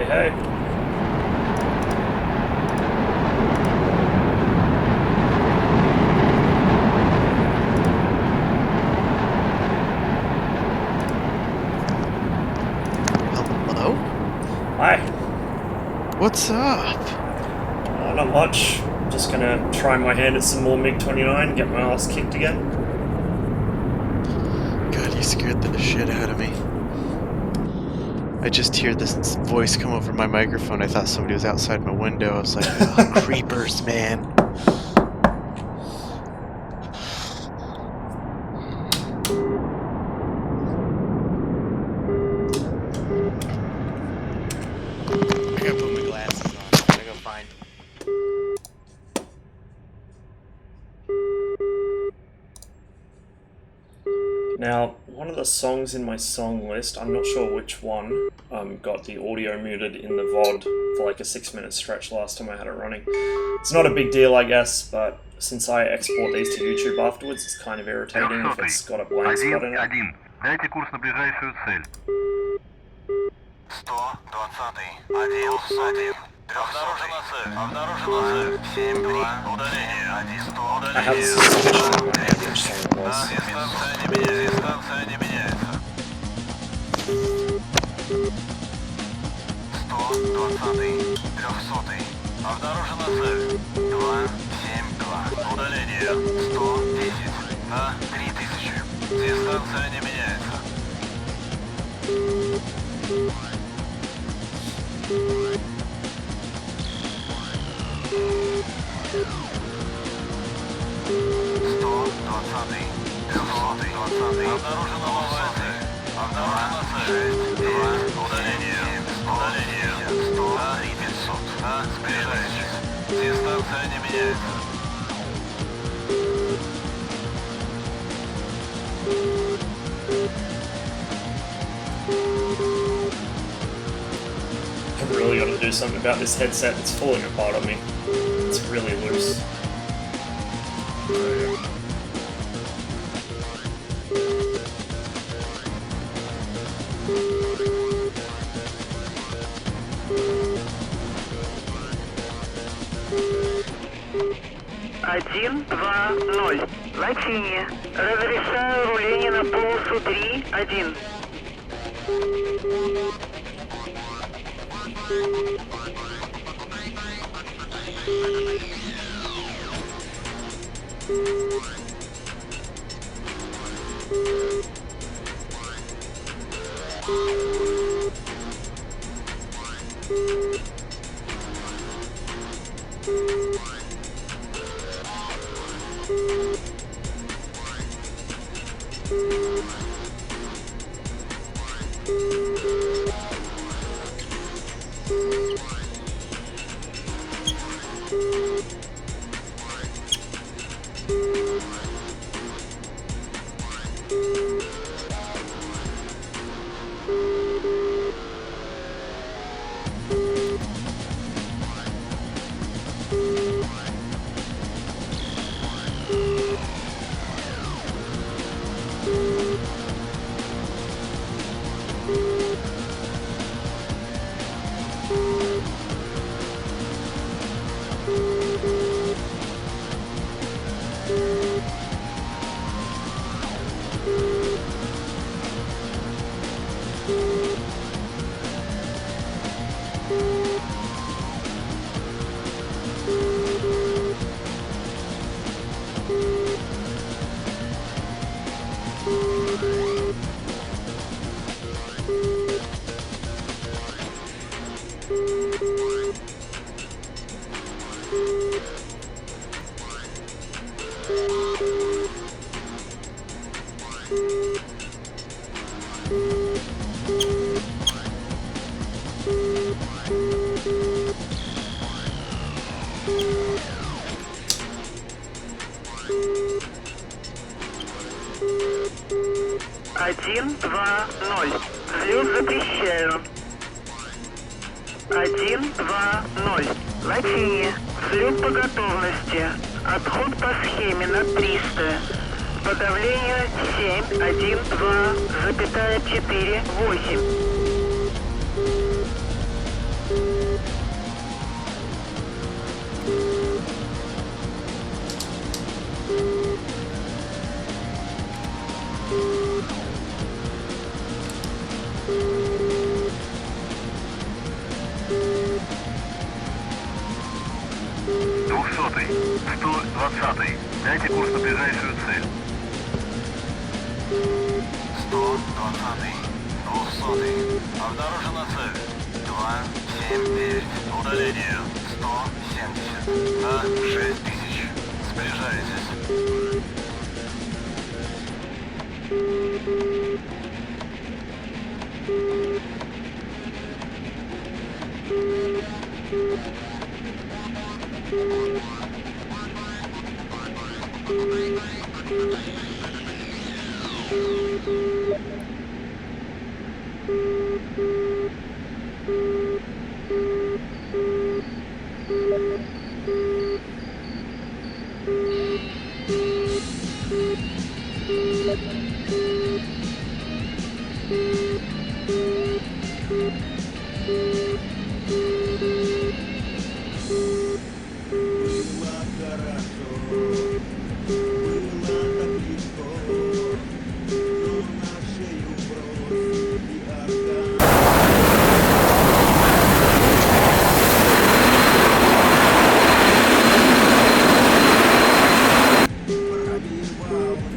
Hey, hey. Hello? Hi. What's up? Not much. Just gonna try my hand at some more MiG-29, get my ass kicked again. God, you scared the shit out of me. I just hear this voice come over my microphone. I thought somebody was outside my window. I was like, oh, creepers, man. I gotta put my glasses on. I gotta go find. Now, one of the songs in my song list, I'm not sure which one, got the audio muted in the VOD for like a 6-minute stretch last time I had it running. It's not a big deal, I guess, but since I export these to YouTube afterwards, it's kind of irritating if it's got a blank spot in it. Дайте курс на ближайшую цель. 120-й. 1-1. Обнаружена цель. Обнаружена цель. 7-3. Удаление. 1-100. I have a Удаление. suspicion in my head which song it was. Дистанция не меняется. Дистанция не меняется. 120-й. 300-й. Обнаружена цель. 2-7-2. Удаление. 110. На 3000. Дистанция не меняется. Обнаружена новая цель. Обнаружена цель. 2, удаление. Удаление. 100, 500. Сближающих. Дистанция не меняется. I've really got to do something about this headset. It's falling apart on me. It's really loose. 1-2-0. Латиния. Разрешаю руление на полосу 3-1. Один, два, ноль. Взлет запрещаю. 1-2-0. Латиния. Взлет по готовности. Отход по схеме на 300. По давлению 7,1,2,4,8. 200-й, 120-й. Дайте курс на ближайшую цель. 120-й, 200-й. Обнаружена цель. 279. Удаление 170. На 6000. Сближайтесь.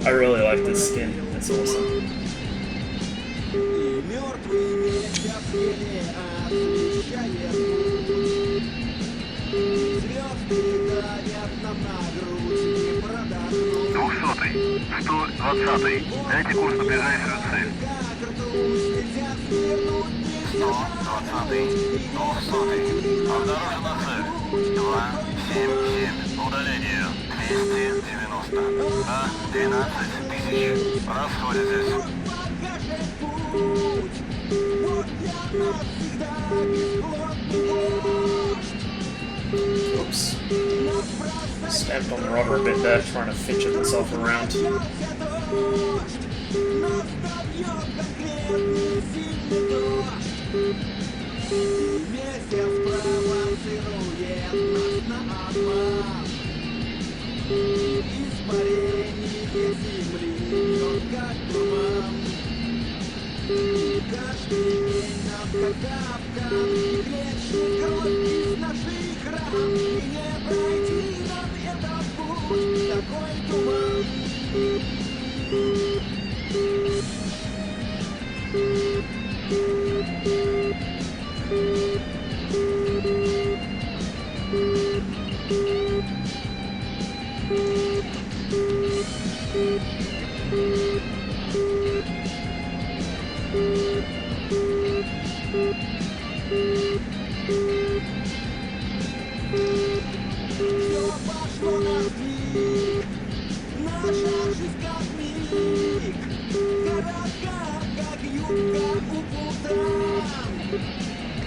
I really like this skin. It's awesome. Двухсотый, 120-й. Дайте курс на ближайшую цель. 120-й, 200-й. Обнаружена цель. 277. Удаление 290. На 12 тысяч. Расходитесь. Oops. Stamped on the rudder a bit there, trying to fidget myself around.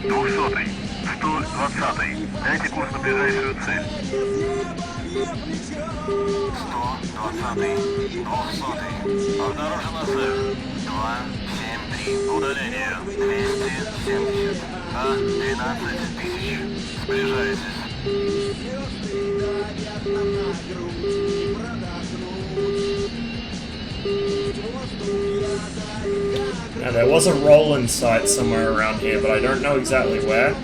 Двухсотый, 120-й. Дайте курс на ближайшую цель. 120-й, 200-й. Обнаружена цель. 273. Удаление 270. На 12 тысяч. Сближайтесь. Now there was a roll-in site somewhere around here, but I don't know exactly where.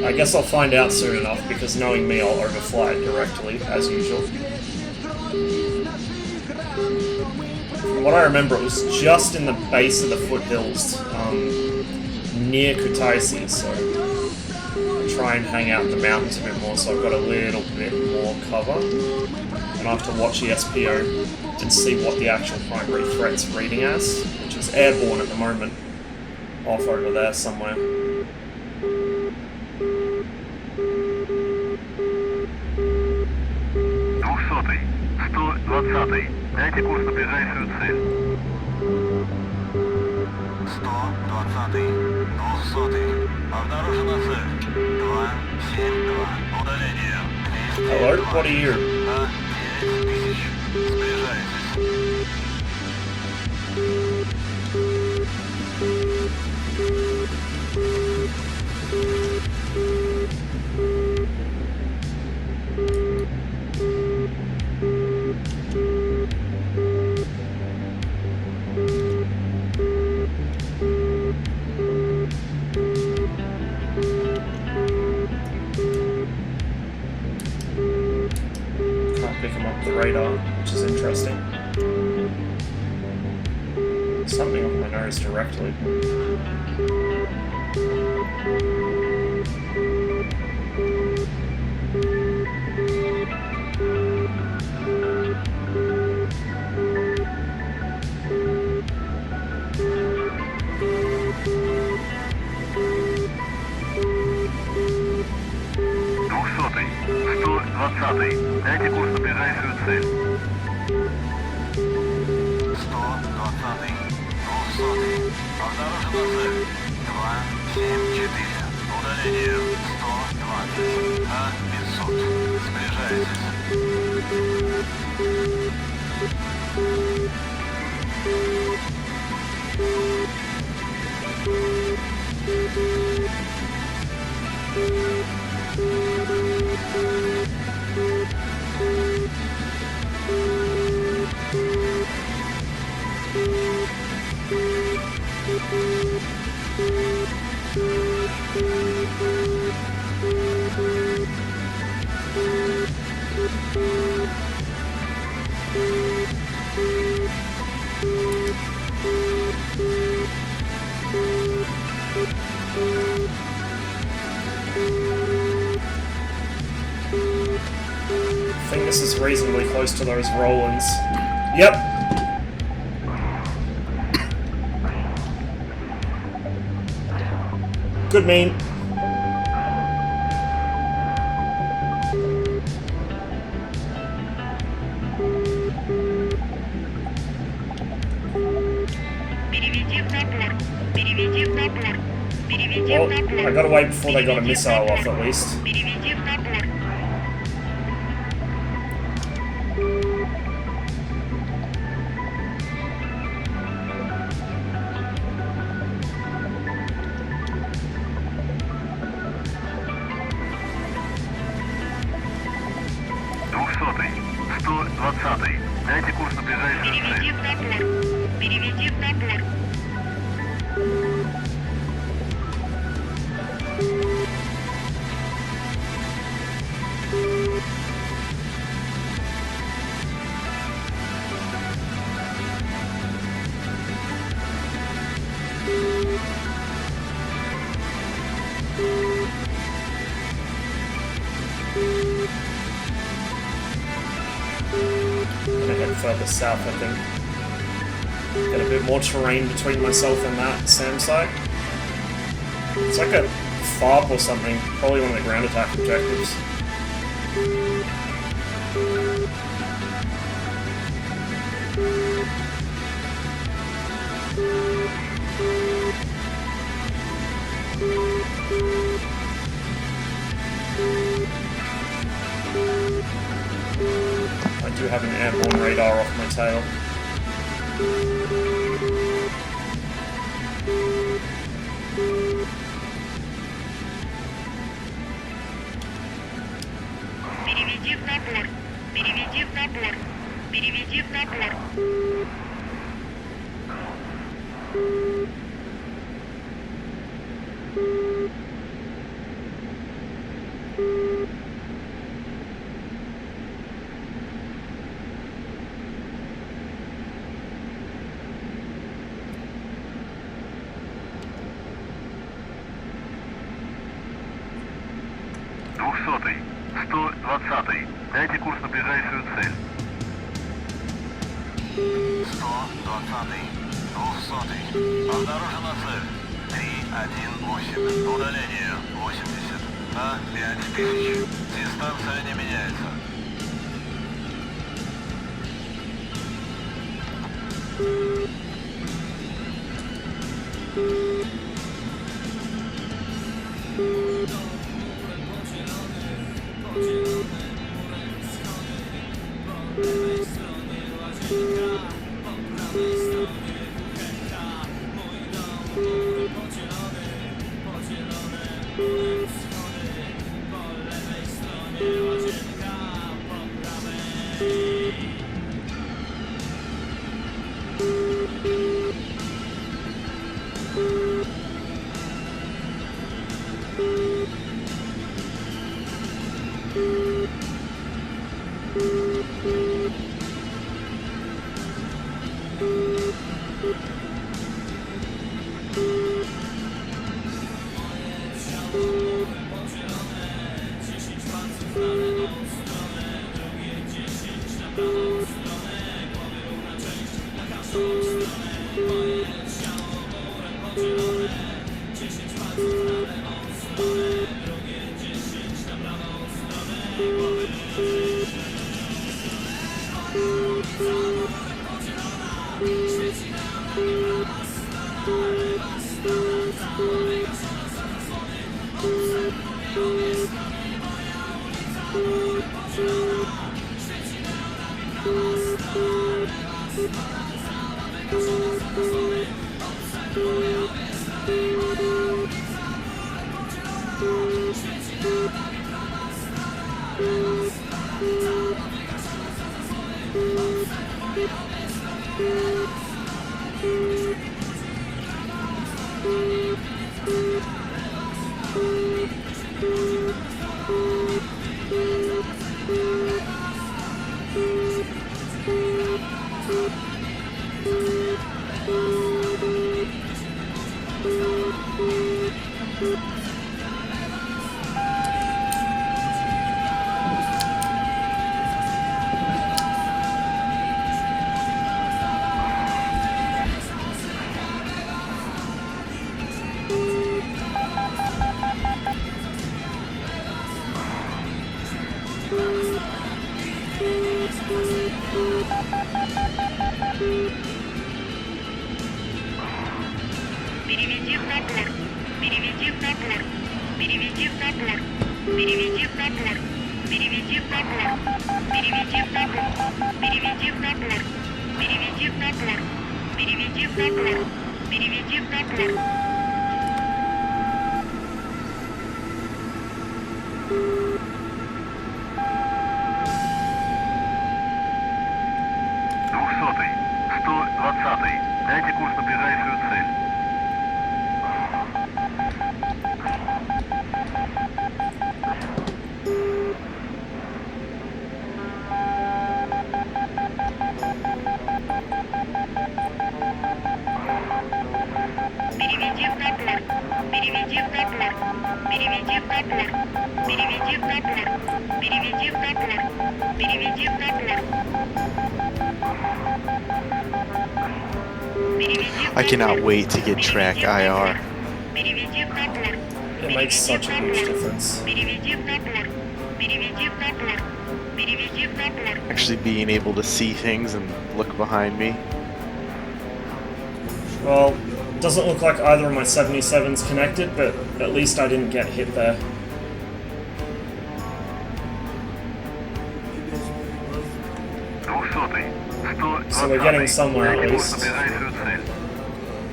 I guess I'll find out soon enough, because knowing me, I'll overfly it directly, as usual. From what I remember, it was just in the base of the foothills, near Kutaisi, so I'll try and hang out in the mountains a bit more, so I've got a little bit more cover. And I have to watch the SPO and see what the actual primary threat's reading as, which is airborne at the moment, off over there somewhere. Двухсотый, 120-й. Дайте курс на ближайшую цель. 120-й, 200-й. Обнаружена цель. 272. Удаление 200. Hello, what are you? На 9000. Сближайтесь. the radar, which is interesting. Something on my nose directly. Двухсотый, 120-й. Дайте курс на ближайшую цель. 120-й, 200-й. Обнаружена цель. 274. Удаление 120 на 500. Сближайтесь. I think this is reasonably close to those Rollins. Yep. Good mean. Well, I gotta wait before they got a missile off at least. Двухсотый, 120-й. Дайте курс на ближайшую цель. Переведи в набор. I'm gonna head further south, I think. Get a bit more terrain between myself and that SAM site. It's like a FARP or something, probably one of the ground attack objectives. I do have an airborne radar off my tail. Переведи в набор. Переведи в набор. Переведи в набор. Двухсотый, 120-й. Дайте курс на ближайшую цель. 120-й, 200-й. Обнаружена цель. 318. Удаление 80 на 5000. Дистанция не меняется. Переведи в набор. Переведи в набор. Переведи в набор. Переведи в набор. Переведи в набор. Переведи в набор. Переведи в набор. Переведи в набор. Переведи в набор. Переведи в набор. Двухсотый, 120-й. Дайте курс на ближайшую цель. Переведи в набор. Переведи в набор. Переведи в набор. Переведи в набор. Переведи в набор. Переведи в набор. Переведи в I cannot набор. wait to get track IR. Переведи в набор. It makes such a huge difference. Переведи в набор. Переведи в набор. Переведи в набор. Actually being able to see things and look behind me. Well, doesn't look like either of my 77's connected, but at least I didn't get hit there. Двухсотый, 120-й. So we're getting somewhere at Дайте курс на least. ближайшую цель.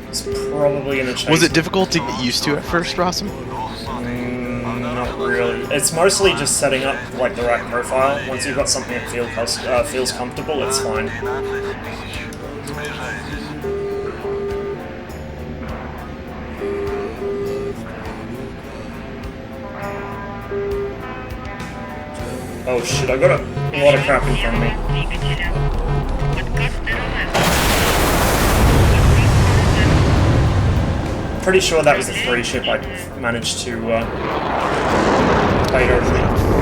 It's probably gonna change. Was it difficult to get used to at first, Rossum? Not really. It's mostly just setting up like the right profile. Once you've got something that feels comfortable, it's fine. Oh shit, I got a lot of crap in front of me. Двигателя. Отказ РЛС. Pretty sure that was the 3 ship I managed to bait over.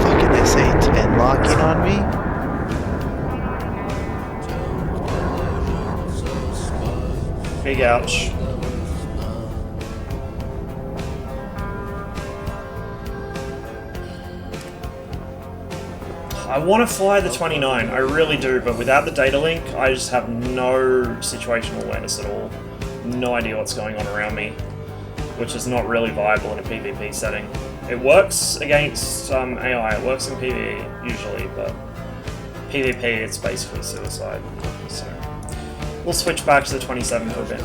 Fucking SA-10 locking on me? Big ouch. I want to fly the 29, I really do, but without the data link, I just have no situational awareness at all. No idea what's going on around me, which is not really viable in a PvP setting. It works against AI, it works in PvE usually, but PvP it's basically suicide. So we'll switch back to the 27 for a bit.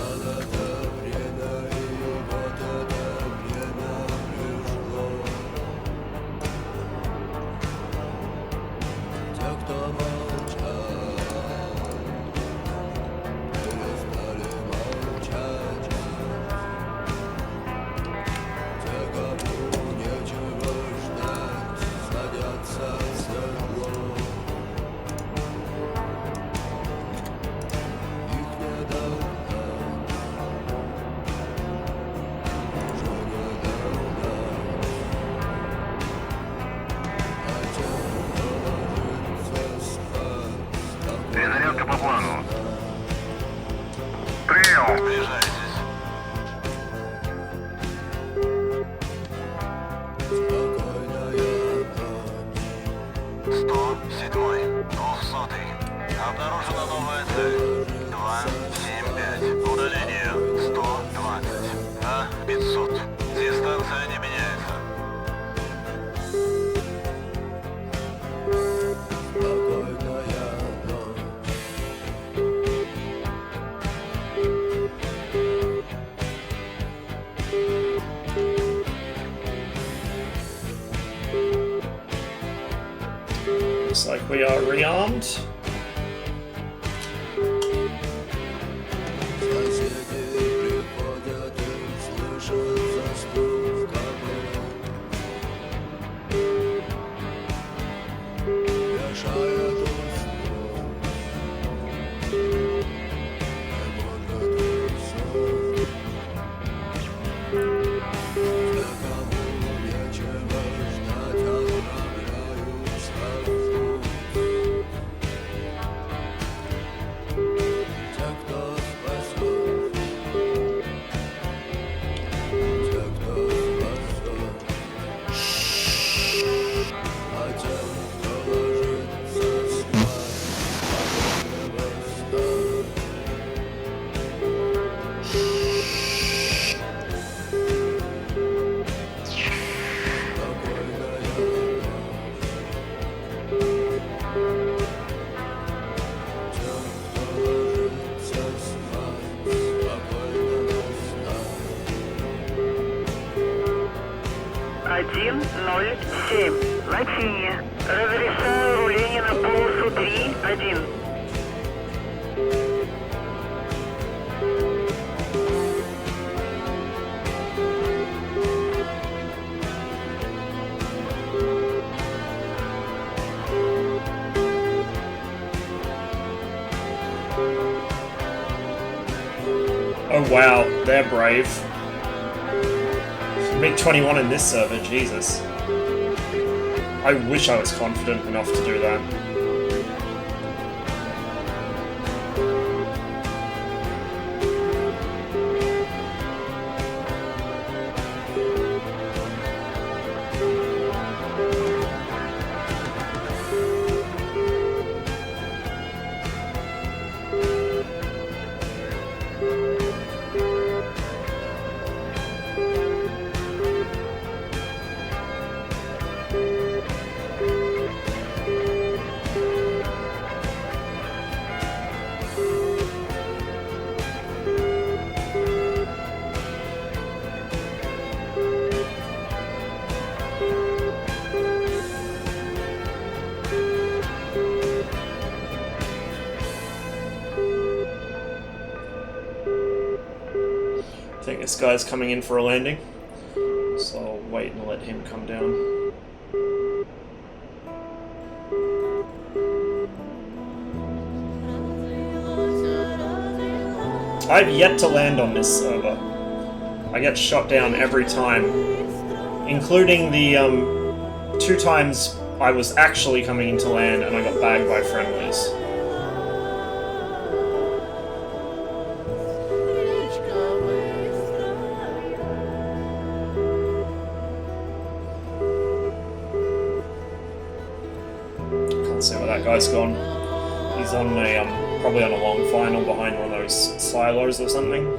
Looks like we are rearmed. Латиния. Разрешаю руление на полосу 3-1. Oh wow, they're brave. MiG-21 in this server, Jesus. I wish I was confident enough to do that. I think this guy's coming in for a landing, so I'll wait and let him come down. I've yet to land on this server. I get shot down every time, including the 2 times I was actually coming into land and I got bagged by friendlies. See where that guy's gone. He's on a probably on a long final behind one of those silos or something.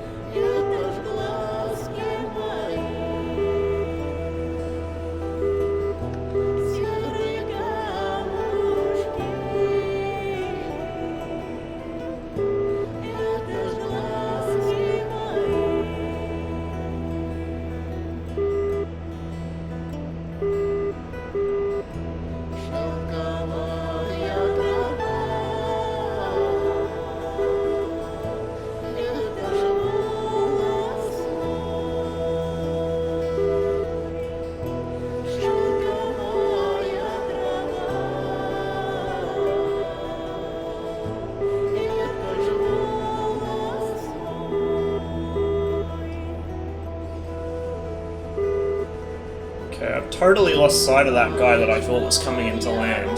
Okay, I've totally lost sight of that guy that I thought was coming into land.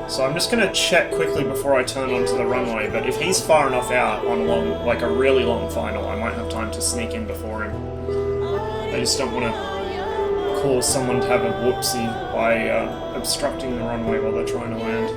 So I'm just going to check quickly before I turn onto the runway, but if he's far enough out on a really long final, I might have time to sneak in before him. I just don't want to cause someone to have a whoopsie by obstructing the runway while they're trying to land.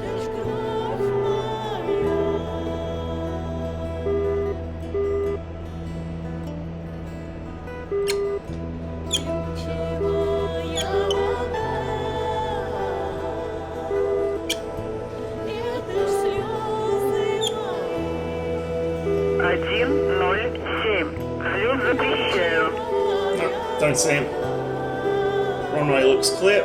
Don't see him. Runway looks clear.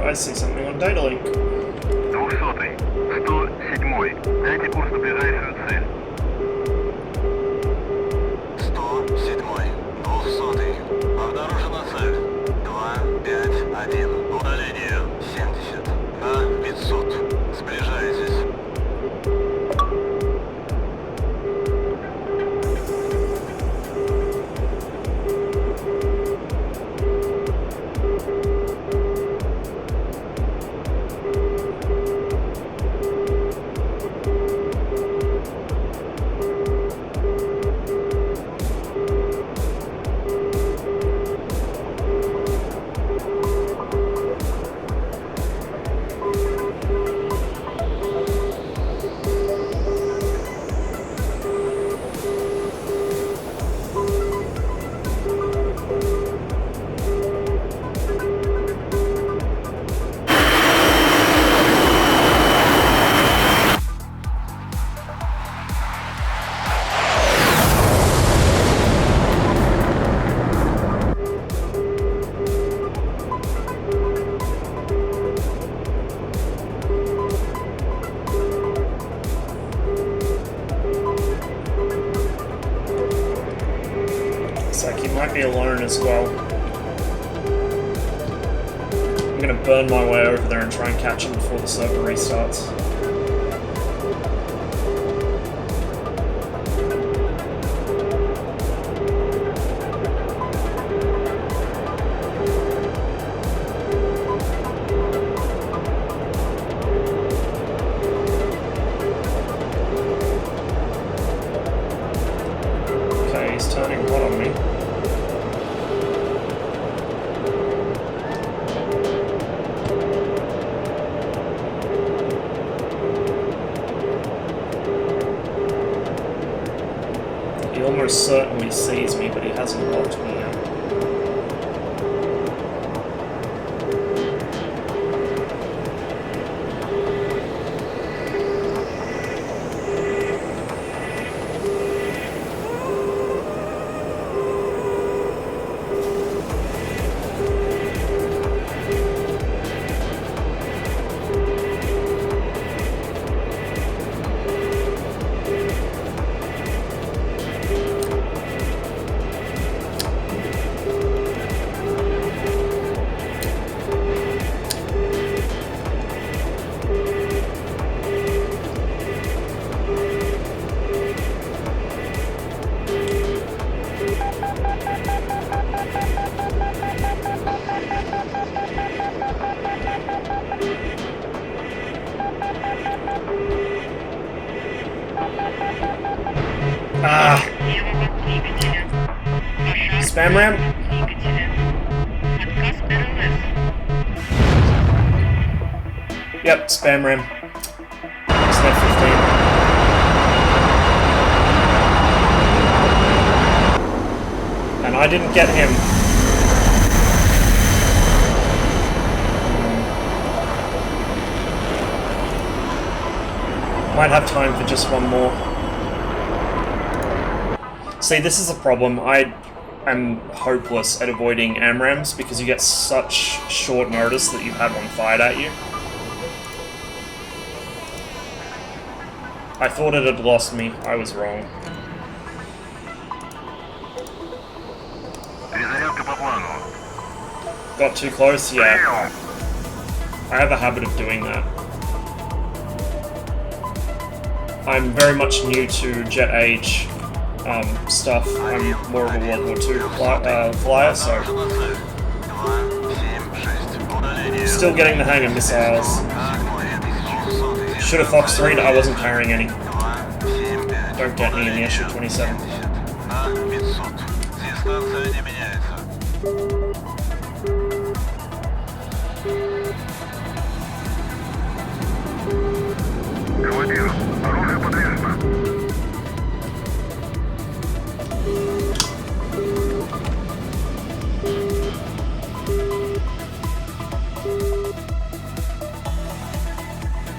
I see something on data link. 200-й, 107-й. Дайте курс на ближайшую цель. 107-й, 200-й. Обнаружена цель. 251. Удаление 70 на 500. Сближайтесь. Looks like he might be alone as well. I'm gonna burn my way over there and try and catch him before the server restarts. Okay, he's turning hot on me. He almost certainly sees me, but he hasn't locked me yet. Ah! Spam ramp? Yep, spam ram. It's left 15. And I didn't get him. Might have time for just one more. See, this is a problem. I am hopeless at avoiding AMRAMs because you get such short notice that you've had one fired at you. I thought it had lost me. I was wrong. Перезарядка по плану. Got too close? Yeah. I have a habit of doing that. I'm very much new to jet age stuff. I'm more of a World War II flyer, so still getting the hang of missiles. Should have Fox 3'd, I wasn't carrying any. Don't get me in the SU-27. Командир, оружие подвешено.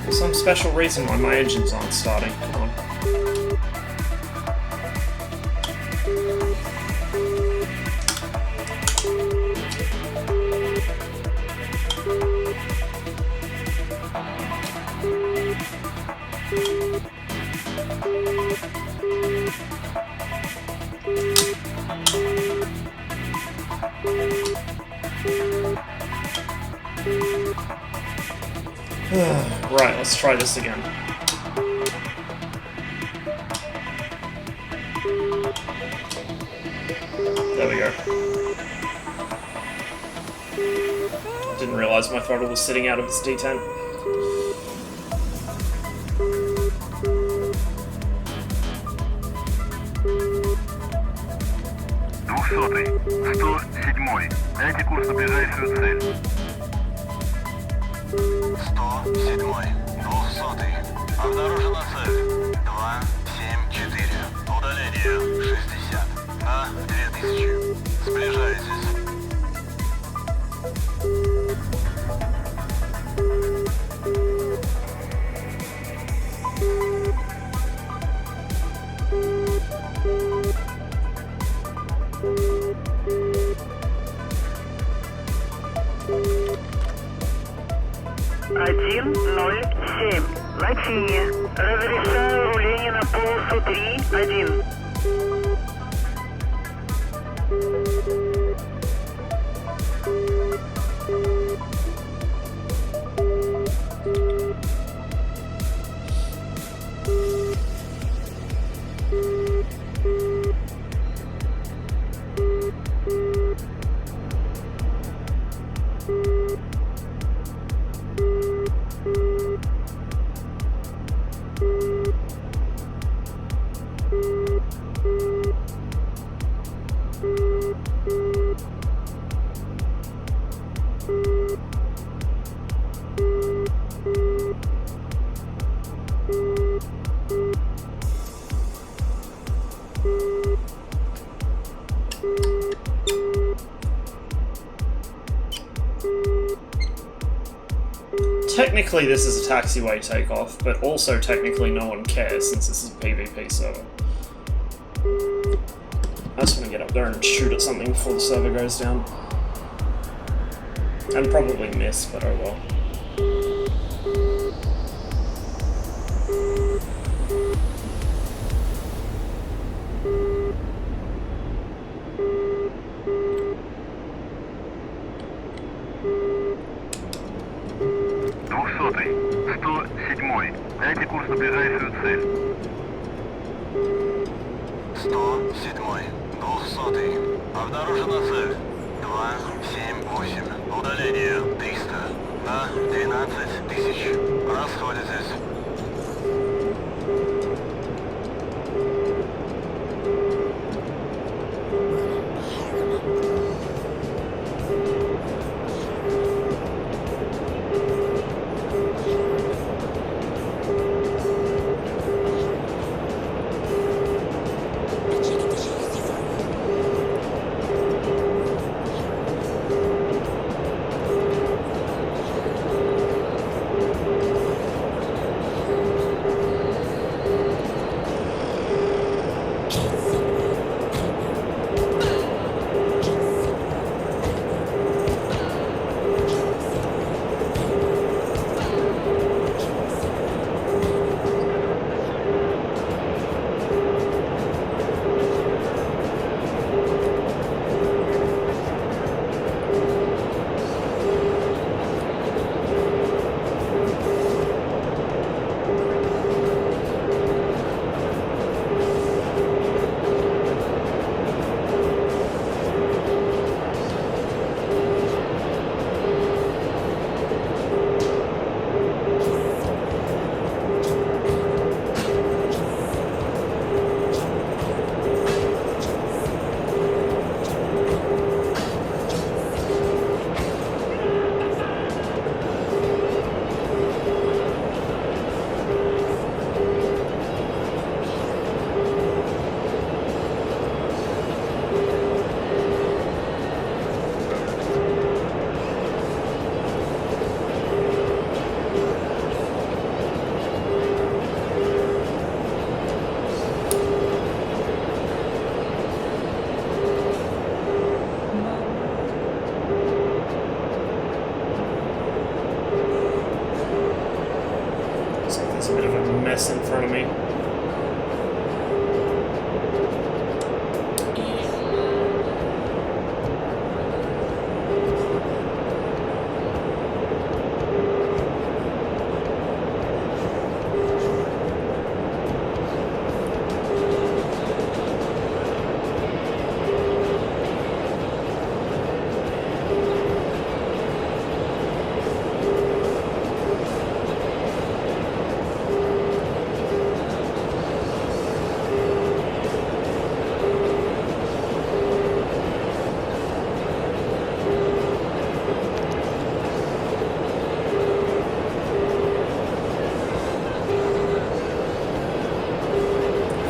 There's some special reason why my engines aren't starting. Come on. Right, let's try this again. There we go. Didn't realize my throttle was sitting out of its detent. Двухсотый, 107-й. Дайте курс на ближайшую цель. 107, 200. Обнаружена цель. 274. Удаление 60. На 2000. Сближайтесь. Один, 0, 7. Латиния. Разрешаю руление на полосу 3, 1. Technically this is a taxiway takeoff, but also technically no one cares since this is a PvP server. I just want to get up there and shoot at something before the server goes down. And probably miss, but oh well. Двухсотый, 107-й. Дайте курс на ближайшую цель. 107, 200. Обнаружена цель. 278. Удаление 300. На 12 тысяч. Расходитесь.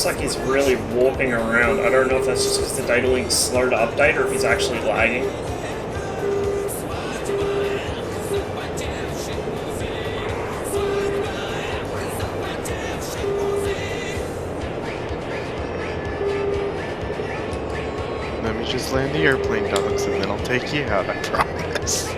looks like he's really warping around. I don't know if that's just because the data link's slow to update or if he's actually lagging. Let me just land the airplane dogs and then I'll take you out, I promise.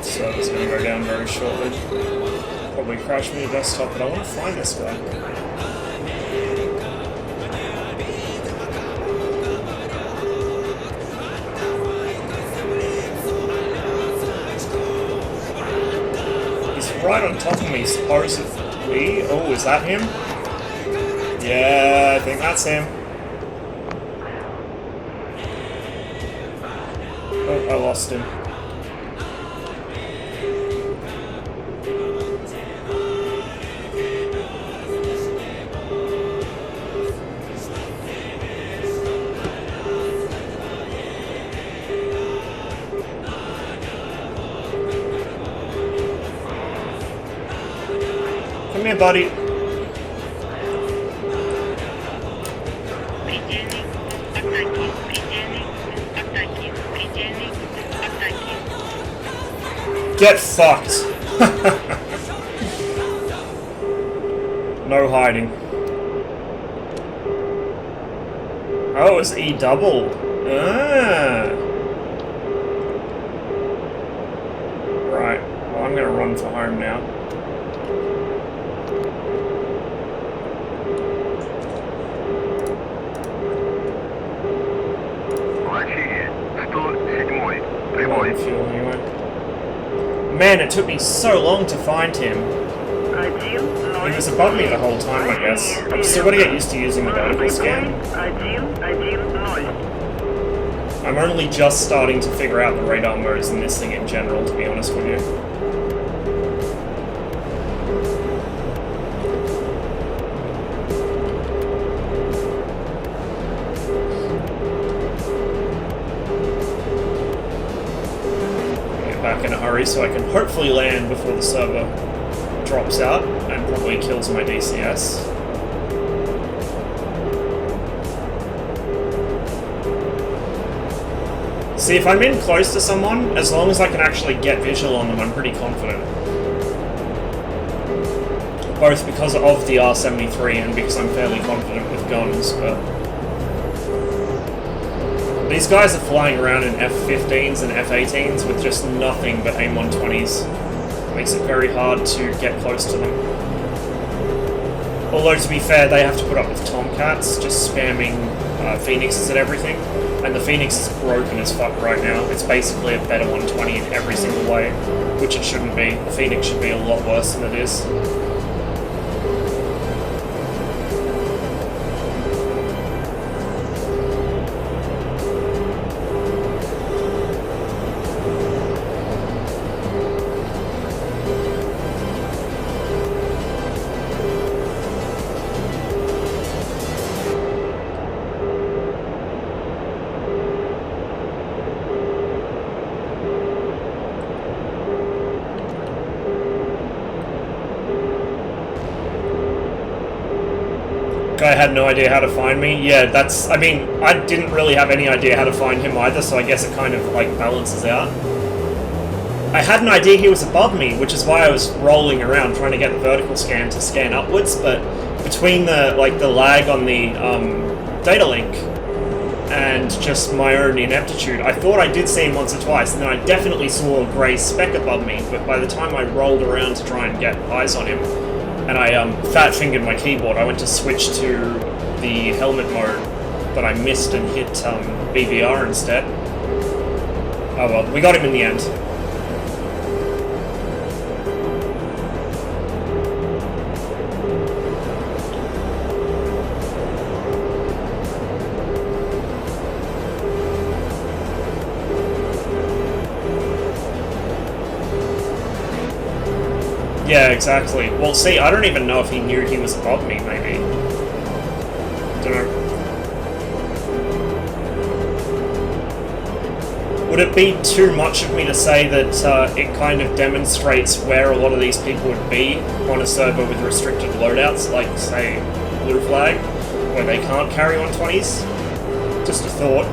Server's gonna go down very shortly. Probably crash me a desktop, but I want to find this guy. He's right on top of me, supposedly. Oh, is that him? Yeah, I think that's him. Oh, I lost him. Come here, buddy. Предельный атаки. Предельный атаки. Предельный атаки. Get fucked. No hiding. Oh, it's E double. Ah. Right. Well, I'm gonna run for home now. Вращение 107. I'm Прямой. on fuel anyway. Man, it took me so long to find him. He was above me the whole time, I guess. I'm still gonna get used to using the vertical scan. I'm only just starting to figure out the radar modes in this thing in general, to be honest with you. Get back in a hurry so I can hopefully land before the server drops out and probably kills my DCS. See, if I'm in close to someone, as long as I can actually get visual on them, I'm pretty confident. Both because of the R73 and because I'm fairly confident with guns, but... These guys are flying around in F-15s and F-18s with just nothing but AIM-120s. Makes it very hard to get close to them. Although, to be fair, they have to put up with Tomcats, just spamming Phoenixes and everything. And the Phoenix is broken as fuck right now. It's basically a better 120 in every single way, which it shouldn't be. The Phoenix should be a lot worse than it is. Guy had no idea how to find me. Yeah, that's... I mean, I didn't really have any idea how to find him either, so I guess it kind of, like, balances out. I had an idea he was above me, which is why I was rolling around trying to get the vertical scan to scan upwards, but between the, like, the lag on the, data link and just my own ineptitude, I thought I did see him once or twice, and then I definitely saw a grey speck above me, but by the time I rolled around to try and get eyes on him, and I fat-fingered my keyboard, I went to switch to the helmet mode, but I missed and hit BBR instead. Oh well, we got him in the end. Yeah, exactly. Well, see, I don't even know if he knew he was above me, maybe. Don't know. Would it be too much of me to say that it kind of demonstrates where a lot of these people would be on a server with restricted loadouts, like, say, Blue Flag, where they can't carry 120s? Just a thought.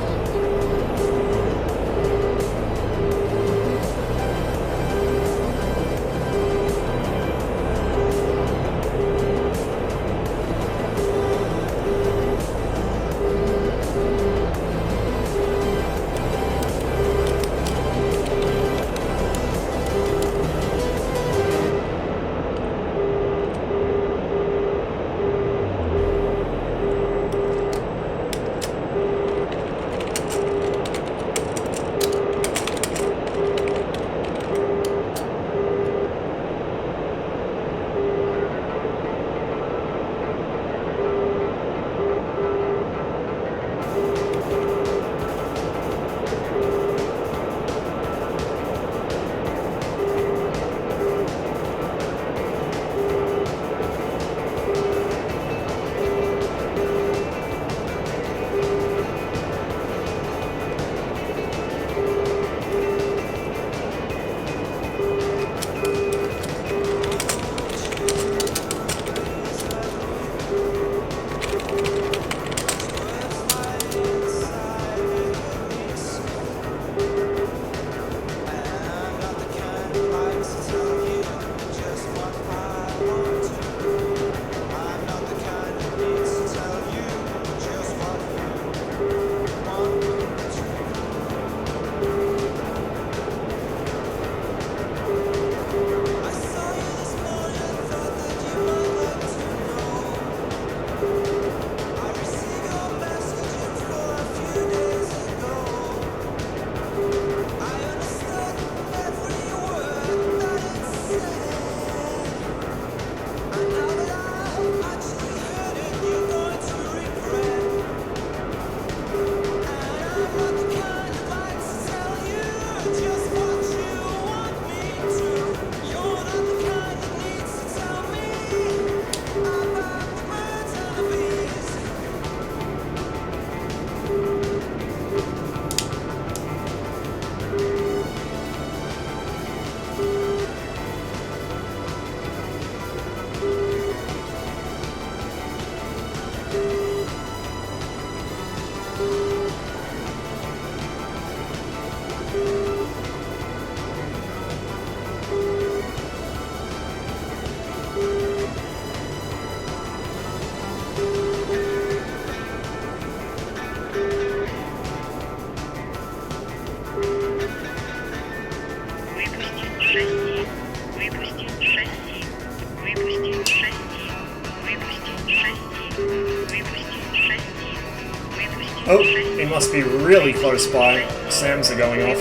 Oh, he must be really close by. SAMs are going off.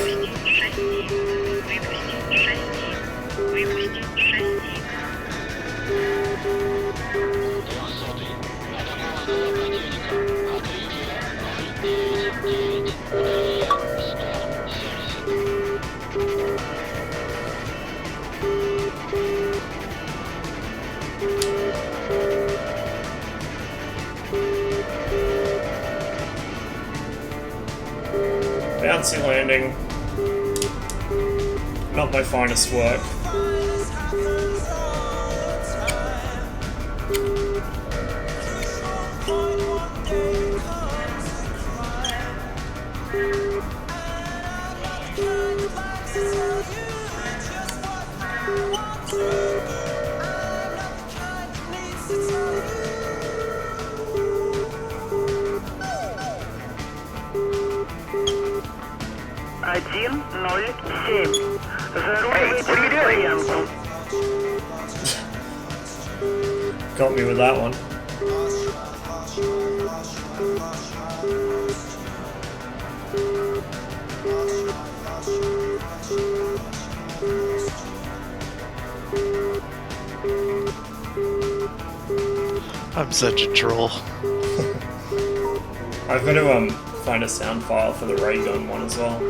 Bouncy landing. Not my finest work. Got me with that one. I'm such a troll. I've got to find a sound file for the ray gun one as well.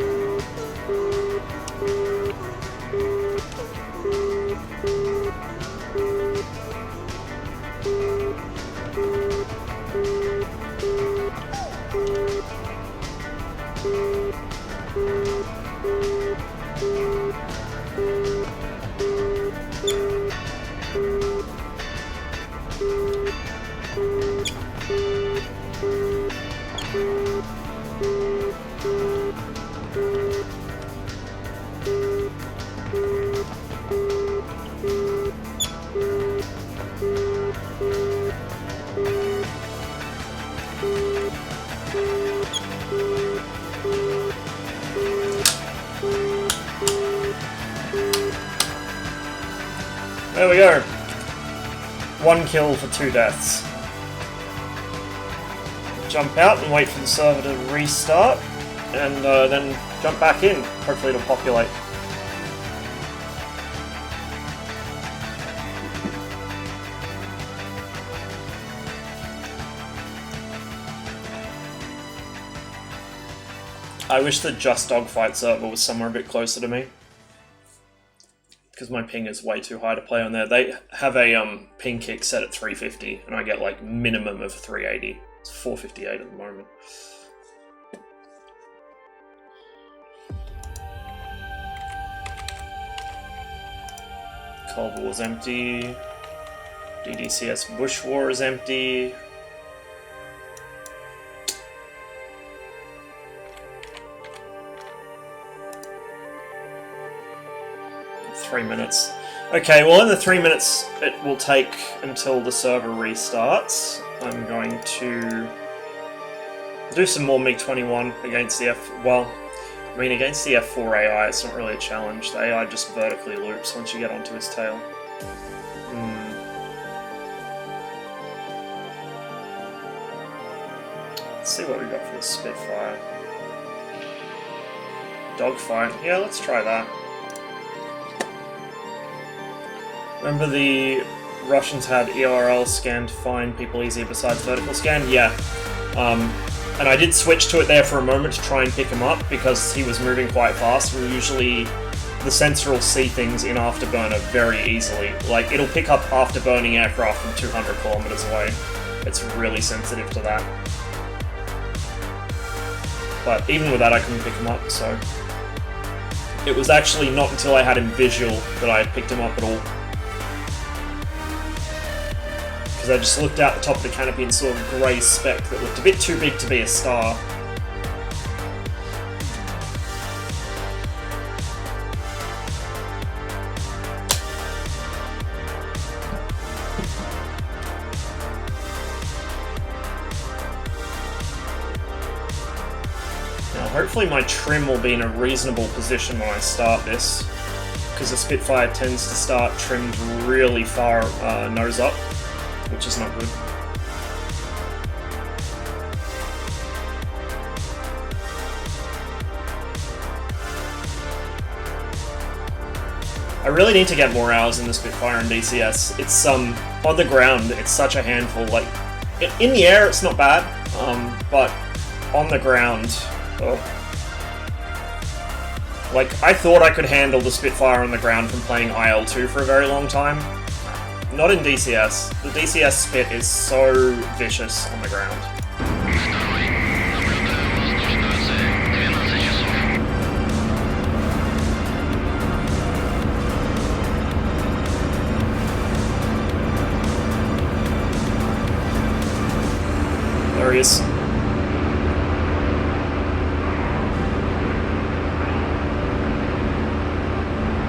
There we go. 1 kill for 2 deaths. Jump out and wait for the server to restart, and then jump back in. Hopefully it'll populate. I wish the Just Dogfight server was somewhere a bit closer to me, because my ping is way too high to play on there. They have a ping kick set at 350, and I get like minimum of 380. It's 458 at the moment. Cold War is empty. DDCS Bush War is empty. Three minutes. Okay, well in the 3 minutes it will take until the server restarts, I'm going to do some more MiG-21 against the against the F4 AI, it's not really a challenge. The AI just vertically loops once you get onto his tail. Let's see what we got for the Spitfire. Dogfight. Yeah, let's try that. Remember the Russians had ERL scan to find people easier besides vertical scan? Yeah. And I did switch to it there for a moment to try and pick him up because he was moving quite fast, and usually the sensor will see things in Afterburner very easily. Like, it'll pick up afterburning aircraft from 200 kilometers away. It's really sensitive to that. But even with that I couldn't pick him up, so... It was actually not until I had him visual that I picked him up at all. I just looked out the top of the canopy and saw a grey speck that looked a bit too big to be a star. Now hopefully my trim will be in a reasonable position when I start this, because the Spitfire tends to start trimmed really far nose up, which is not good. I really need to get more hours in the Spitfire and DCS. It's on the ground, it's such a handful. Like in the air, it's not bad, but on the ground, like I thought I could handle the Spitfire on the ground from playing IL-2 for a very long time. Not in DCS. The DCS Spit is so vicious on the ground. There he is.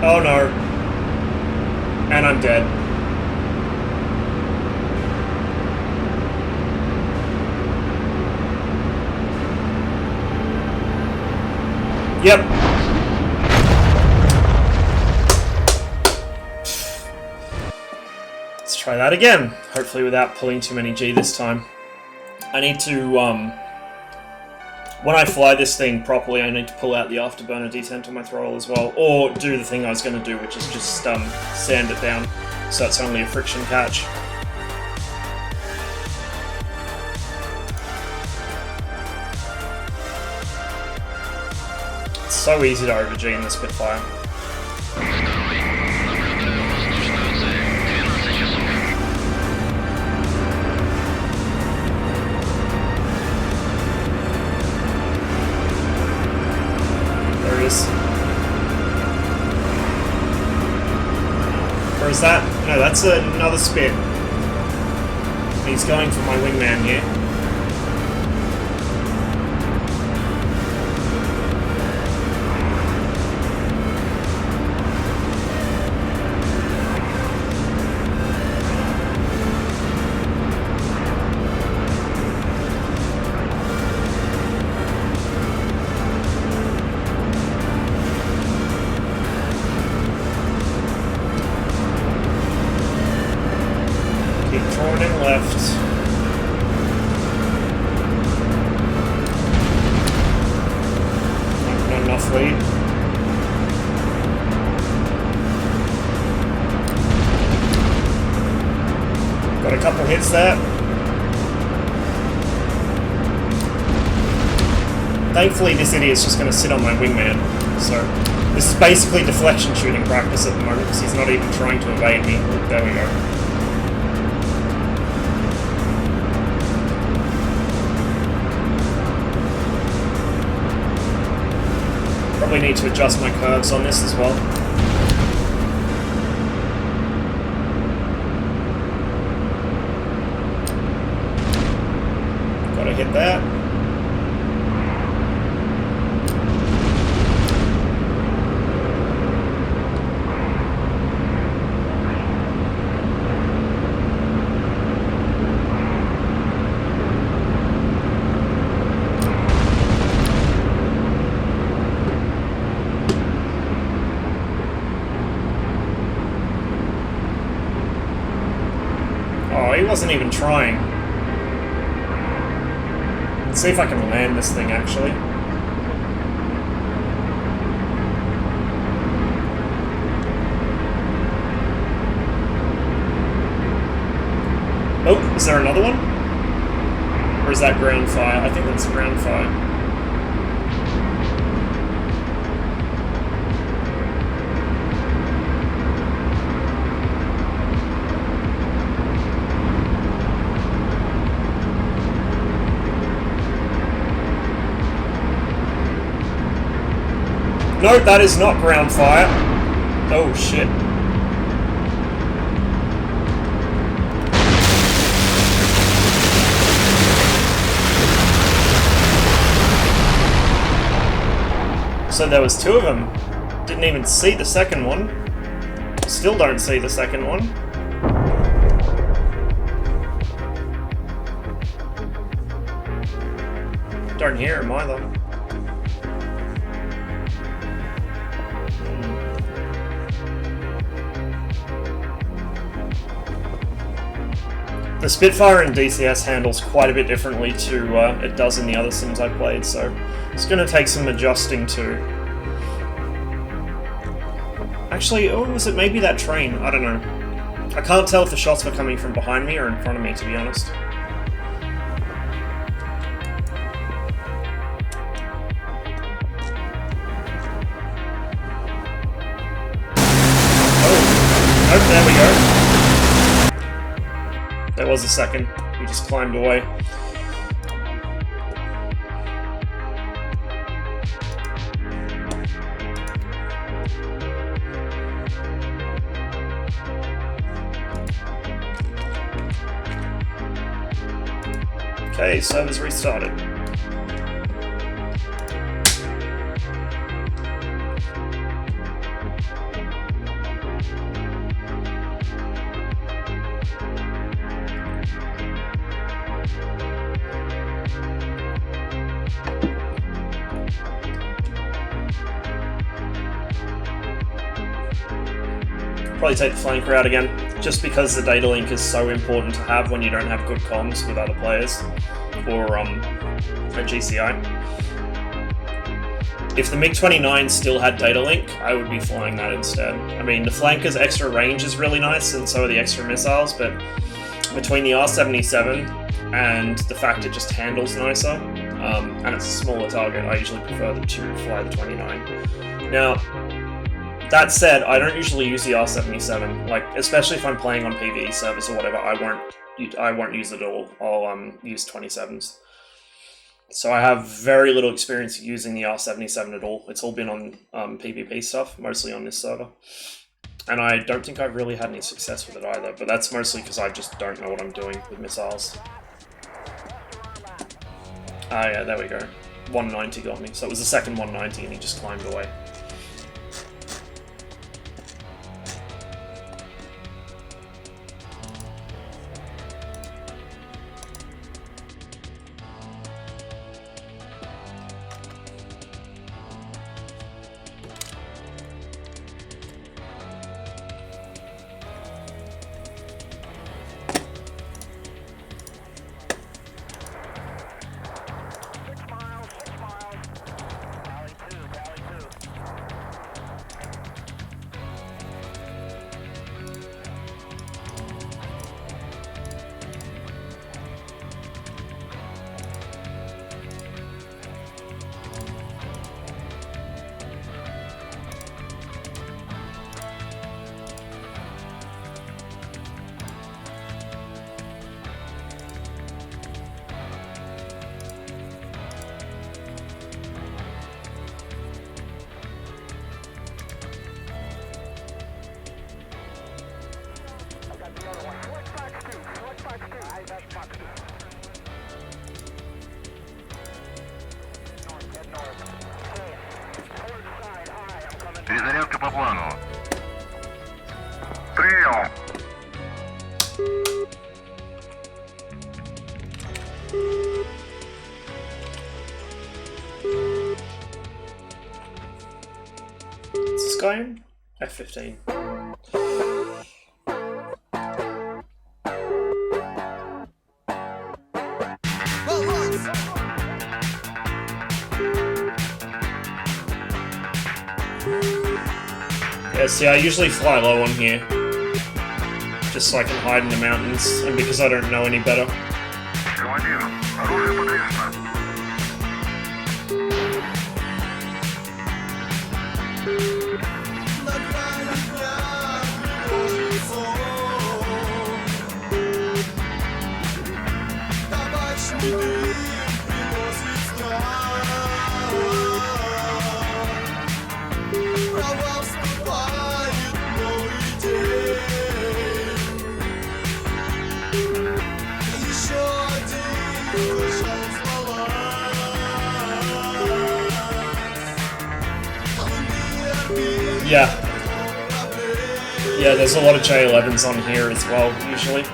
Oh no. And I'm dead. Yep. Let's try that again. Hopefully without pulling too many G this time. I need to, when I fly this thing properly, I need to pull out the afterburner detent on my throttle as well, or do the thing I was going to do, which is just sand it down, so it's only a friction catch. It's so easy to over-G in the Spitfire. There he is. Or is that? No, that's another spit. He's going for my wingman here. Drawing in left. Not enough lead. Got a couple hits there. Thankfully this idiot's just going to sit on my wingman. So this is basically deflection shooting practice at the moment because he's not even trying to evade me. There we go. Probably need to adjust my curves on this as well. Gotta hit that. Oh, he wasn't even trying. Let's see if I can land this thing, actually. Oh, is there another one? Or is that ground fire? I think that's ground fire. No, that is not ground fire. Oh shit. So there was two of them. Didn't even see the second one. Still don't see the second one. Don't hear him either. The Spitfire in DCS handles quite a bit differently to it does in the other sims I played, so it's going to take some adjusting to. Actually, oh, was it maybe that train? I don't know. I can't tell if the shots were coming from behind me or in front of me, to be honest. Oh, there we go. There was a second. We just climbed away. Okay, server's restarted. Probably take the flanker out again, just because the data link is so important to have when you don't have good comms with other players. or a GCI. If the MiG-29 still had data link, I would be flying that instead. I mean, the flanker's extra range is really nice, and so are the extra missiles, but between the R-77 and the fact it just handles nicer, and it's a smaller target, I usually prefer to fly the 29. Now, that said, I don't usually use the R-77, like, especially if I'm playing on PvE servers or whatever, I won't use it at all. I'll use 27s. So I have very little experience using the R-77 at all. It's all been on PvP stuff, mostly on this server. And I don't think I've really had any success with it either, but that's mostly because I just don't know what I'm doing with missiles. Ah yeah, there we go. 190 got me. So it was the second 190 and he just climbed away. Перезарядка по плану. Прием. Is this guy in? F-15. Yeah, see, I usually fly low on here, just so I can hide in the mountains, and because I don't know any better. Командир, оружие подвешено. Yeah. Yeah, there's a lot of J11s on here as well, usually.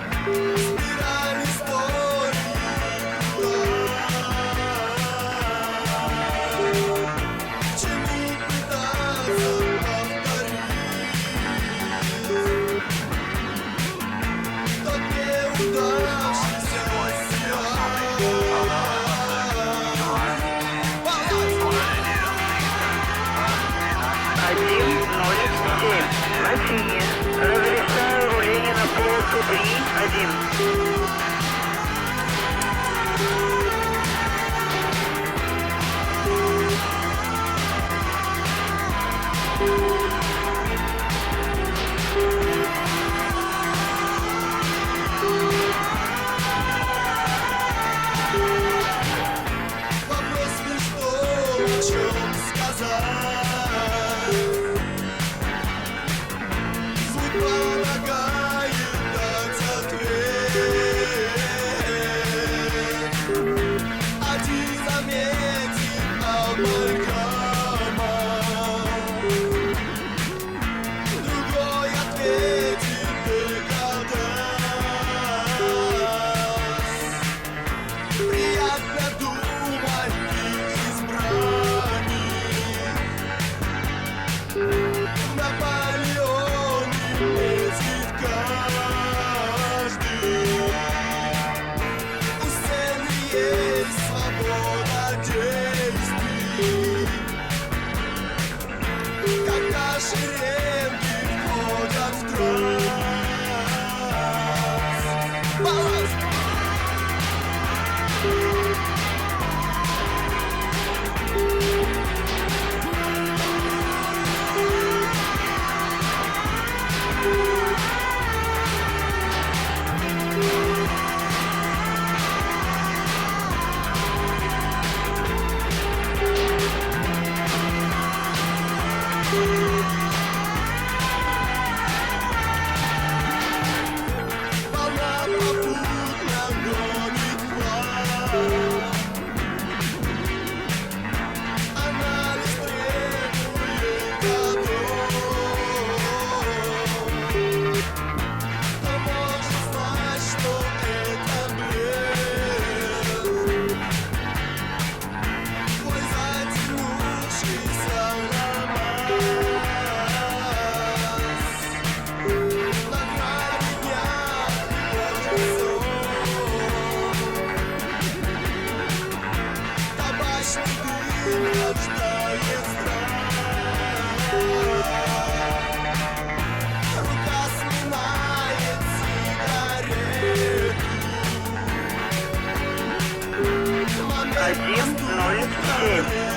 Разрешаю руление на полосу 3-1.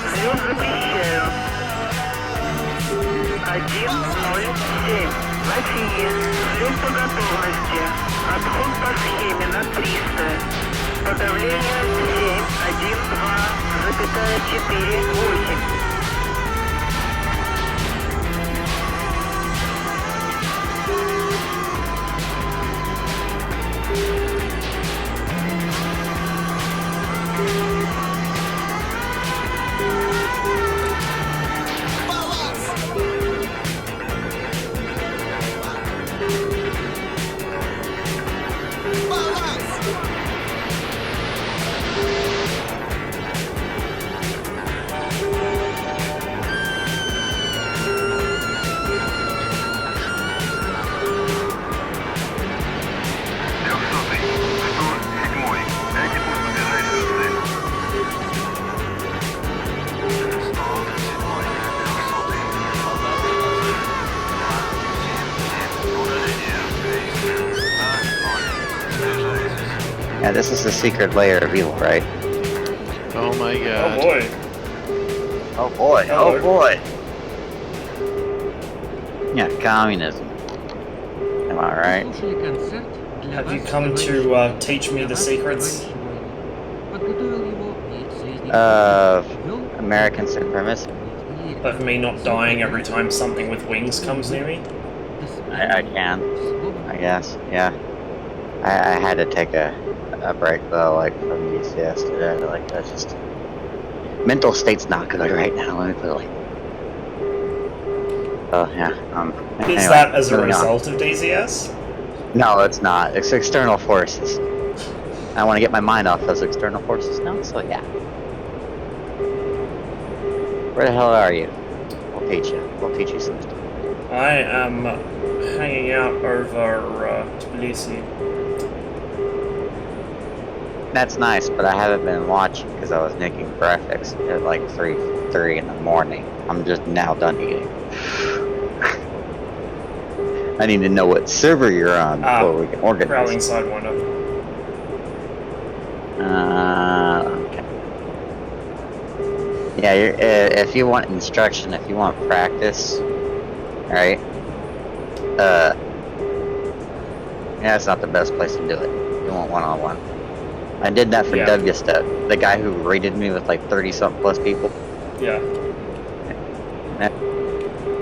Взлет запрещаю. 107. Россия. Взлет по готовности. Отход по схеме на 300. Подавление 7,1,2,4,8. Yeah, this is the secret layer of evil, right? Oh my Oh god. boy. Oh boy, Hello. oh boy. Yeah, communism. Am I right? Have you come to teach me the secrets? American supremacy. Of me not dying every time something with wings comes near me? I can, I guess, yeah. I had to take a break though, like from UCS today. Like that's just mental state's not good right now. Let me put it like. Oh yeah. Is Anyway, that as a moving on. result of DZS? No, it's not. It's external forces. I want to get my mind off those external forces now. So yeah. Where the hell are you? We'll teach you. We'll teach you some stuff. I am hanging out over Tbilisi. That's nice, but I haven't been watching because I was making breakfast at like 3:30 in the morning. I'm just now done eating. I need to know what server you're on before we can Prowling organize. Sidewinder. Okay. Yeah, if you want instruction, if you want practice, right? Yeah, it's not the best place to do it. You want one-on-one. I did that for Yeah. WSTEP, the guy who raided me with like 30-something plus people. Yeah.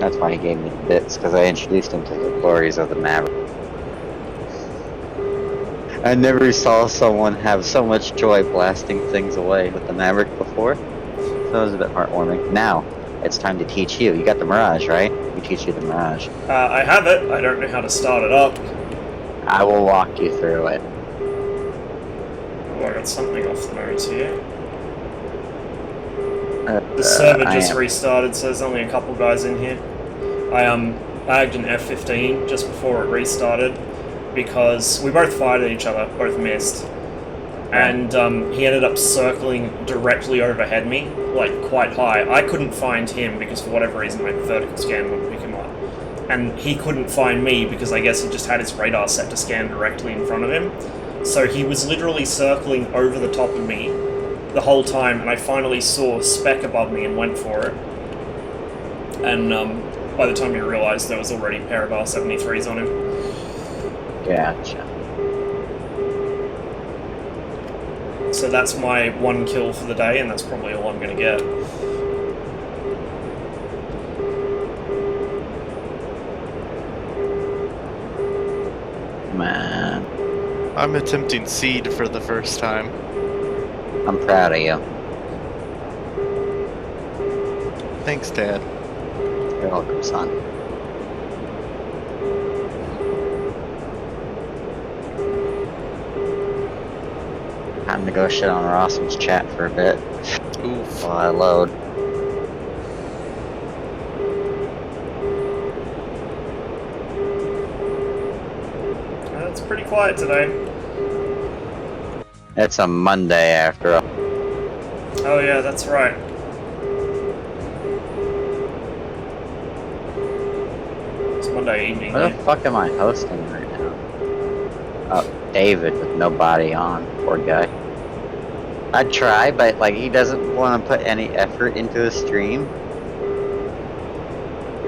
That's why he gave me the bits, because I introduced him to the glories of the Maverick. I never saw someone have so much joy blasting things away with the Maverick before, so it was a bit heartwarming. Now, it's time to teach you. You got the Mirage, right? We teach you the Mirage. I have it. I don't know how to start it up. I will walk you through it. Oh, I got something off the nose here. The server just restarted, so there's only a couple guys in here. I bagged an F-15 just before it restarted because we both fired at each other, both missed. and he ended up circling directly overhead me, like quite high. I couldn't find him because for whatever reason my vertical scan wouldn't pick him up. And he couldn't find me because I guess he just had his radar set to scan directly in front of him. So he was literally circling over the top of me the whole time, and I finally saw a speck above me and went for it. And by the time he realised there was already a pair of R73s on him. Gotcha. So that's my 1 kill for the day, and that's probably all I'm going to get. Man, I'm attempting seed for the first time. I'm proud of you. Thanks, Dad. You're welcome, son. Time to go shit on Rossum's chat for a bit Oof. while I load. It's pretty quiet today. It's a Monday after all. Oh yeah, that's right. It's Monday evening. What the though. fuck am I hosting right now? Oh, David with nobody on. Poor guy. I'd try, but like he doesn't want to put any effort into a stream.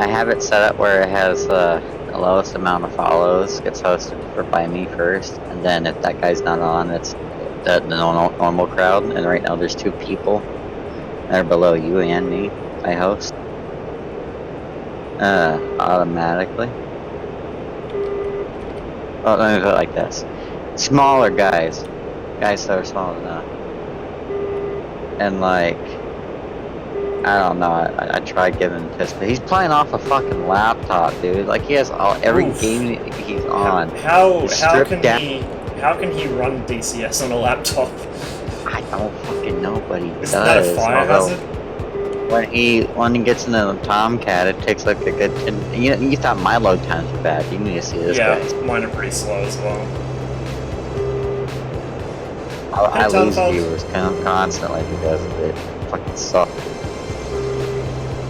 I have it set up where it has the lowest amount of follows gets hosted by me first, and then if that guy's not on, it's the normal crowd. And right now there's 2 people that are below you and me. I host automatically. Oh, let me put it like this: smaller guys that are small enough, and like. I don't know. I tried giving him this, but he's playing off a fucking laptop, dude. Like he has every Oof. game he's on. How He's can stripped down. how can he run DCS on a laptop? I don't fucking know, but he Isn't that a does. fire Although hazard? when he gets into the Tomcat, it takes like a good. You thought my load times were bad. You need to see this Yeah, guy. mine are pretty slow as well. I lose Tom. viewers constantly because of it. Fucking sucks.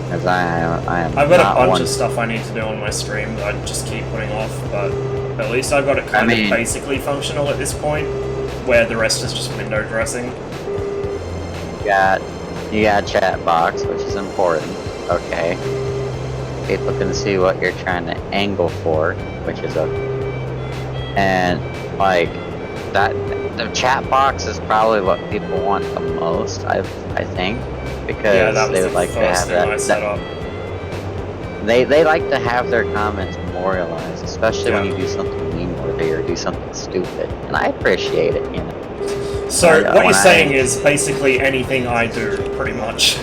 Because I am. I've got not a bunch one of stuff I need to do on my stream that I just keep putting off, but at least I've got it kind of basically functional at this point, where the rest is just window dressing. You got chat box, which is important. Okay. People can see what you're trying to angle for, which is and like that. The chat box is probably what people want the most. I think because Yeah, that was they the would like to have first thing I set up. They like to have their comments memorialized, especially when Yeah. you do something meme-worthy or do something stupid, and I appreciate it, you know. So what when you're saying is basically anything I do, pretty much.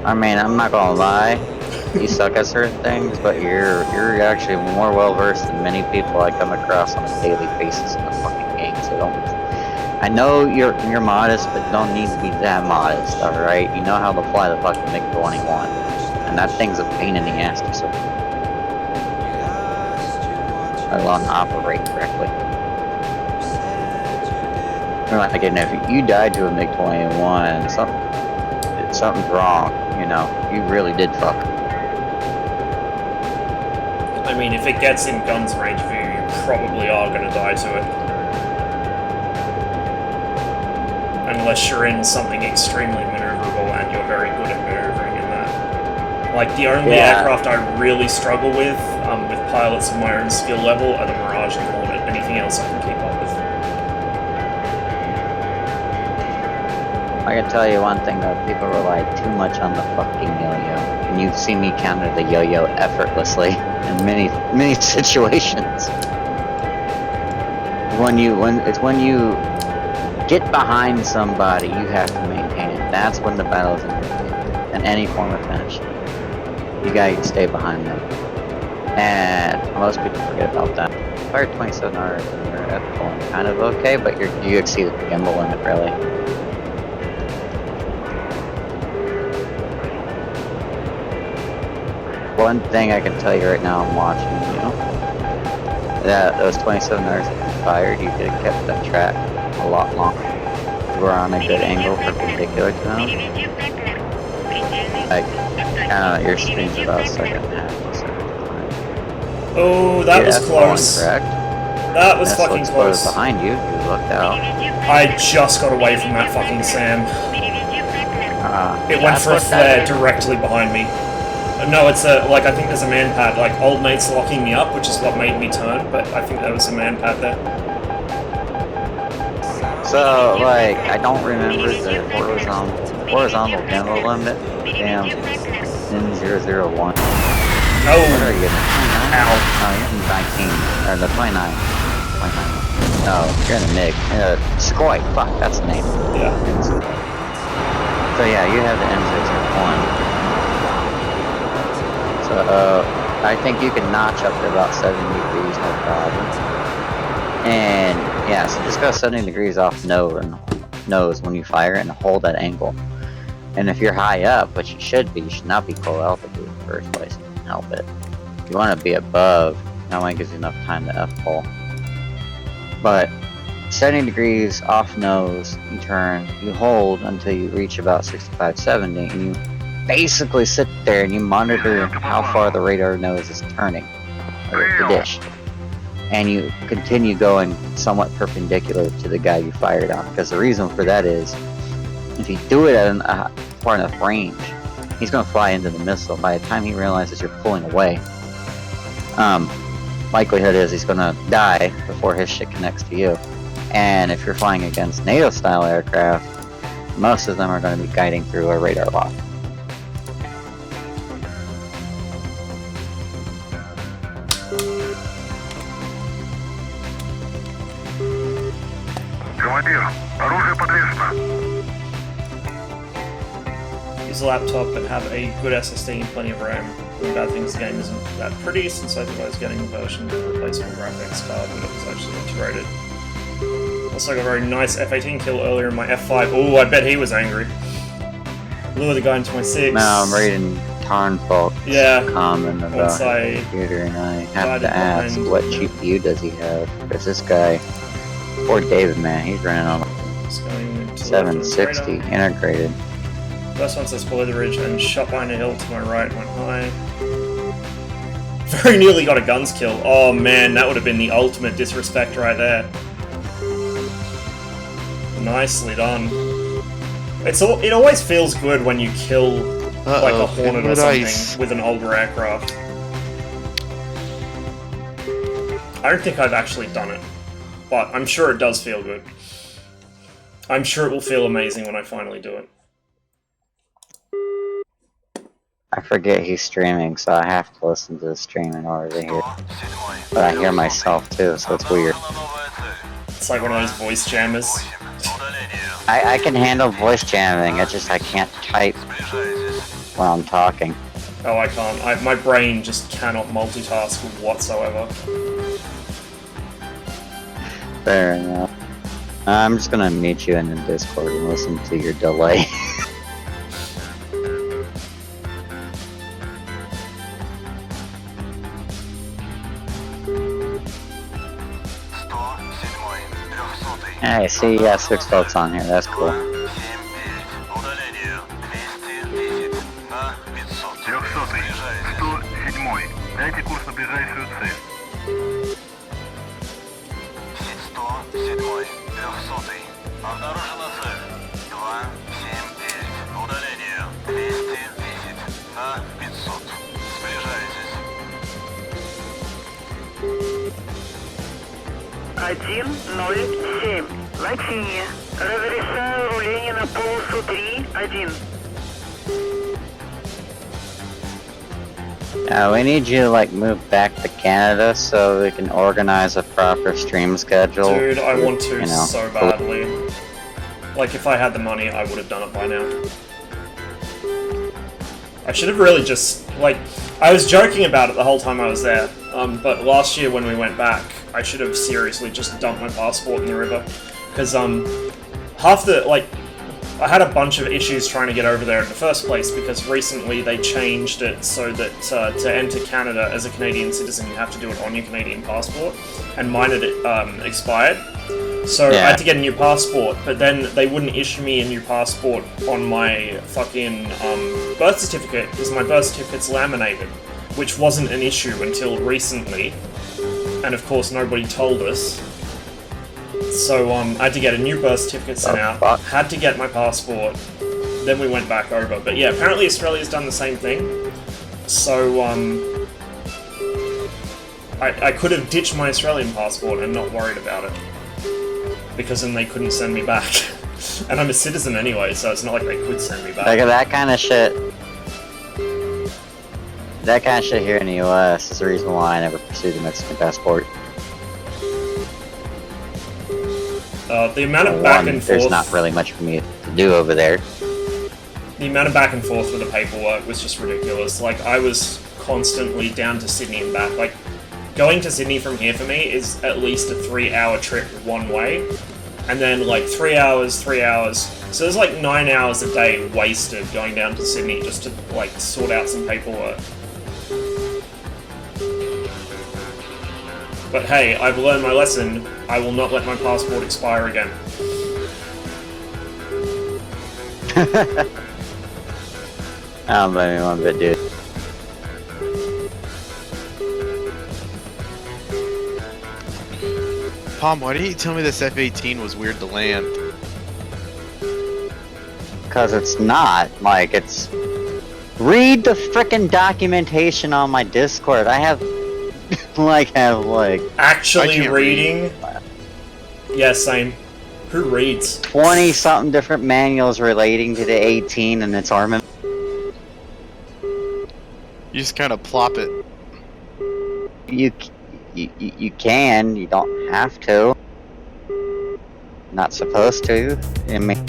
I mean, I'm not gonna lie, you suck at certain things, but you're actually more well-versed than many people I come across on a daily basis in the fucking game, so don't... I know you're modest, but don't need to be that modest, alright? You know how to fly the fucking MiG-21, and that thing's a pain in the ass to serve. Let alone operate correctly. Like, and if you died to a MiG-21, something's wrong, you know. You really did fuck. I mean, if it gets in guns range of you, you probably are going to die to it. Unless you're in something extremely maneuverable and you're very good at maneuvering in that. Like, the only aircraft I really struggle with pilots of my own skill level, are the Mirage and Hornet. Anything else I can keep up with. I can tell you one thing though, people rely too much on the fucking yo-yo. And you've seen me counter the yo-yo effortlessly in many situations. When you get behind somebody, you have to maintain it. That's when the battle's in any form of finish. You gotta stay behind them. And most people forget about that. Fire 27R are going kind of okay, but you exceeded the gimbal limit really. One thing I can tell you right now, I'm watching you. That those 27Rs that you fired, you could have kept that track. a lot longer. We're on a good angle perpendicular to them. Like, your screen's about a second and a half. Oh, that was that's close. correct. That was This fucking looks close. behind you. You looked out. I just got away from that fucking Sam. It went for a flare directly behind me. No, it's a, like, I think there's a man pad. Like, old mate's locking me up, which is what made me turn, but I think there was a man pad there. So, like, I don't remember the horizontal demo limit. Damn, in 001. Oh, What are you getting? 29? Oh, you're in 19. Or the 29. 29. No, you're in the MiG. Scoy. Fuck, that's the name. yeah. So yeah, you have the M601. So, I think you can notch up to about 70 degrees, no problem. And, yeah, so just go 70 degrees off nose when you fire and hold that angle. And if you're high up, which you should be, you should not be full altitude in the first place. Help it. You want to be above. That way it gives you enough time to F-pull. But 70 degrees off nose, you turn, you hold until you reach about 65, 70, and you basically sit there and you monitor how far the radar nose is turning, or the dish. And you continue going somewhat perpendicular to the guy you fired on. Because the reason for that is, if you do it at far enough range, he's going to fly into the missile. By the time he realizes you're pulling away, likelihood is he's going to die before his shit connects to you. And if you're flying against NATO-style aircraft, most of them are going to be guiding through a radar lock. Командир, оружие подвешено. Use a laptop and have a good SSD and plenty of RAM. The bad thing is the game isn't that pretty, since I think I was getting a version with a replaceable graphics card, but it was actually integrated. Also got a very nice F-18 kill earlier in my F5. Oh, I bet he was angry. Lure the guy into my 6. Now I'm reading Tarnfolk's comment about once his I computer, and I have to ask, behind- what GPU does he have? Because this guy, poor David, man, he's running on Just going to 760 integrated. First one says below the ridge and shot behind a hill to my right, went high. Very nearly got a guns kill. Oh man, that would have been the ultimate disrespect right there. Nicely done. It always feels good when you kill like a Hornet or something with an older aircraft. I don't think I've actually done it, but I'm sure it does feel good. I'm sure it will feel amazing when I finally do it. I forget he's streaming, so I have to listen to the stream in order to hear. But I hear myself too, so it's weird. It's like one of those voice jammers. I can handle voice jamming, it's just I can't type while I'm talking. Oh, I can't. My brain just cannot multitask whatsoever. Fair enough. I'm just gonna meet you in the Discord and listen to your delay. Hey, see, you got 6 votes on here, that's cool. 107. Дайте курс на ближайшую цель. 107. 300. Обнаружена цель. 279. Удаление. 210 на 500. Сближайтесь. 107. Латиния. Разрешаю руление на полосу 3-1. We need you to like move back to Canada so we can organize a proper stream schedule. Dude, I want to you know. so badly. Like, if I had the money, I would have done it by now. I should have really just, like, I was joking about it the whole time I was there, but last year when we went back, I should have seriously just dumped my passport in the river. Because, half the, like, I had a bunch of issues trying to get over there in the first place, because recently they changed it so that to enter Canada as a Canadian citizen, you have to do it on your Canadian passport, and mine had expired. So I Yeah. had to get a new passport, but then they wouldn't issue me a new passport on my fucking birth certificate because my birth certificate's laminated, which wasn't an issue until recently. And of course, nobody told us. So I had to get a new birth certificate sent out. fuck? Had to get my passport. Then we went back over. But yeah, apparently Australia's done the same thing. So I could have ditched my Australian passport and not worried about it. Because then they couldn't send me back. And I'm a citizen anyway, so it's not like they could send me back. Like that kind of shit. That kind of shit here in the U.S. is the reason why I never pursued a Mexican passport. The amount of back One, and there's forth, not really much for me to do over there. the amount of back and forth with the paperwork was just ridiculous. Like I was constantly down to Sydney and back. Like going to Sydney from here for me is at least a 3-hour trip one way, and then like 3 hours. So there's like 9 hours a day wasted going down to Sydney just to like sort out some paperwork. But hey, I've learned my lesson. I will not let my passport expire again. I don't blame you one bit, dude. Palm, why didn't you tell me this F-18 was weird to land? Because it's not. Like, it's... Read the frickin' documentation on my Discord. I have... Actually I can't reading? Yeah, same. Who reads? 20-something different manuals relating to the 18 and its armament. You just kind of plop it. You can. You don't have to. Not supposed to. I mean...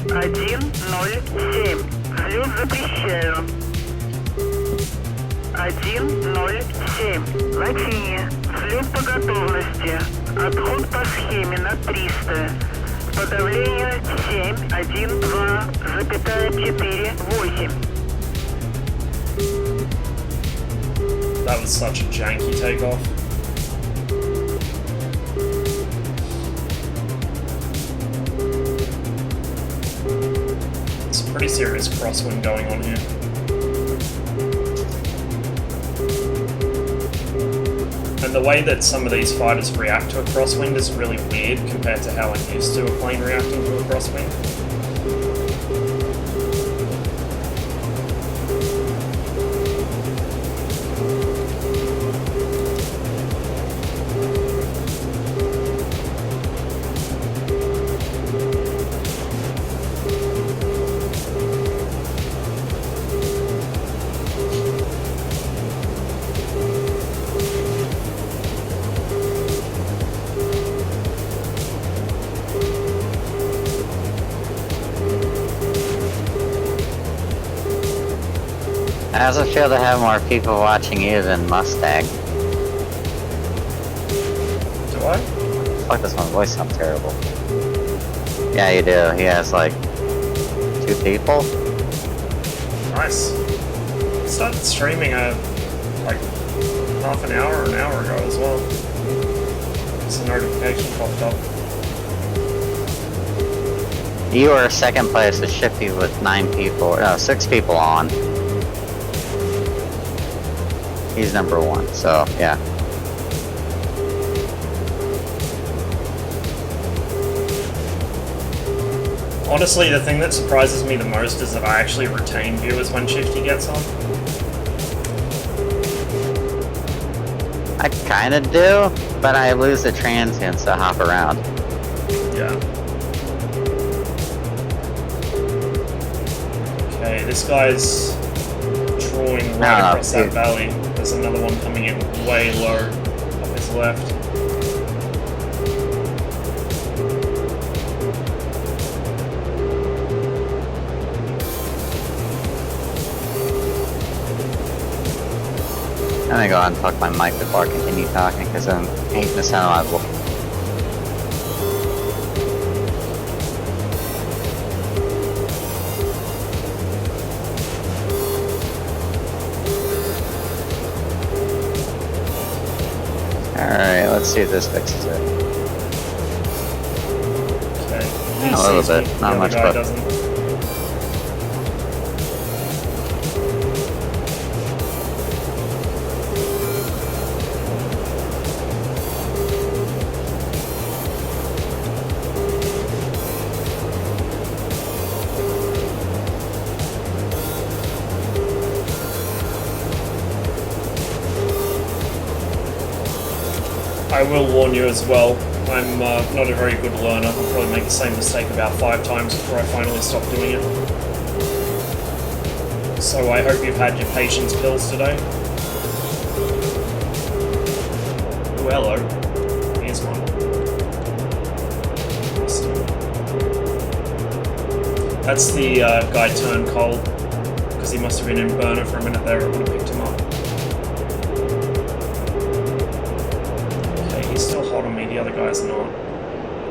107. Взлет запрещаю. 107. Латиния. Взлет по готовности. Отход по схеме на 300. Подавление 712,48. That was such a janky takeoff. It's a pretty serious crosswind going on here. And the way that some of these fighters react to a crosswind is really weird compared to how I'm used to a plane reacting to a crosswind. How does it feel to have more people watching you than Mustang? Do I? Fuck, does my voice sound terrible? Yeah, you do. He has like 2 people. Nice. I started streaming like half an hour or an hour ago as well. Just a notification popped up. You were second place with Shifty with 6 people on. He's number 1, so yeah. Honestly, the thing that surprises me the most is that I actually retain viewers when Shifty gets on. I kinda do, but I lose the transients to hop around. Yeah. Okay, this guy's drawing right across that valley. There's another one coming in way low off his left. I'm gonna go ahead and fuck my mic before I continue talking, because I'm hating the sound of my voice. see if this fixes it. Okay. He A little sees bit, me, not the other much, guy but- doesn't. I will warn you as well, I'm not a very good learner. I'll probably make the same mistake about 5 times before I finally stop doing it. So I hope you've had your patience pills today. Ooh, hello. Here's one. That's the guy turned cold, because he must have been in burner for a minute there. I would have picked him up. Still hot on me, the other guy's not.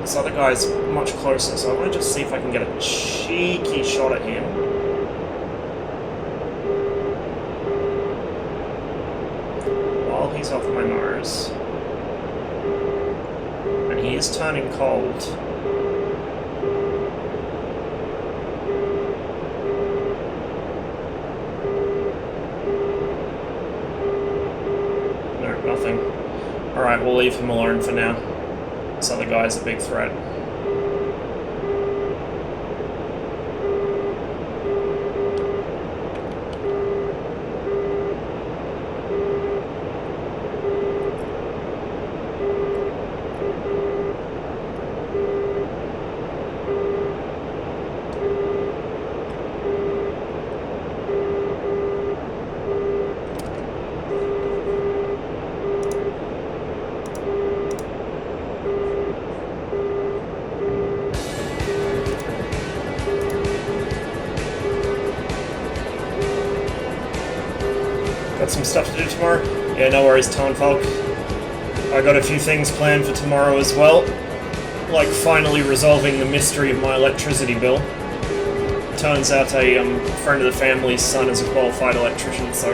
This other guy's much closer, so I want to just see if I can get a cheeky shot at him. While he's off my nose. And he is turning cold. No, nothing. Alright, we'll leave him alone for now. This other guy's a big threat. Got some stuff to do tomorrow? Yeah, no worries, Tarnfalk. I got a few things planned for tomorrow as well. Like finally resolving the mystery of my electricity bill. Turns out a friend of the family's son is a qualified electrician, so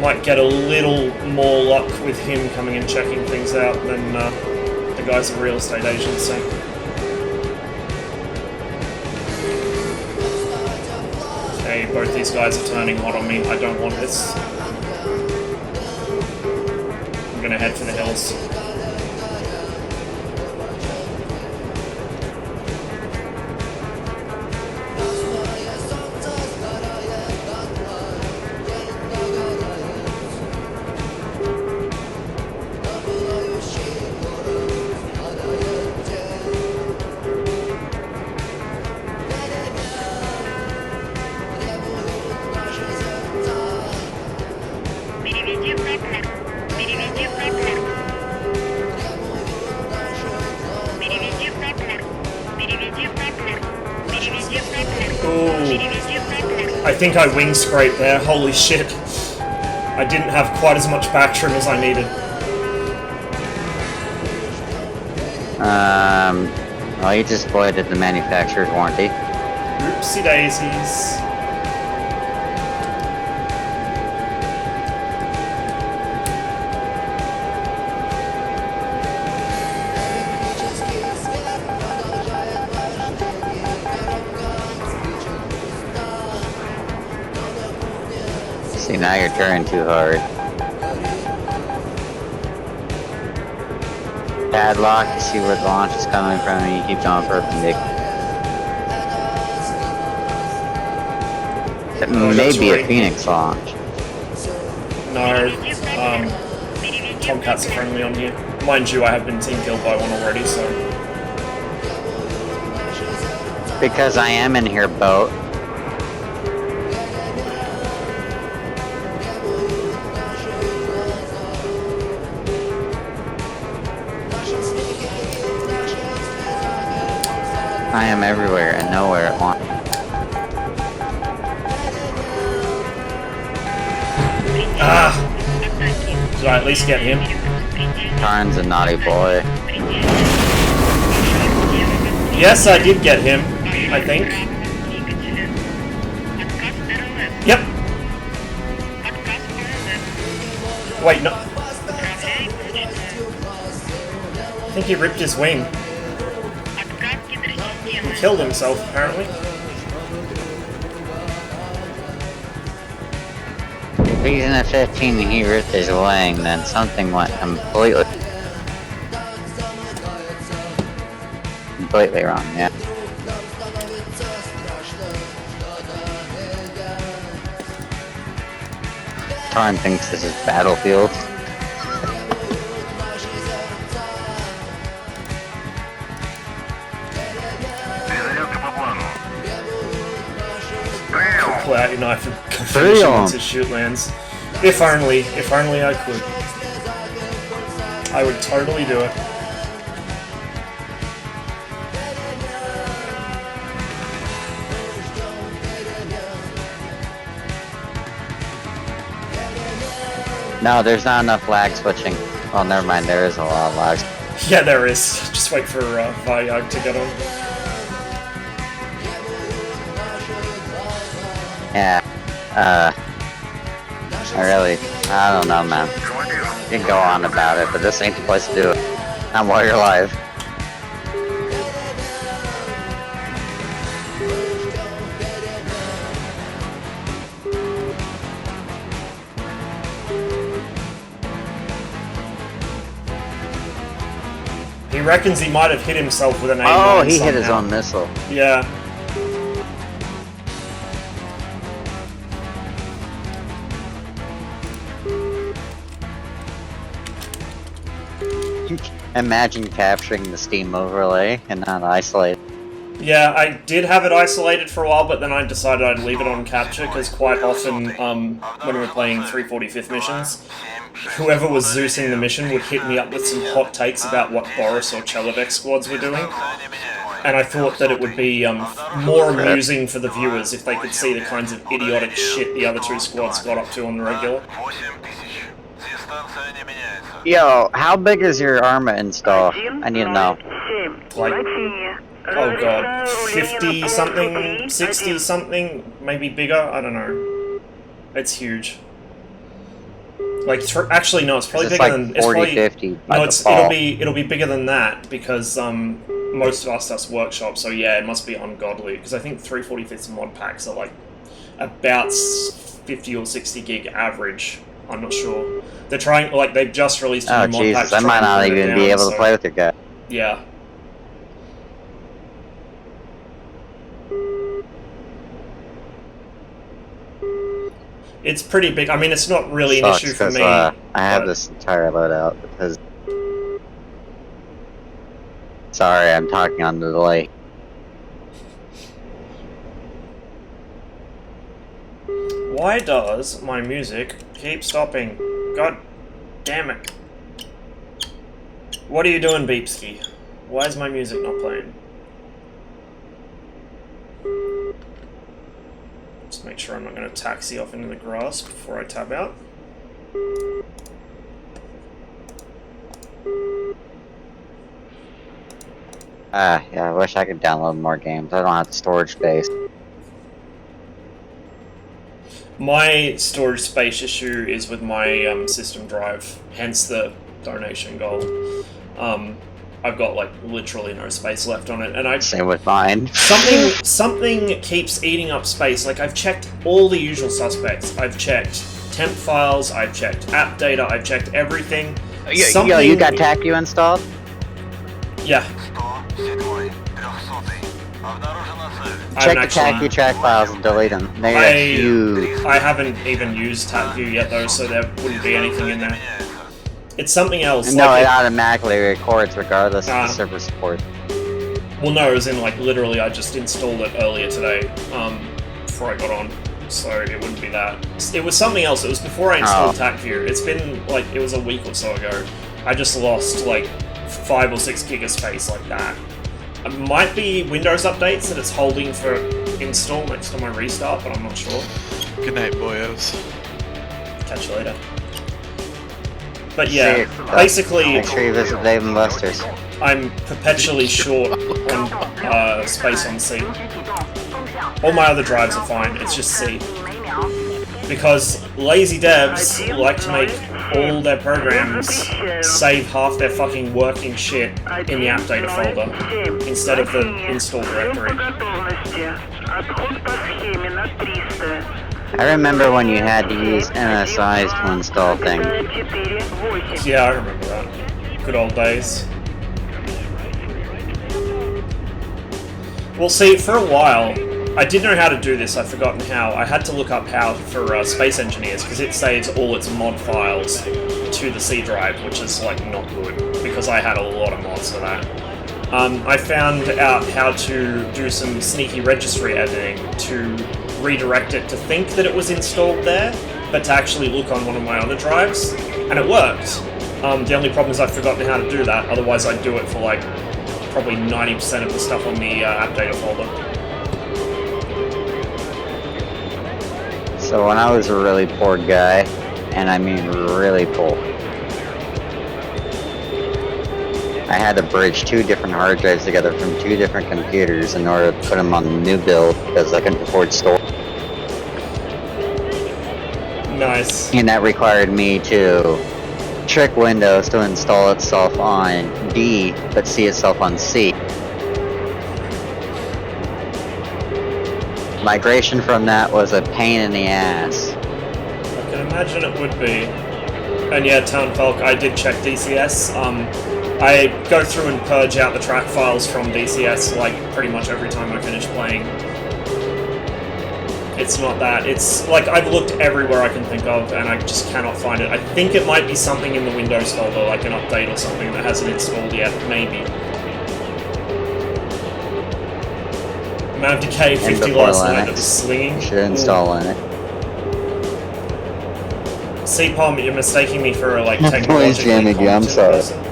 might get a little more luck with him coming and checking things out than the guys at real estate agency. Okay, both these guys are turning hot on me. I don't want this. I'm gonna head for the hills. Переведи в Apple. Переведи в Apple. Переведи в Apple. Переведи в Apple. Переведи в Apple. Переведи в Apple. I think I wing scraped there. Holy shit. I didn't have quite as much back trim as I needed. Well, you just voided the manufacturer's warranty. Oopsie daisies. See, now you're turning too hard. Padlock, you see where the launch is coming from, and you keep going perpendicular. That Oh, may that's be a right. Phoenix launch. No, Tomcats are friendly on here. Mind you, I have been team killed by one already, so... Because I am in here, boat. I am everywhere and nowhere at once. Ah! Did I at least get him? Tarn's a naughty boy. Yes, I did get him, I think. Yep. Wait, no. I think he ripped his wing. Откат He гидросистемы. killed himself, apparently. If he's in a 15 and he ripped his wing, then something went completely wrong, yeah. Tarn thinks this is Battlefield. Перезарядка по плану. Pull out your knife and go finish him once his shoot lands. If only I could. I would totally do it. No, there's not enough lag switching. Oh, never mind, there is a lot of lag. Yeah, there is. Just wait for Varyag to get on. Yeah, I don't know, man. You can go on about it, but this ain't the place to do it. Not while you're live. He reckons he might have hit himself with an A9 Oh, he hit his somehow. own missile. Yeah. Imagine capturing the Steam overlay and not isolate. Yeah, I did have it isolated for a while, but then I decided I'd leave it on capture, because quite often, when we were playing 345th missions, whoever was Zeusing the mission would hit me up with some hot takes about what Boris or Chelovek squads were doing. And I thought that it would be more amusing for the viewers if they could see the kinds of idiotic shit the other two squads got up to on the regular. 8000. Дистанция не меняется. Yo, how big is your Arma install? I need to know. Like, oh god, 50 something, 60 something, maybe bigger, I don't know. It's huge. Like, actually no, it's probably It's bigger like than... It's 40, probably, 50 by no, default. it'll be bigger than that, because most of our stuff's workshop, so yeah, it must be ungodly, because I think 345th mod packs are like about 50 or 60 gig average. I'm not sure. They're trying, like, they've just released a Oh new mod pack. Jesus, I might not even be able to play with your guy. Yeah. It's pretty big. I mean, it's not really an Sucks, issue for 'cause, me. I have but- this entire loadout because... Sorry, I'm talking on the delay. Why does my music keep stopping? God damn it. What are you doing, Beepski? Why is my music not playing? Just make sure I'm not going to taxi off into the grass before I tab out. Yeah, I wish I could download more games. I don't have the storage space. My storage space issue is with my system drive, hence the donation goal. I've got like literally no space left on it, and Same with mine. something keeps eating up space. Like, I've checked all the usual suspects. I've checked temp files, I've checked app data, I've checked everything. Yo, you got TACU installed? Yeah, 107. 300. Обнаружена цель. I Check haven't the actually. TACU track files and delete them. They're huge. I haven't even used TapView yet though, so there wouldn't be anything in there. It's something else. No, like it automatically records regardless of Ah. the server support. Well, no, as in, like, literally I just installed it earlier today, before I got on, so it wouldn't be that. It was something else. It was before I installed TacView. It's been, like, it was a week or so ago. I just lost, like, 5 or 6 gig of space like that. It might be Windows updates that it's holding for install next time I restart, but I'm not sure. Good night, boyos. Catch you later. But yeah, See, basically, Make sure you visit Dave and Buster's. I'm perpetually short on space on C. All my other drives are fine, it's just C. because lazy devs like to make all their programs save half their fucking working shit in the app data folder instead of the install directory. I remember when you had to use MSIs to install things. Yeah, I remember that. Good old days. Well, see, for a while, I did know how to do this, I've forgotten how. I had to look up how for Space Engineers, because it saves all its mod files to the C drive, which is, like, not good, because I had a lot of mods for that. I found out how to do some sneaky registry editing to redirect it to think that it was installed there, but to actually look on one of my other drives, and it worked. The only problem is I've forgotten how to do that, otherwise I'd do it for, like, probably 90% of the stuff on the app data folder. So when I was a really poor guy, and I mean really poor, I had to bridge 2 different hard drives together from 2 different computers in order to put them on the new build because I couldn't afford storage. Nice. And that required me to trick Windows to install itself on D, but see itself on C. Migration from that was a pain in the ass. I can imagine it would be. And yeah, Townfolk, I did check DCS. I go through and purge out the track files from DCS like pretty much every time I finish playing. It's not that. It's like I've looked everywhere I can think of and I just cannot find it. I think it might be something in the Windows folder, like an update or something that hasn't installed yet, maybe. Amount of Decay 50 last night that was slinging. You should install in it. CPOM, you're mistaking me for a like Noise technologically jamming you, I'm competent sorry. person.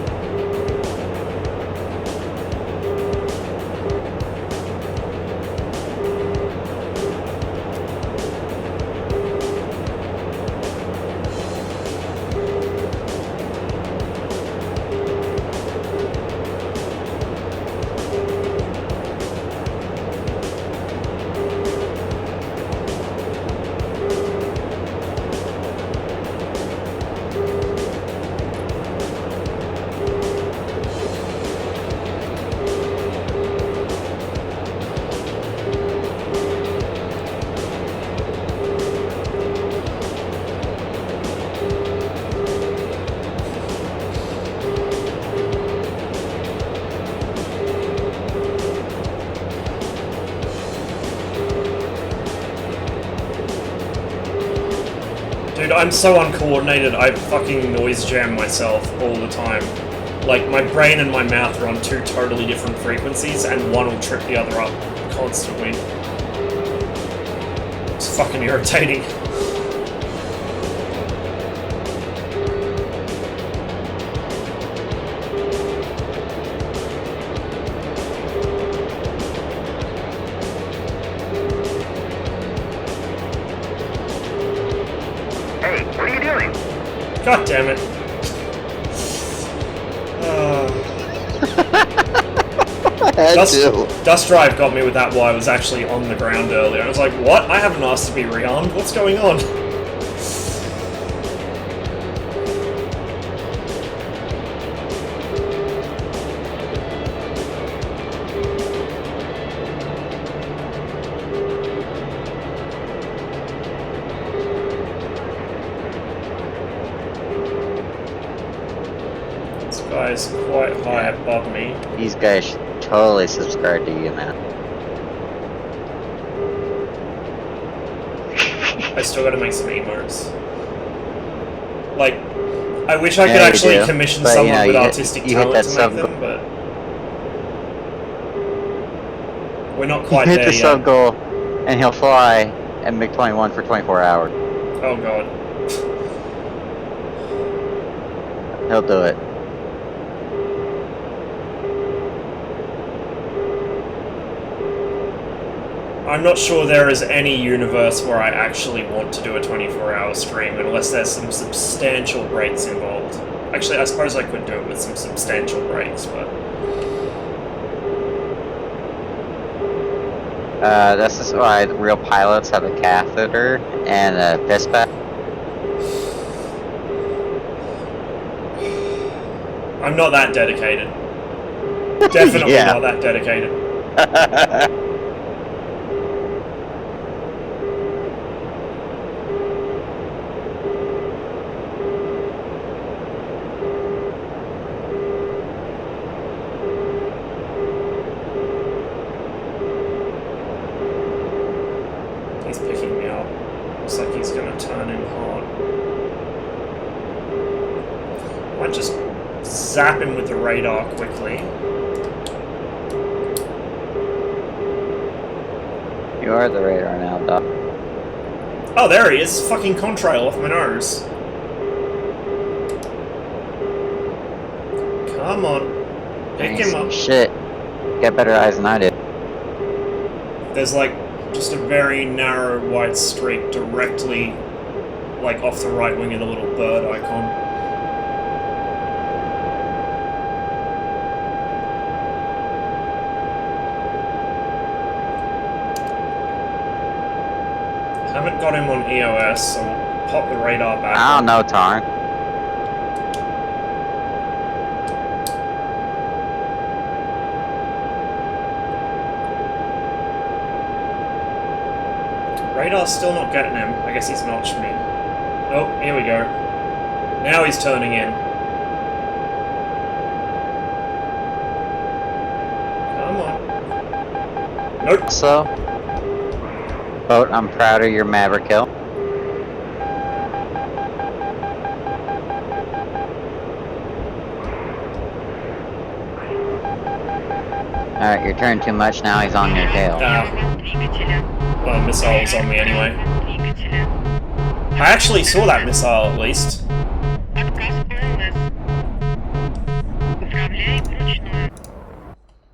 Dude, I'm so uncoordinated, I fucking noise jam myself all the time. Like, my brain and my mouth are on 2 totally different frequencies, and one will trip the other up constantly. It's fucking irritating. Hey, what are you doing? God damn it. Dust Drive got me with that while I was actually on the ground earlier. I was like, what? I haven't asked to be rearmed. What's going on? This guy's quite high above me. These guys should totally subscribe to you, man. I still gotta make some emotes. Like, I wish I could Yeah, you actually do. commission But, someone you know, with you hit- artistic you hit talent that to make sub them, but we're not You quite hit there the yet. sub goal, and he'll fly at MiG-21 for 24 hours. Oh god. He'll do it. I'm not sure there is any universe where I actually want to do a 24-hour stream unless there's some substantial breaks involved. Actually, I suppose I could do it with some substantial breaks, but This is why real pilots have a catheter and a piss bag. I'm not that dedicated. Definitely Yeah. not that dedicated. He's picking me up. Looks like he's gonna turn in hard. Might just zap him with the radar quickly. You are the radar now, Doc. Oh, there he is! Fucking contrail off my nose. Come on. Pick him up. Shit. Got better eyes than I did. There's like just a very narrow white streak directly like off the right wing of the little bird icon. Haven't got him on EOS, so we'll pop the radar back. I don't know, Tarn. Radar's still not getting him. I guess he's notched me. Oh, here we go. Now he's turning in. Come on. Nope. So, Boat, I'm proud of your Maverick kill. Alright, you're turning too much now, he's on your tail. Well, missile's on me anyway. I actually saw that missile at least.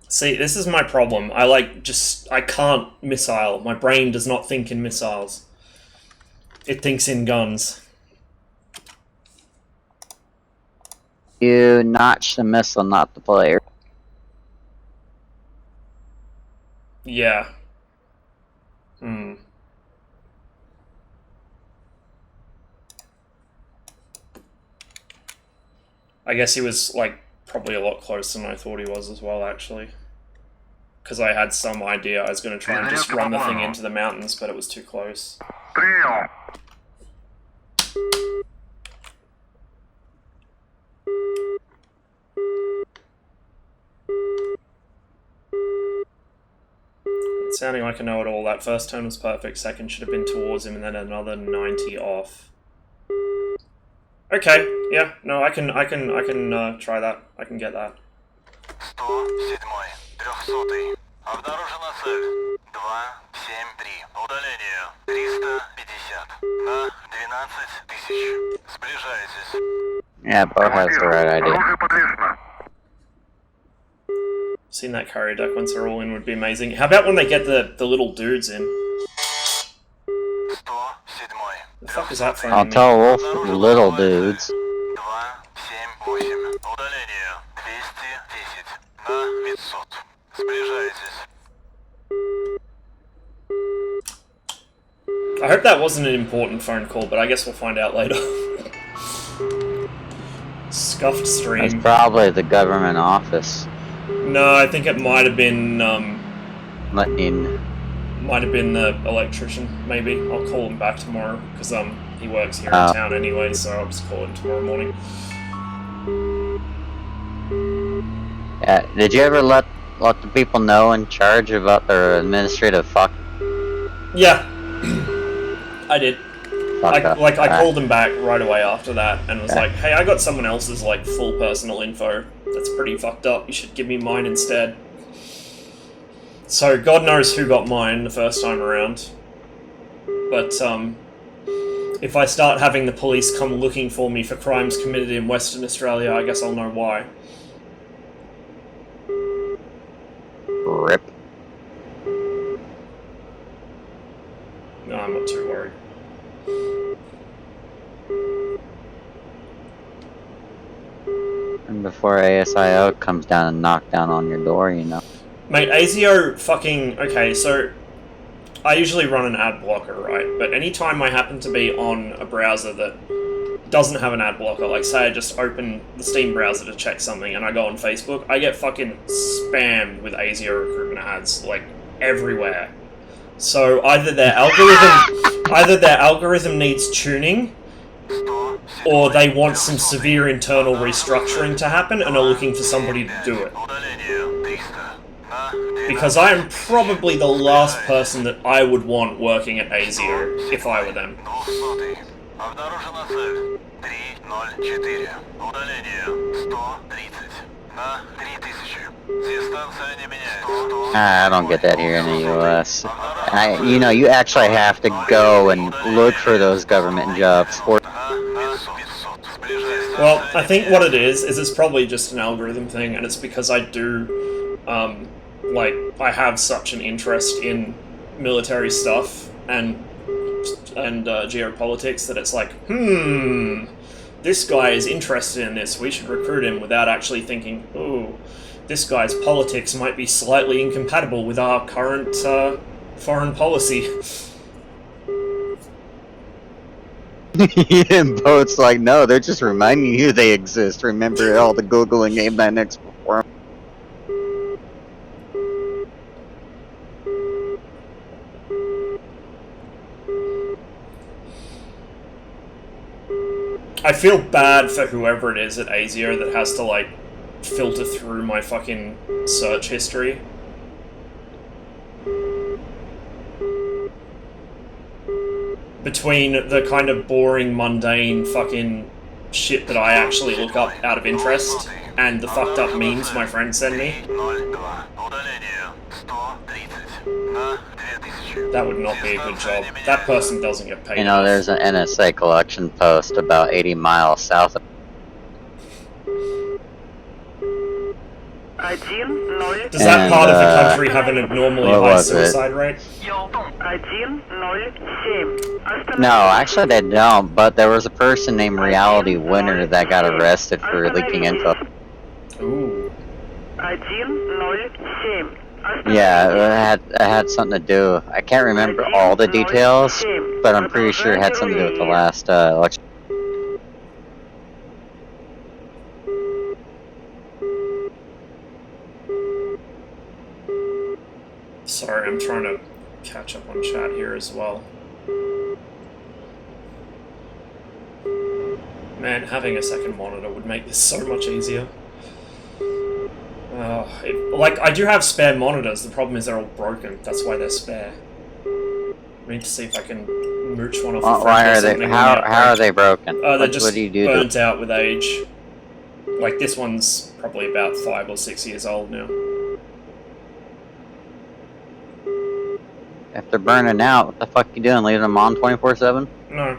See, this is my problem. I can't missile. My brain does not think in missiles. It thinks in guns. You notch the missile, not the player. Yeah. I guess he was, like, probably a lot closer than I thought he was as well, actually. Because I had some idea I was going to try and just run the thing into the mountains, but it was too close. Принял. It's sounding like a know-it-all. That first turn was perfect, second should have been towards him, and then another 90 off. Okay, yeah, no, I can try that. I can get that. 107, 300. Обнаружена цель. 273. Удаление 350. На 12 тысяч. Сближайтесь. Yeah, Bo has the right idea. Оружие подвешено. Seeing that carrier deck once they're all in would be amazing. How about when they get the little dudes in? 107. The fuck is that I'll from? tell Wolf, you little dudes. 278. Удаление 210. На 500. Сближайтесь. I hope that wasn't an important phone call, but I guess we'll find out later. Scuffed That's stream. probably the government office. No, I think it might have been Letting might have been the electrician. Maybe I'll call him back tomorrow because he works here in town anyway, so I'll just call him tomorrow morning. Yeah, did you ever let the people know in charge about their administrative fuck? Yeah, I did. up? I called him back right away after that and was like, hey, I got someone else's like full personal info. That's pretty fucked up. You should give me mine instead. So God knows who got mine the first time around. But if I start having the police come looking for me for crimes committed in Western Australia, I guess I'll know why. Rip. No, I'm not too worried. And before ASIO comes down and knock down on your door, you know. Mate, ASIO fucking... Okay, so I usually run an ad blocker, right? But anytime I happen to be on a browser that doesn't have an ad blocker, like say I just open the Steam browser to check something and I go on Facebook, I get fucking spammed with ASIO recruitment ads, like, everywhere. So either their algorithm needs tuning, or they want some severe internal restructuring to happen and are looking for somebody to do it. Because I am probably the last person that I would want working at ASIO if I were them. Обнаружена цель 304. Удаление 130 на 3000. Дистанция не меняется. I don't get that here in the U.S. You know, you actually have to go and look for those government jobs. Well, I think what it is it's probably just an algorithm thing, and it's because I do, like, I have such an interest in military stuff and geopolitics that it's like, this guy is interested in this, we should recruit him, without actually thinking, ooh, this guy's politics might be slightly incompatible with our current foreign policy. And Boat's like, no, they're just reminding you they exist. Remember all the Googling Abe Next before 'em. I feel bad for whoever it is at ASIO that has to, like, filter through my fucking search history. Between the kind of boring, mundane fucking shit that I actually look up out of interest and the fucked up memes my friends send me. That would not be a good job. That person doesn't get paid. You know, there's an NSA collection post about 80 miles south of... Does that part of the country have an abnormally high suicide rate? No, actually they don't, but there was a person named Reality Winner that got arrested for leaking info. Ooh. Yeah, it had something to do. I can't remember all the details, but I'm pretty sure it had something to do with the last election. Sorry, I'm trying to catch up on chat here as well. Man, having a second monitor would make this so much easier. Like, I do have spare monitors, the problem is they're all broken, that's why they're spare. I need to see if I can mooch one off a friend Why or are they, something. how are they broken? They're just what do you do burnt out with age. Like, this one's probably about 5 or 6 years old now. If they're burning out, what the fuck you doing? Leaving them on 24/7? No.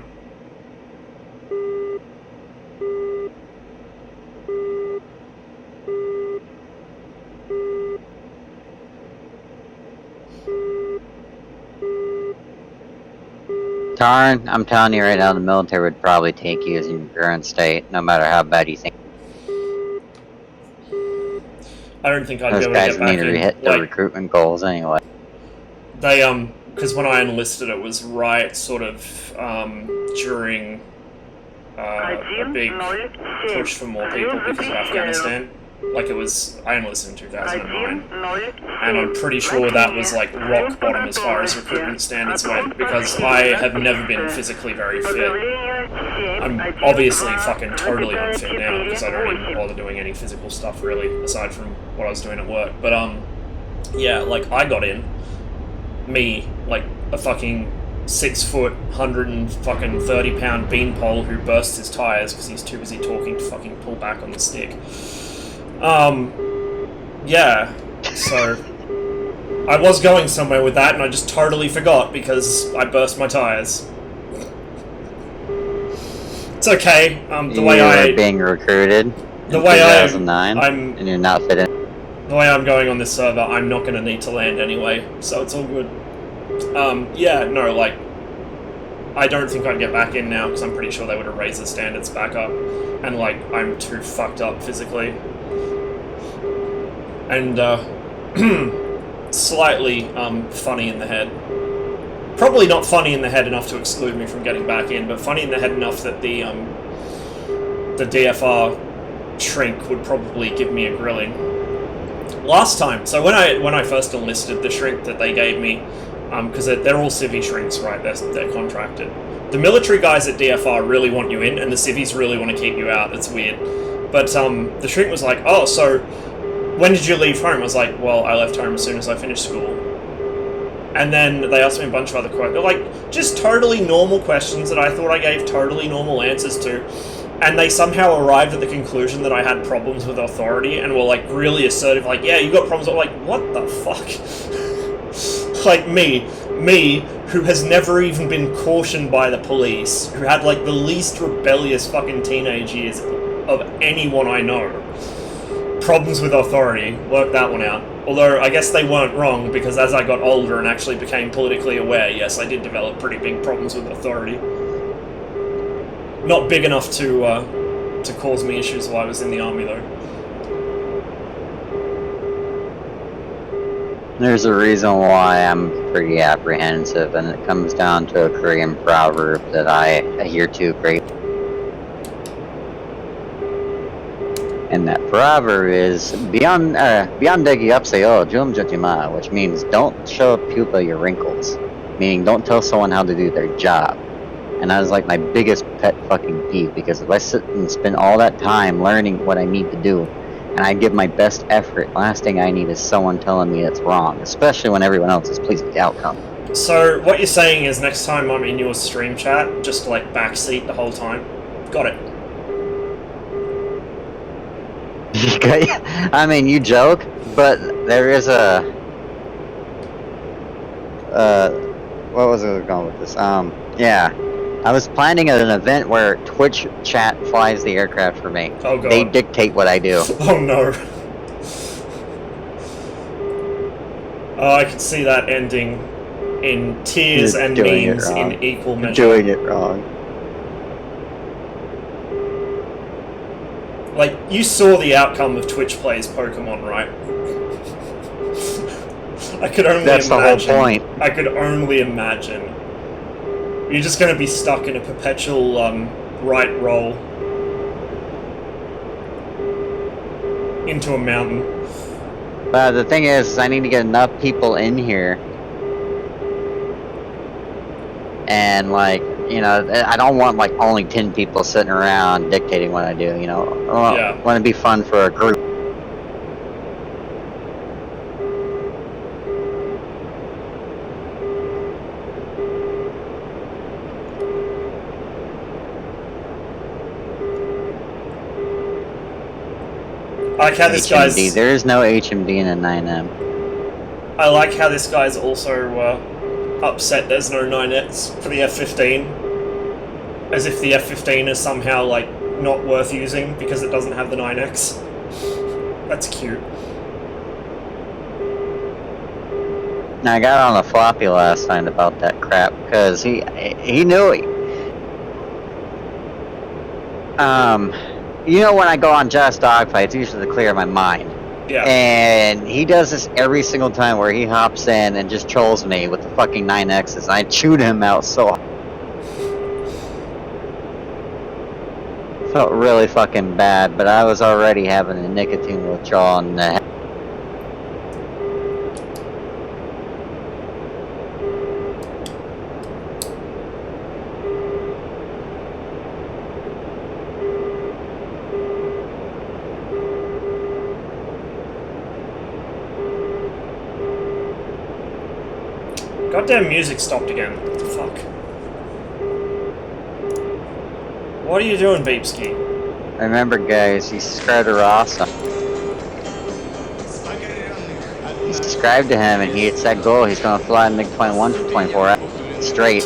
Tarn, I'm telling you right now, the military would probably take you as in your current state, no matter how bad you think. I don't think I'd Those be able to guys get back need to in. hit their recruitment goals anyway. They, because when I enlisted, it was right sort of, during, a big push for more people because of Afghanistan. Like, it was, I enlisted in 2009, and I'm pretty sure that was, like, rock bottom as far as recruitment standards went, because I have never been physically very fit. I'm obviously fucking totally unfit now, because I don't even bother doing any physical stuff, really, aside from what I was doing at work. But, yeah, like, I got in, me, like, a fucking 6 foot, 130 pound beanpole who bursts his tires because he's too busy talking to fucking pull back on the stick. Yeah, so I was going somewhere with that and I just totally forgot because I burst my tires. It's okay, the way You're being recruited the in way 2009, I'm and you're not fit in. the way I'm going on this server, I'm not gonna need to land anyway, so it's all good. Yeah, no, like, I don't think I'd get back in now because I'm pretty sure they would have raised the standards back up, and, like, I'm too fucked up physically. And, slightly, funny in the head. Probably not funny in the head enough to exclude me from getting back in, but funny in the head enough that the DFR shrink would probably give me a grilling. Last time, so when I first enlisted, the shrink that they gave me, because they're all civvy shrinks, right? They're contracted. The military guys at DFR really want you in, and the civvies really want to keep you out. It's weird. But the shrink was like, oh, so when did you leave home? I was like, well, I left home as soon as I finished school. And then they asked me a bunch of other questions. They're like, just totally normal questions that I thought I gave totally normal answers to. And they somehow arrived at the conclusion that I had problems with authority and were like really assertive, like, yeah, you got problems. I'm like, what the fuck? Like me, who has never even been cautioned by the police, who had like the least rebellious fucking teenage years of anyone I know. Problems with authority, work that one out. Although I guess they weren't wrong, because as I got older and actually became politically aware, yes, I did develop pretty big problems with authority. Not big enough to cause me issues while I was in the army, though. There's a reason why I'm pretty apprehensive, and it comes down to a Korean proverb that I adhere to greatly. And that proverb is "Beyondegi upseo jum jatima," which means don't show people your wrinkles, meaning don't tell someone how to do their job. And that is like my biggest pet fucking peeve, because if I sit and spend all that time learning what I need to do, and I give my best effort, last thing I need is someone telling me it's wrong, especially when everyone else is pleased with the outcome. So what you're saying is next time I'm in your stream chat, just like backseat the whole time. Got it. I mean, you joke, but there is a... what was I going with this? Yeah. I was planning an event where Twitch chat flies the aircraft for me. Oh god. They dictate what I do. Oh no. Oh, I can see that ending in tears and memes in equal measure. You're doing it wrong. Like, you saw the outcome of Twitch Plays Pokemon, right? I could only That's imagine. the whole point. I could only imagine. You're just going to be stuck in a perpetual right roll into a mountain. The thing is, I need to get enough people in here, and like, you know, I don't want like only 10 people sitting around dictating what I do. You know, I want to be fun for a group. I like how this guy's... There is no HMD in a 9M. I like how this guy's also upset there's no 9X for the F-15. As if the F-15 is somehow, like, not worth using because it doesn't have the 9X. That's cute. I got on a floppy last night about that crap, because he knew it. You know, when I go on Just Dogfights, it's usually to clear my mind. Yeah. And he does this every single time where he hops in and just trolls me with the fucking 9Xs. I chewed him out so hard. Felt really fucking bad, but I was already having a nicotine withdrawal in the head. Goddamn music stopped again. What the fuck? What are you doing, Beepski? Remember, guys, you subscribed to Ross. You subscribed to him, and he had set goal. He's gonna fly MiG-21 for 24 hours straight.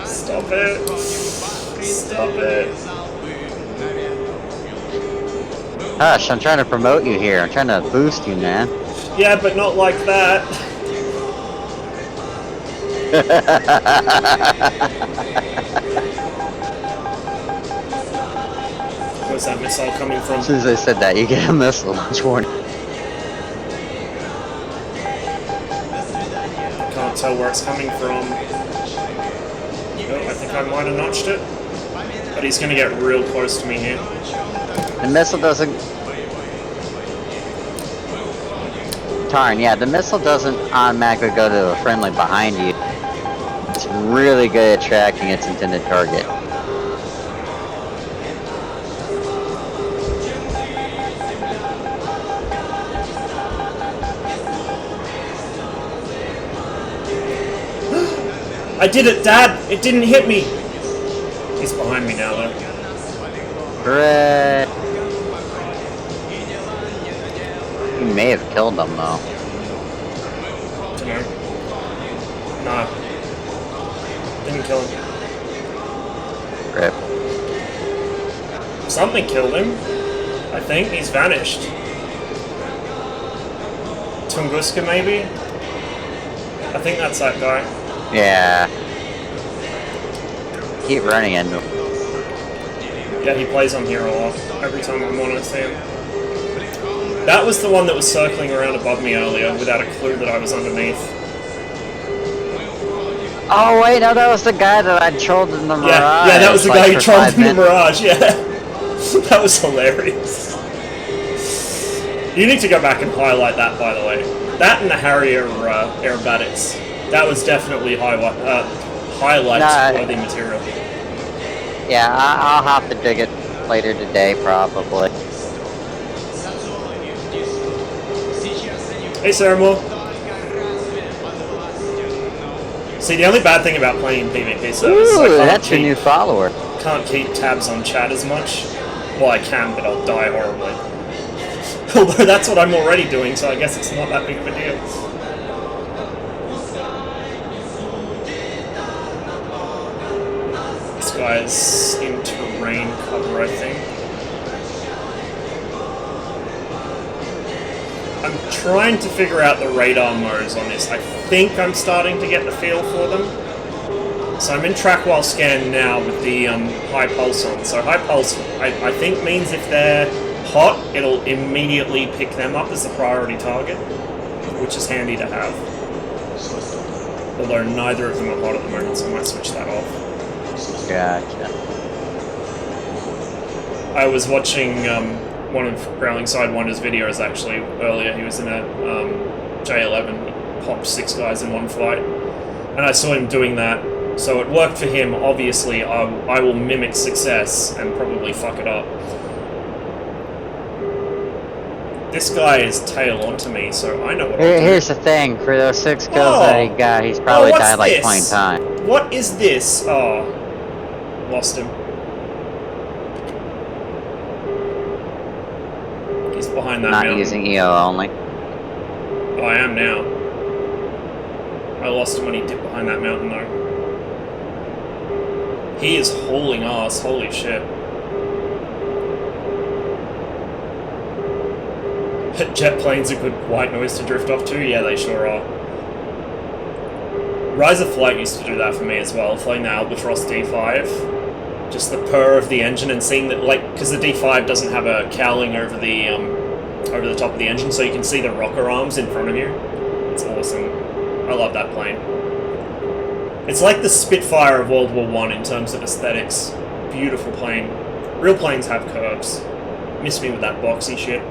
Stop it. Stop it. Hush, I'm trying to promote you here. I'm trying to boost you, man. Yeah, but not like that. Where's that missile coming from? As soon as I said that, you get a missile launch warning. Can't tell where it's coming from. Oh, I think I might have notched it. But he's going to get real close to me here. The missile doesn't... Tarn, yeah, the missile doesn't automatically go to a friendly behind you. It's really good at tracking its intended target. I did it, Dad! It didn't hit me! He's behind me now, though. Hooray! You may have killed them, though. Dunno. Nah. Didn't kill him. Rip. Something killed him. I think. He's vanished. Tunguska, maybe? I think that's that guy. Yeah. Keep running into him. Yeah, he plays on here a lot. Every time I'm on, I see him. That was the one that was circling around above me earlier without a clue that I was underneath. Oh wait, no, that was the guy that I trolled in the mirage. Yeah, that was the guy who for trolled 5 in the minutes. mirage, yeah. That was hilarious. You need to go back and highlight that, by the way. That and the Harrier aerobatics. That was definitely highlight-worthy material. Yeah, I'll have to dig it later today, probably. Hey, Saramore. See, the only bad thing about playing PvP servers is Ooh, that's your new follower. Can't keep tabs on chat as much. Well, I can, but I'll die horribly. Although that's what I'm already doing, so I guess it's not that big of a deal. This guy's in terrain cover, I think. I'm trying to figure out the radar modes on this. I think I'm starting to get the feel for them. So I'm in track while scan now with the high pulse on. So high pulse, I think means if they're hot, it'll immediately pick them up as the priority target, which is handy to have. Although neither of them are hot at the moment, so I might switch that off. Gotcha. I was watching one of Growling Side Wonder's videos actually earlier. He was in a J11, he popped 6 guys in one fight, and I saw him doing that. So it worked for him. Obviously, I will mimic success and probably fuck it up. This guy is tail onto me, so I know what I'll do. Here's the thing, for those 6 kills that he got, he's probably what's died like this? 20 times. What is this? Oh, lost him. He's behind that Not mountain. using EO only. Oh, I am now. I lost him when he dipped behind that mountain, though. He is hauling ass, holy shit. Jet planes are good white noise to drift off to? Yeah, they sure are. Rise of Flight used to do that for me as well, flying the Albatross D5. Just the purr of the engine and seeing that, like, because the D5 doesn't have a cowling over the top of the engine, so you can see the rocker arms in front of you. It's awesome. I love that plane. It's like the Spitfire of World War I in terms of aesthetics. Beautiful plane. Real planes have curves. Miss me with that boxy shit.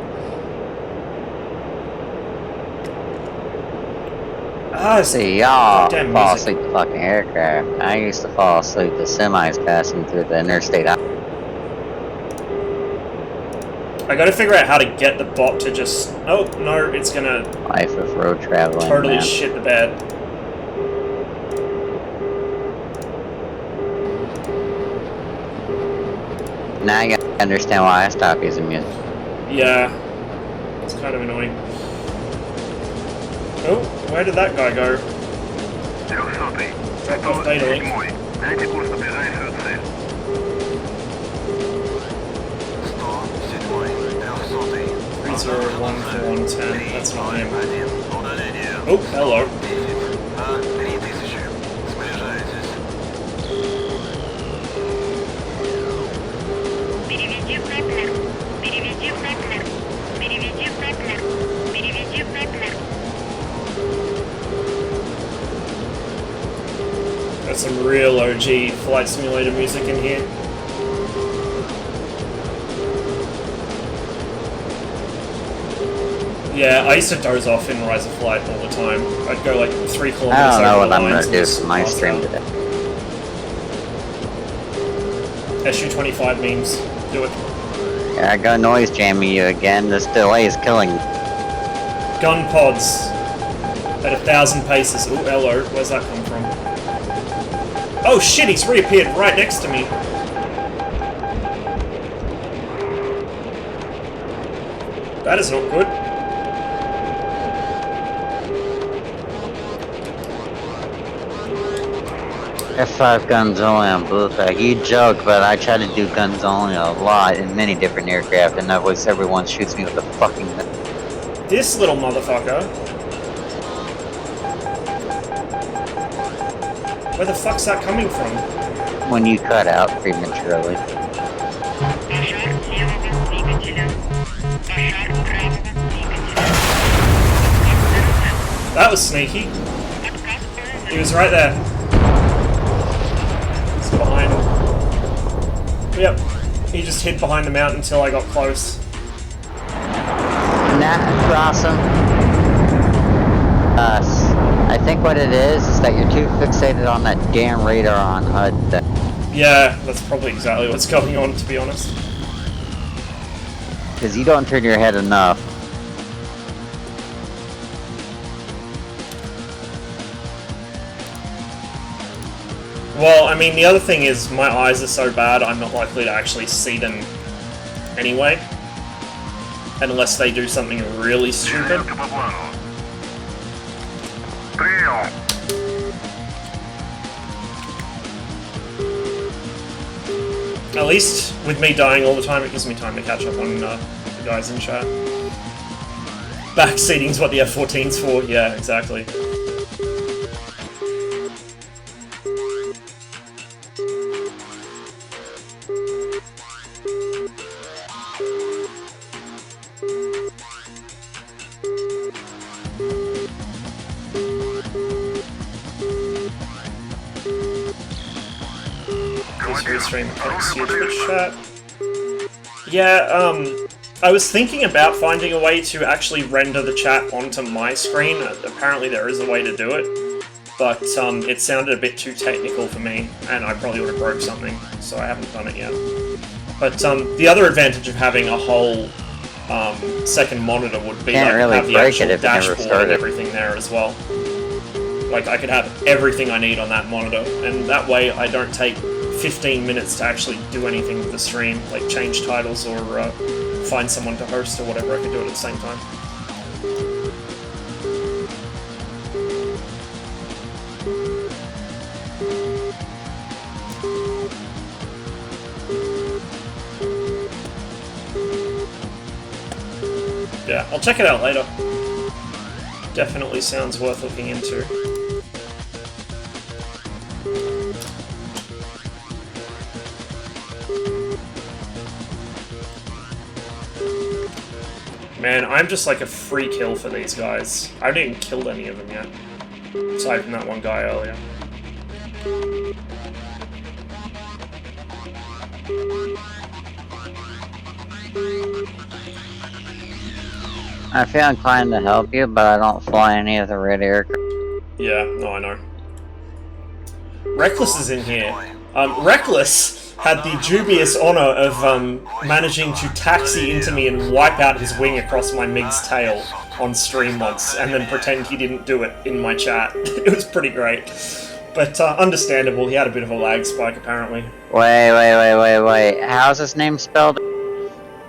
Ah, See, y'all goddamn fall music. asleep to fucking aircraft. I used to fall asleep to semis passing through the interstate. I gotta figure out how to get the bot to just... Oh, no, it's gonna Life of road traveling, totally man. shit the bed. Now you gotta understand why I stopped using music. Yeah. It's kind of annoying. Oh, where did that guy go? 300-й. Drop off fatally. 107-й. Дайте курс на ближайшую цель. 107-й, 300-й. 301410. That's not him. 1. Удаление. Oh, hello. 10 на 3000. Сближайтесь. Переведи в Кеплер. Переведи в Кеплер. Переведи в Кеплер. Переведи в Кеплер. Got some real OG Flight Simulator music in here. Yeah, I used to doze off in Rise of Flight all the time. I'd go like 3 kilometers I don't know over what the I'm lines gonna do and for my pass stream out. today. SU-25 memes. Do it. Yeah, I go noise jamming you again. This delay is killing me. Gun pods at 1,000 paces. Ooh, hello. Where's that come from? Oh shit, he's reappeared right next to me. That is not good. F5 guns only on Blueback. You joke, but I try to do guns only a lot in many different aircraft, and always everyone shoots me with a fucking gun. This little motherfucker. Where the fuck's that coming from? When you cut out prematurely. Пожар левого двигателя. Пожар правого двигателя. That was sneaky. Отказ полный. He was right there. He's behind. Yep. He just hid behind the mountain until I got close. That's awesome. I think what it is that you're too fixated on that damn radar on HUD. Yeah, that's probably exactly what's going on, to be honest. Because you don't turn your head enough. Well, I mean, the other thing is my eyes are so bad, I'm not likely to actually see them anyway. Unless they do something really stupid. Движение по плану. Прием. At least with me dying all the time, it gives me time to catch up on the guys in chat. Backseating's what the F-14's for. Yeah, exactly. Restream text you Twitch chat. Yeah, I was thinking about finding a way to actually render the chat onto my screen. Apparently there is a way to do it, but it sounded a bit too technical for me, and I probably would have broke something, so I haven't done it yet. But the other advantage of having a whole second monitor would be Can't I could really have the break actual it if it never dashboard and started. everything there as well. Like, I could have everything I need on that monitor, and that way I don't take 15 minutes to actually do anything with the stream, like change titles or find someone to host or whatever. I could do it at the same time. Yeah, I'll check it out later. Definitely sounds worth looking into. Man, I'm just like a free kill for these guys. I haven't even killed any of them yet. Aside from that one guy earlier. I feel inclined to help you, but I don't fly any of the red aircraft. Yeah, no, I know. Reckless is in here. Reckless had the dubious honor of managing to taxi into me and wipe out his wing across my MiG's tail on stream once, and then pretend he didn't do it in my chat. It was pretty great. But understandable, he had a bit of a lag spike apparently. Wait. How's his name spelled?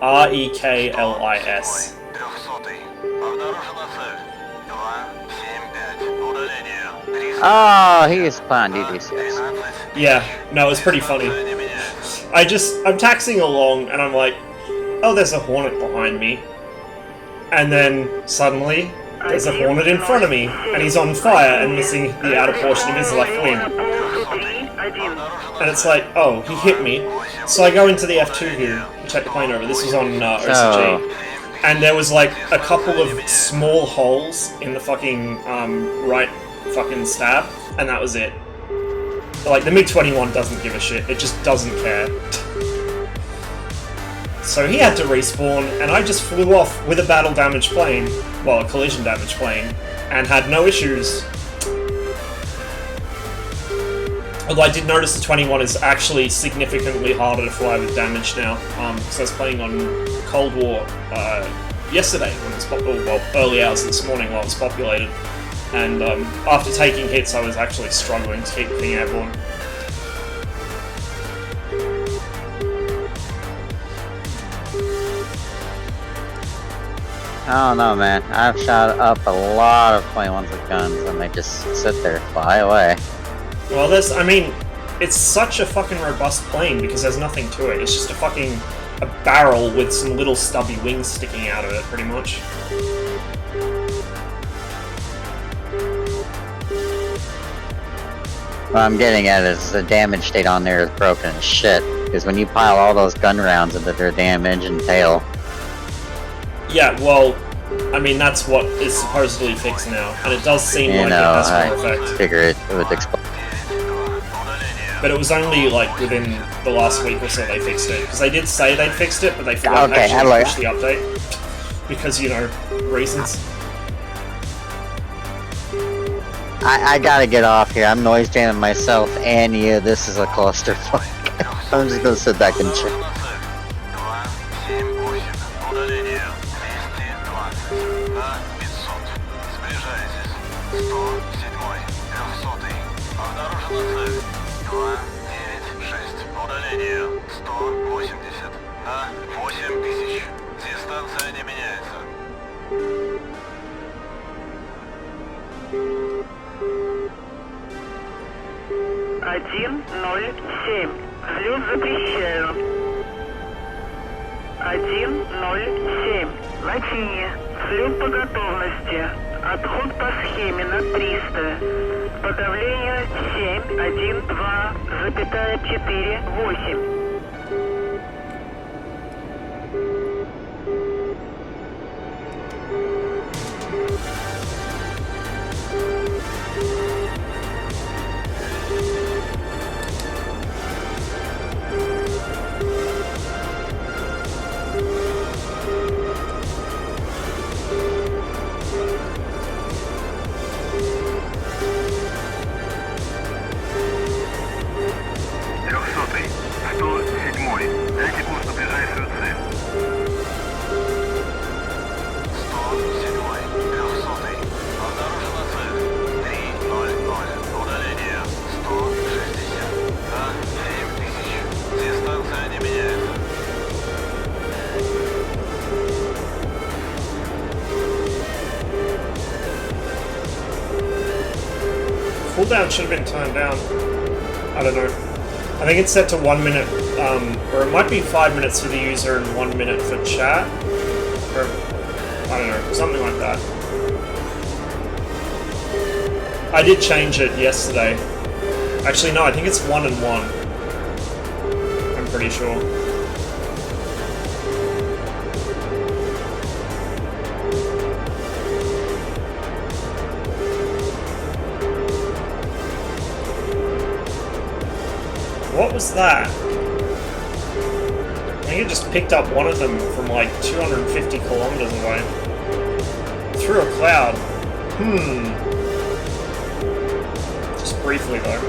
Reklis. 300-й. Обнаружена цель. 275. Удаление. 300. Oh, he is fun, DD6. 13. Yeah, no, it was pretty funny. Движение меняется. I'm taxiing along and I'm like, oh, there's a Hornet behind me. And then suddenly, there's a Hornet in front of me, and he's on fire and missing the outer portion of his left wing. And it's like, oh, he hit me. So I go into the F2 view and check the plane over. This was on OCG. And there was like a couple of small holes in the fucking right fucking stab, and that was it. Like, the MiG-21 doesn't give a shit. It just doesn't care. So he had to respawn, and I just flew off with a battle-damaged plane, well, a collision-damaged plane, and had no issues. Although I did notice the 21 is actually significantly harder to fly with damage now, because I was playing on Cold War yesterday, when it was well, early hours this morning while it was populated, and after taking hits I was actually struggling to keep the thing airborne. I don't know, man. I've shot up a lot of 21s with guns and they just sit there, fly away. Well, I mean, it's such a fucking robust plane because there's nothing to it. It's just a barrel with some little stubby wings sticking out of it, pretty much. What I'm getting at is the damage state on there is broken as shit. Because when you pile all those gun rounds into their damn engine tail. Yeah, well, I mean, that's what is supposedly fixed now, and it does seem like it has more effect. I figure it would explode. But it was only, like, within the last week or so they fixed it. Because they did say they'd fixed it, but they forgot to actually push the update. Because, you know, reasons. I gotta get off here. I'm noise jamming myself and you. This is a clusterfuck. I'm just gonna sit back and chill. Дистанция не меняется. 107. Взлет запрещаю. 107. Латиния. Взлет по готовности. Отход по схеме на 300. Подавление 7,1,2,4,8. Cooldown should have been turned down. I don't know. I think it's set to 1 minute, or it might be 5 minutes for the user and 1 minute for chat. Or, I don't know, something like that. I did change it yesterday. Actually, no, I think it's 1 and 1. I'm pretty sure. What was that? I think it just picked up one of them from like 250 kilometers away. Through a cloud. Just briefly though.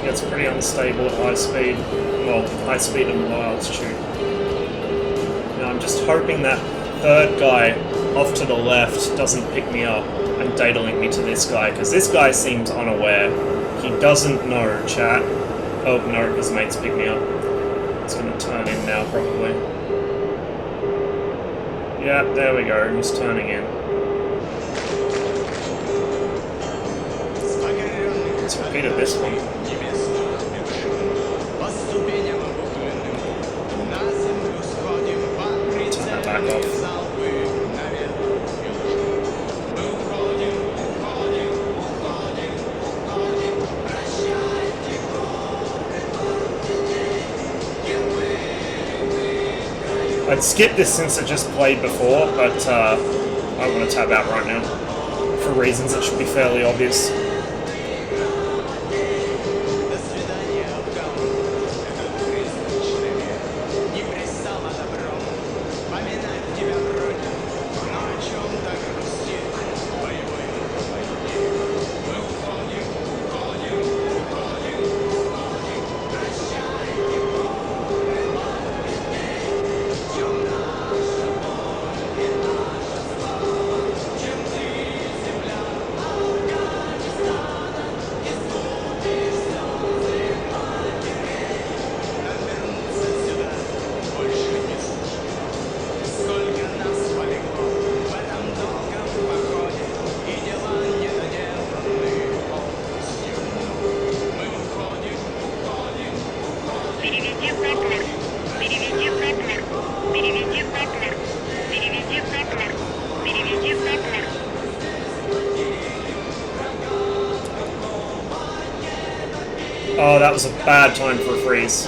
Gets pretty unstable at high speed. Well, high speed and low altitude. Now I'm just hoping that third guy off to the left doesn't pick me up and data link me to this guy, because this guy seems unaware. He doesn't know, chat. Oh no, his mate's picked me up. It's gonna turn in now, probably. Yeah, there we go, he's turning in. Let's repeat it this one. Turn that back off. I'd skip this since it just played before, but I want to tab out right now. For reasons that should be fairly obvious. Oh, that was a bad time for a freeze.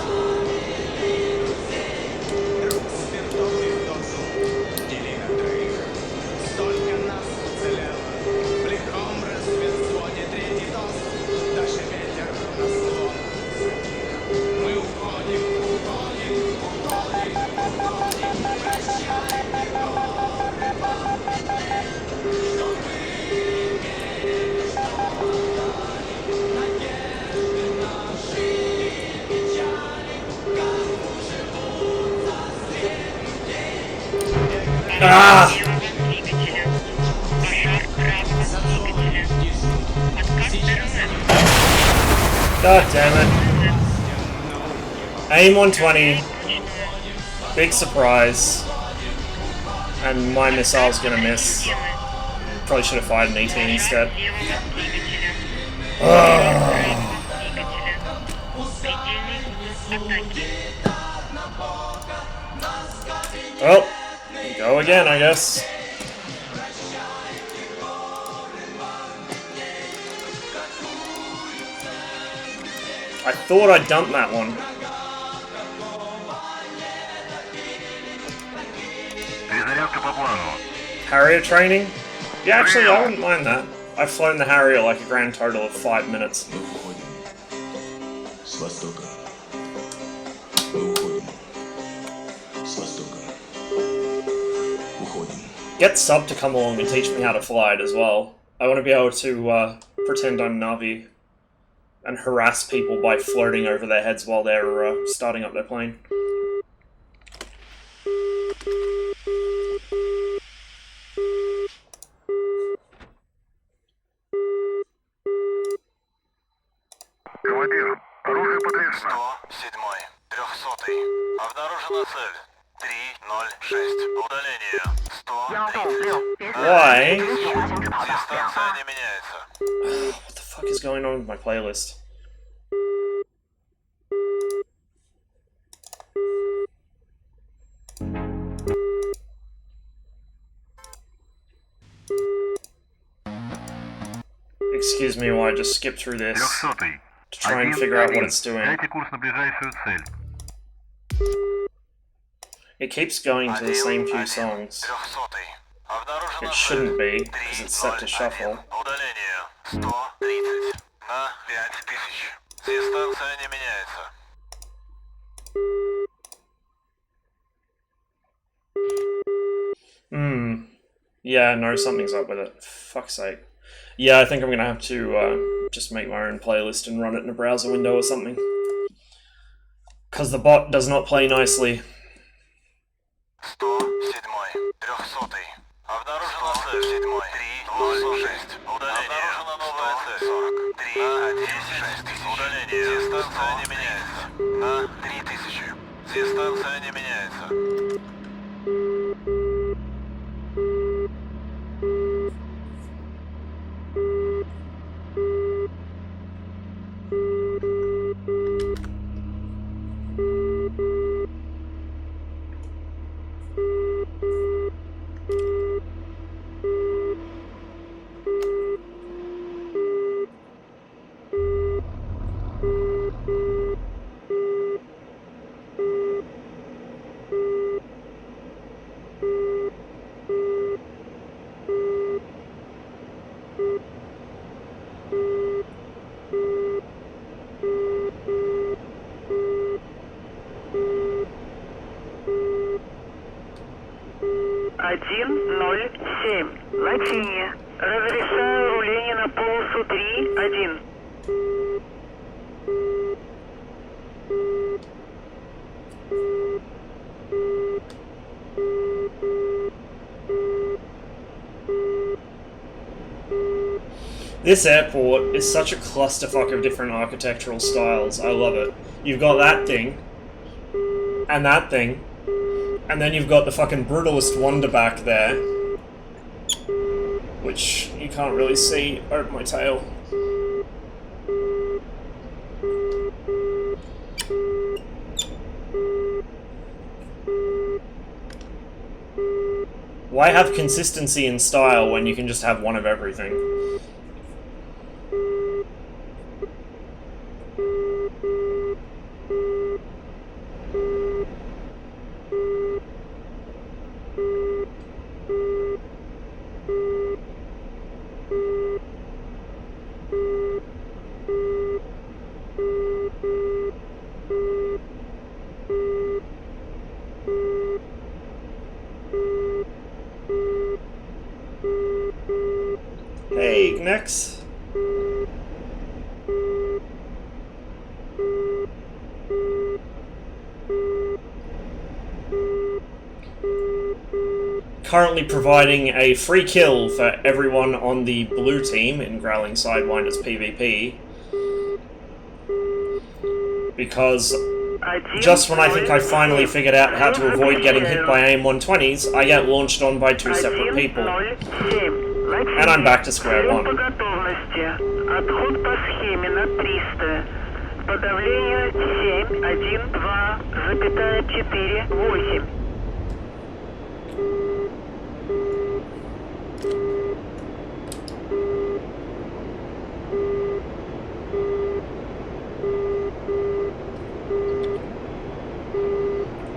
Ah! God damn it. AIM 120. Big surprise. And my missile's gonna miss. Probably should have fired an 18 instead. Well, go again, I guess. I thought I'd dumped that one. Перезарядка по плану. Harrier training? Yeah, actually, I wouldn't mind that. I've flown the Harrier like a grand total of 5 minutes. С востока. Мы уходим. С востока. Уходим. Get Sub to come along and teach me how to fly it as well. I want to be able to pretend I'm Navi and harass people by floating over their heads while they're starting up their plane. Командир, оружие подвешено. 107-й, 300-й. Обнаружена цель. 306. Удаление. 130. Why? Дистанция не меняется. What the fuck is going on with my playlist? Excuse me while I just skip through this 300-й. to try and figure out what it's doing. Дайте курс на ближайшую цель. It keeps going to the same few songs. 300-й. Обнаружена It цель. shouldn't be, because it's set to shuffle. Удаление. 130. На 5000. Дистанция не меняется. Yeah, no, something's up with it. Fuck's sake. Yeah, I think I'm gonna have to just make my own playlist and run it in a browser window or something. Because the bot does not play nicely. 107-й, 300-й. Обнаружена цель. 7-й, 306. Удаление. Обнаружена новая цель. 43, 10 тысяч. Удаление. Дистанция не меняется. На 3000. Дистанция не меняется. Латиния. Разрешаю руление на полосу 3-1. This airport is such a clusterfuck of different architectural styles. I love it. You've got that thing, and that thing, and then you've got the fucking brutalist wonder back there, which you can't really see over my tail. Why have consistency in style when you can just have one of everything? Hey, Ignex. Currently providing a free kill for everyone on the blue team in Growling Sidewinders PvP. Because just when I think I finally figured out how to avoid getting hit by AIM-120s, I get launched on by two separate people. And I'm back to square one. Отход по схеме на 300. Подавление 712,48.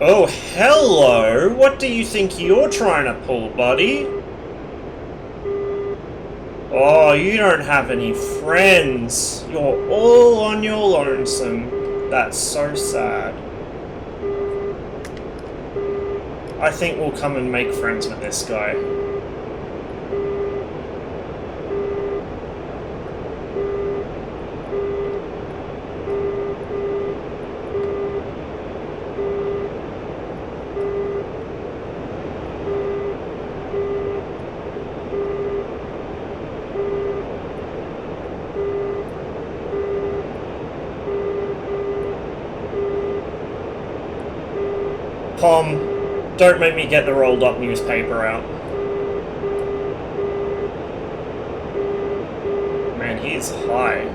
Oh, hello! What do you think you're trying to pull, buddy? Oh, you don't have any friends. You're all on your lonesome. That's so sad. I think we'll come and make friends with this guy. Pom, don't make me get the rolled up newspaper out. Man, he is high.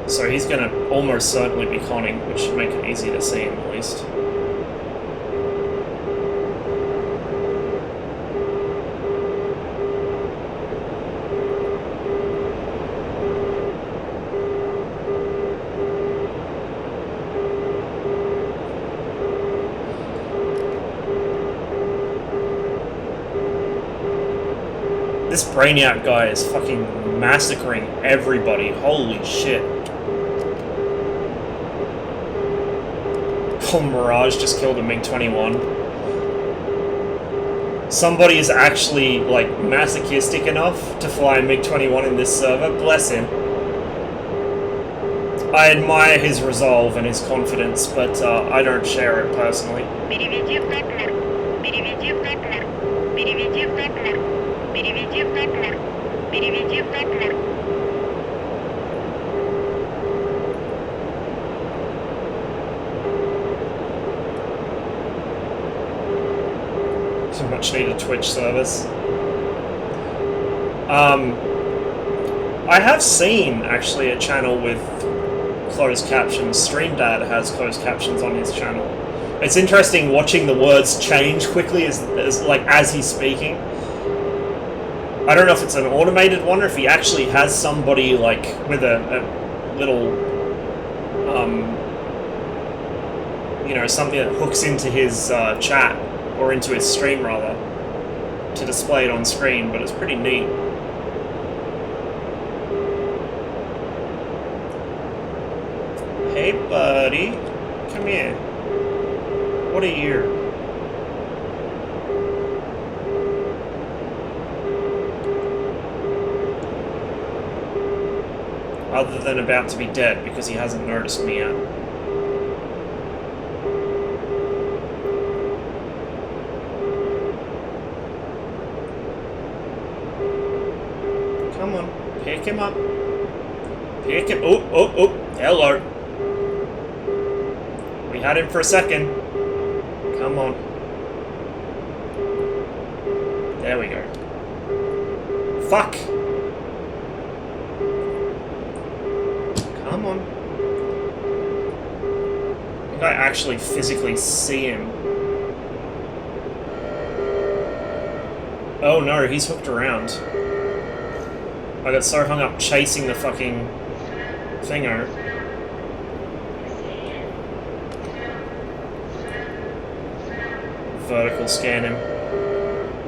So he's gonna almost certainly be conning, which should make it easy to see him at least. This Brainiac guy is fucking massacring everybody. Holy shit. Oh, Mirage just killed a MiG-21. Somebody is actually, like, masochistic enough to fly a MiG-21 in this server. Bless him. I admire his resolve and his confidence, but I don't share it personally. Переведи в Даблер. Переведи в Даблер. Переведи в Даблер. Переведи в Даблер. Переведи в Даблер. Too much needed Twitch service. I have seen actually a channel with closed captions. StreamDad has closed captions on his channel. It's interesting watching the words change quickly as he's speaking. I don't know if it's an automated one or if he actually has somebody like with a little you know, something that hooks into his chat or into his stream rather to display it on screen, but it's pretty neat. Hey buddy, come here. What are you? Other than about to be dead because he hasn't noticed me yet. Come on, pick him up. Pick him. Oh, oh, oh. Hello. We had him for a second. Come on. There we go. Fuck. Come on. I think I actually physically see him. Oh no, he's hooked around. I got so hung up chasing the fucking thingo. Vertical scan him.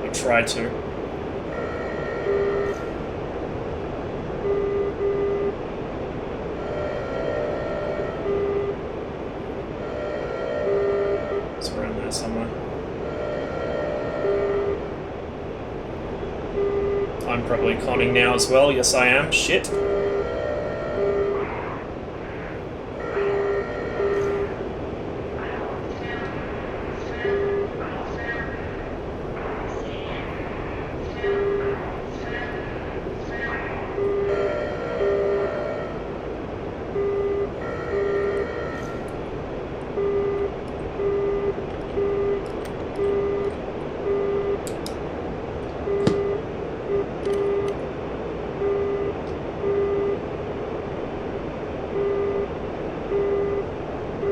Or try to. It's around there somewhere. I'm probably conning now as well. Yes, I am. Shit.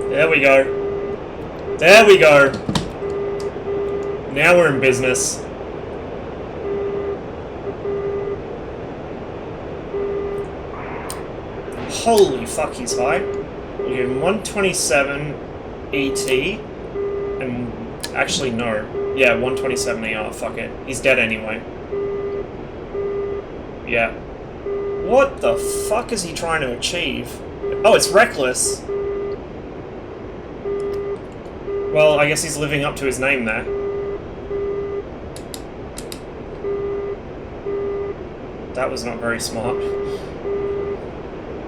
There we go. There we go. Now we're in business. Holy fuck, he's high. We're getting 127 ET. And actually, no. Yeah, 127 ER. Fuck it. He's dead anyway. Yeah. What the fuck is he trying to achieve? Oh, it's reckless. Well, I guess he's living up to his name there. That was not very smart.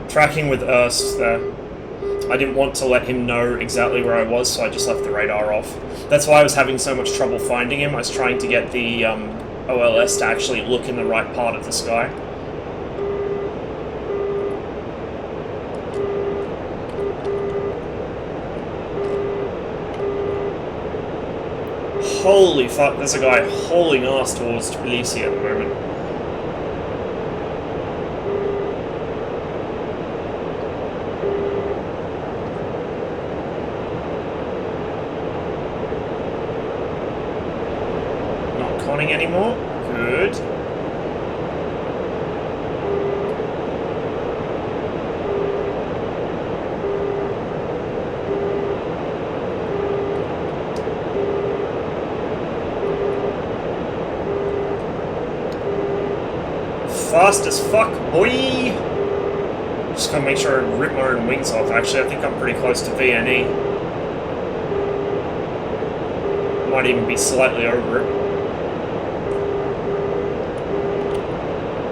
Tracking with Erst there. I didn't want to let him know exactly where I was, so I just left the radar off. That's why I was having so much trouble finding him. I was trying to get the OLS to actually look in the right part of the sky. Holy fuck, there's a guy hauling ass towards Tbilisi at the moment. Not conning anymore. Good. Fast as fuck, boy! Just gotta make sure I rip my own wings off. Actually, I think I'm pretty close to VNE. Might even be slightly over it.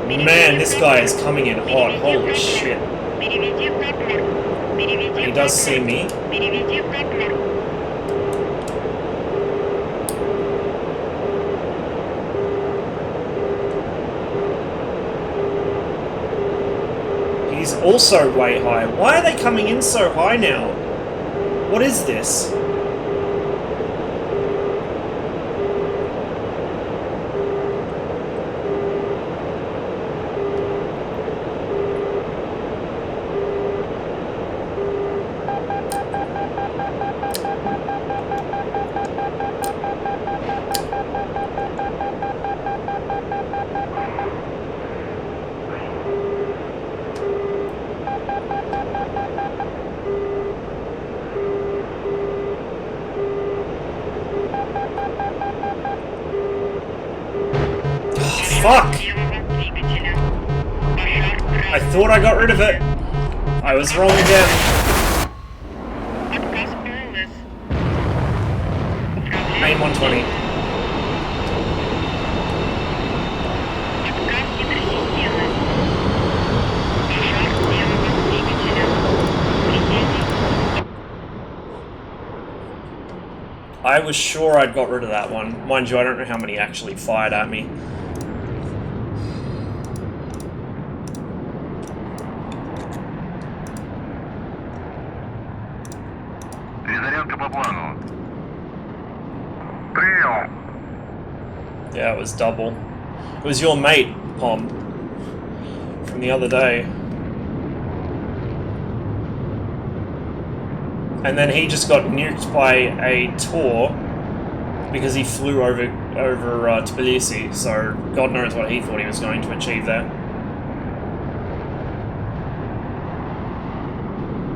Man, this guy is coming in hot. Holy shit. Переведи в напор. Переведи He в does напор. see me. Переведи в напор. He's also way high. Why are they coming in so high now? What is this? Fuck! Двигателя. Пожар I thought I got rid of it. I was wrong again. Отказ ПЛС. Main 120. Отказ гидросистемы. Пожар левого двигателя. Предельный. I was sure I'd got rid of that one. Mind you, I don't know how many actually fired at me. Перезарядка по плану. Прием. Yeah, it was double. It was your mate, Pom, from the other day. And then he just got nuked by a Tor because he flew over Tbilisi, so God knows what he thought he was going to achieve there.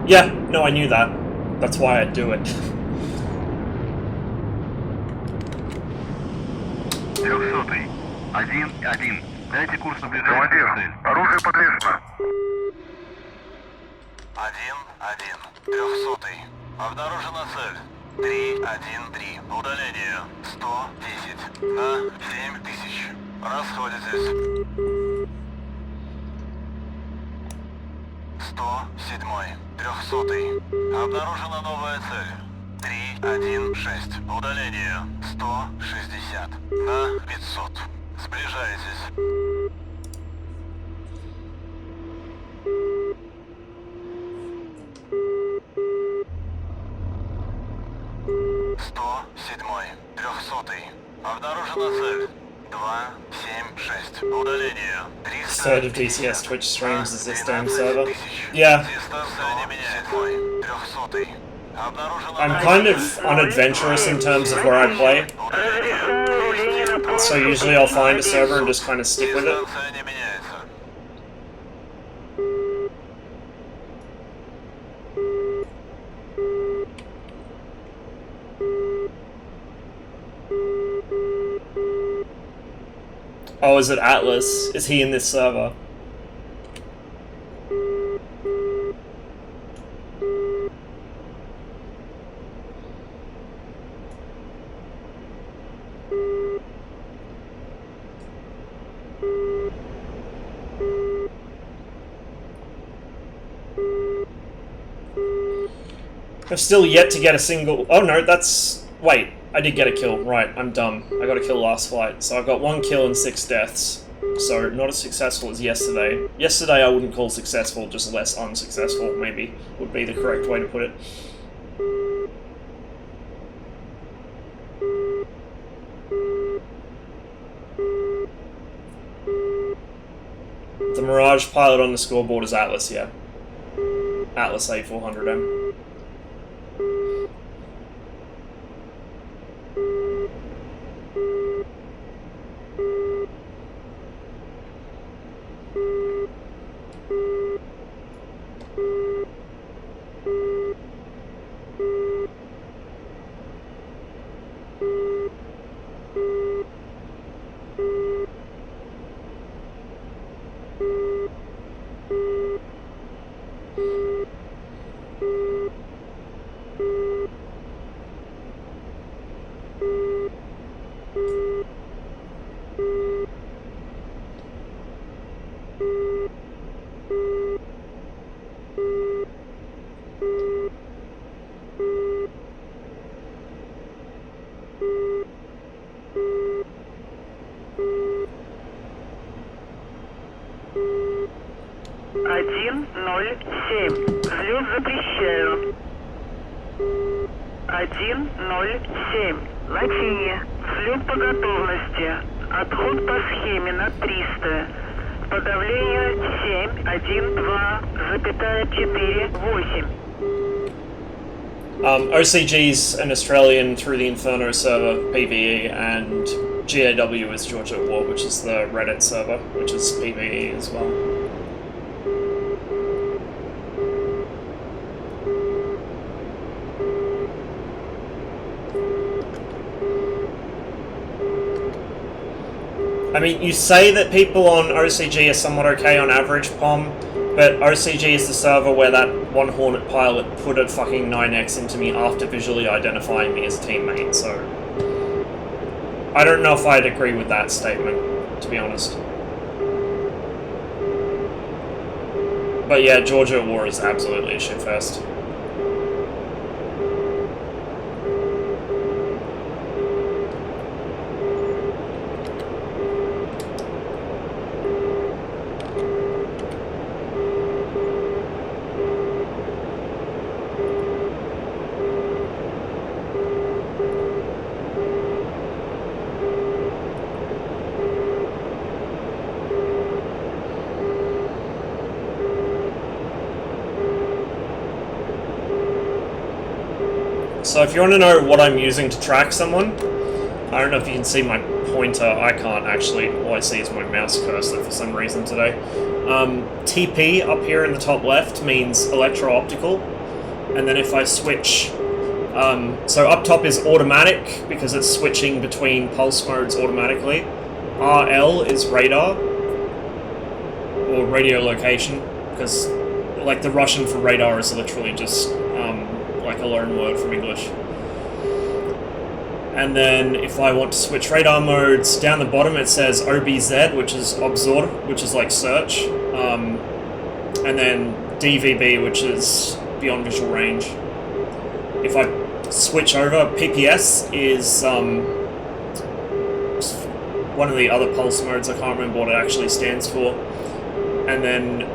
Yeah, no, I knew that. That's why I'd do it. 300-й. 1-1. Дайте курс на ближайшую цель. Оружие подвешено. 1-1. 300-й. Обнаружена цель. 3-1-3. Удаление. 110. На 7000. Расходитесь. 107-й. 300-й. Обнаружена новая цель. 316. Удаление. 160. На 500. Сближайтесь. 107-й. 300-й. Обнаружена цель. 276. Удаление. 300. Third of DCS Twitch streams is this damn server. Yeah. Дистанция не меняется. 300-й. Обнаружена I'm новая kind цель. of unadventurous in terms of where I play, so usually I'll find a server and just kind of stick with it. Дистанция не меняется. Oh, is it Atlas? Is he in this server? I've still yet to get a single... Oh no, that's... Wait, I did get a kill. Right, I'm dumb. I got a kill last flight. So I've got 1 kill and 6 deaths. So not as successful as yesterday. Yesterday I wouldn't call successful, just less unsuccessful, maybe, would be the correct way to put it. The Mirage pilot on the scoreboard is Atlas, yeah. Atlas A400M. 107. Взлет запрещаю. 107. Латинья. Взлет по готовности. Отход по схеме на 300. Подавление 712,4,8. OCG's an Australian through the Inferno server, PvE, and GAW is Georgia at War, which is the Reddit server, which is PvE as well. I mean, you say that people on OCG are somewhat okay on average, Pom, but OCG is the server where that one Hornet pilot put a fucking 9x into me after visually identifying me as a teammate, so... I don't know if I'd agree with that statement, to be honest. But yeah, Georgia at War is absolutely a shitfest. So if you want to know what I'm using to track someone, I don't know if you can see my pointer. I can't actually. All I see is my mouse cursor for some reason today. TP up here in the top left means electro-optical, and then if I switch, so up top is automatic because it's switching between pulse modes automatically. RL is radar or radio location, because like the Russian for radar is literally just like a loan word from English. And then if I want to switch radar modes, down the bottom it says OBZ, which is Observe, which is like search, and then DVB, which is beyond visual range. If I switch over, PPS is one of the other pulse modes. I can't remember what it actually stands for. And then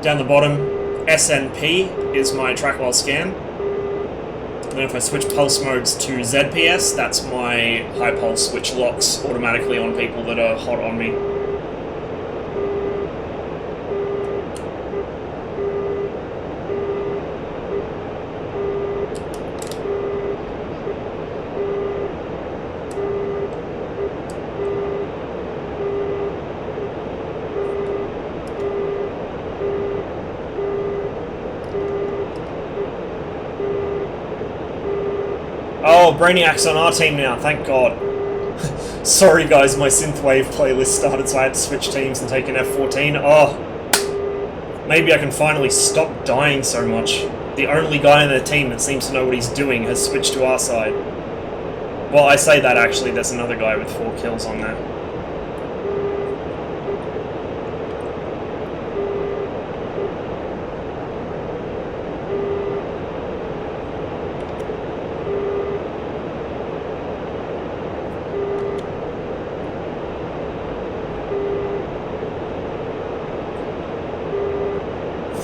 down the bottom, SNP is my track while scan. And then if I switch pulse modes to ZPS, that's my high pulse, which locks automatically on people that are hot on me. Oh, Brainiac's on our team now, thank God. Sorry guys, my Synthwave playlist started, so I had to switch teams and take an F14. Oh, maybe I can finally stop dying so much. The only guy in the team that seems to know what he's doing has switched to our side. Well, I say that actually, there's another guy with 4 kills on there.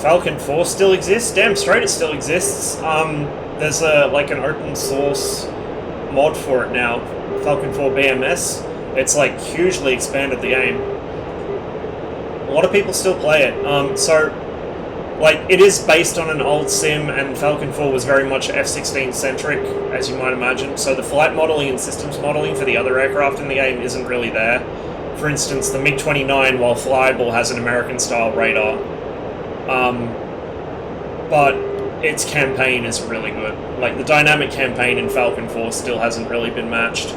Falcon 4 still exists? Damn straight it still exists. There's like an open source mod for it now, Falcon 4 BMS. It's like hugely expanded the game. A lot of people still play it. So like it is based on an old sim, and Falcon 4 was very much F-16 centric, as you might imagine. So the flight modeling and systems modeling for the other aircraft in the game isn't really there. For instance, the MiG-29, while flyable, has an American-style radar. But its campaign is really good. Like, the dynamic campaign in Falcon 4 still hasn't really been matched.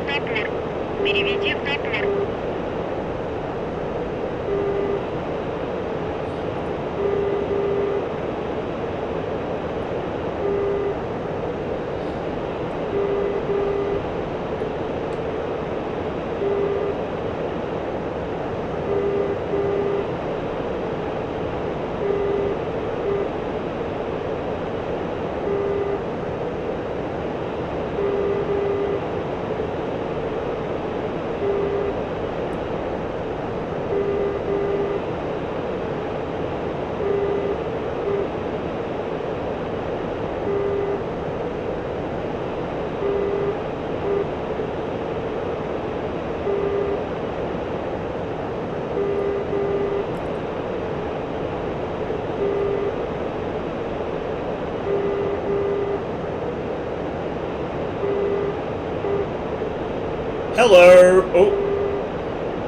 забор. Переведи в забор. Hello! Oh,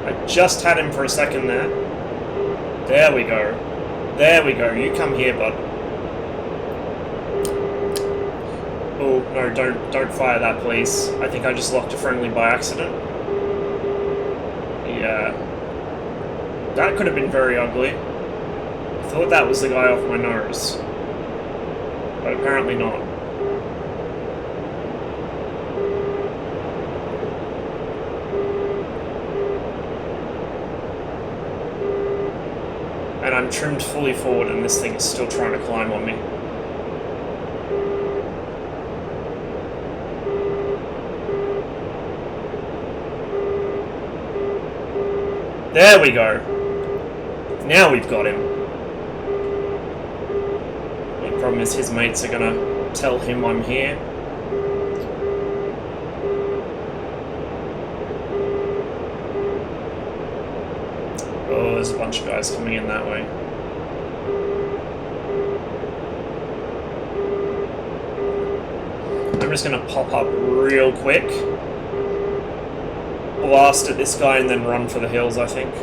I just had him for a second there. There we go. There we go. You come here, bud. Oh, no, don't fire that, please. I think I just locked a friendly by accident. Yeah. That could have been very ugly. I thought that was the guy off my nose. But apparently not. And I'm trimmed fully forward and this thing is still trying to climb on me. There we go. Now we've got him. The problem is his mates are gonna tell him I'm here. Oh, there's a bunch of guys coming in that way. I'm just gonna pop up real quick. Blast at this guy and then run for the hills, I think.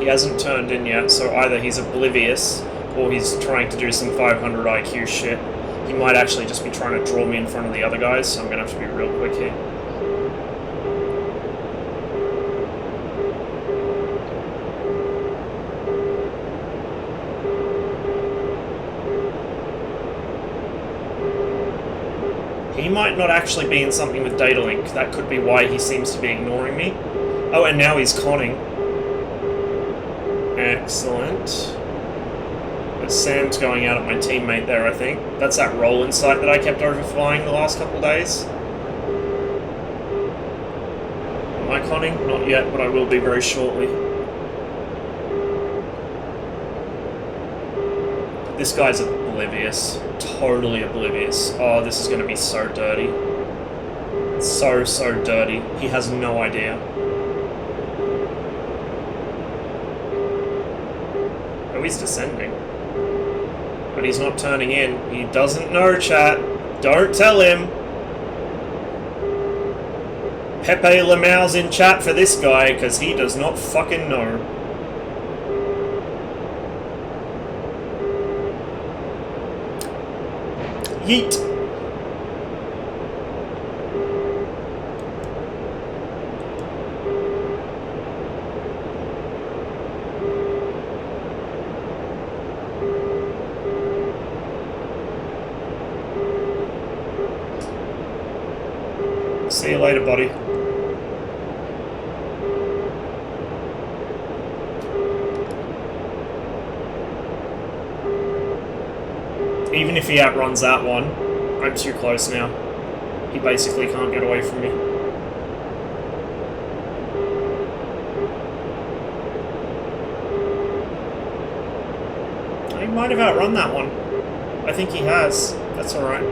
He hasn't turned in yet, so either he's oblivious or he's trying to do some 500 IQ shit. He might actually just be trying to draw me in front of the other guys, so I'm gonna have to be real quick here. He might not actually be in something with data link. That could be why he seems to be ignoring me. Oh, and now he's conning. Excellent. But Sam's going out at my teammate there, I think. That's that roll in sight that I kept overflying the last couple of days. Am I conning? Not yet, but I will be very shortly. This guy's oblivious. Totally oblivious. Oh, this is going to be so dirty. So dirty. He has no idea. Oh, he's descending. But he's not turning in. He doesn't know, chat. Don't tell him. Pepe Lamau's in chat for this guy, because he does not fucking know. Yeet! See you later, buddy. Even if he outruns that one, I'm too close now. He basically can't get away from me. He might have outrun that one. I think he has. That's alright.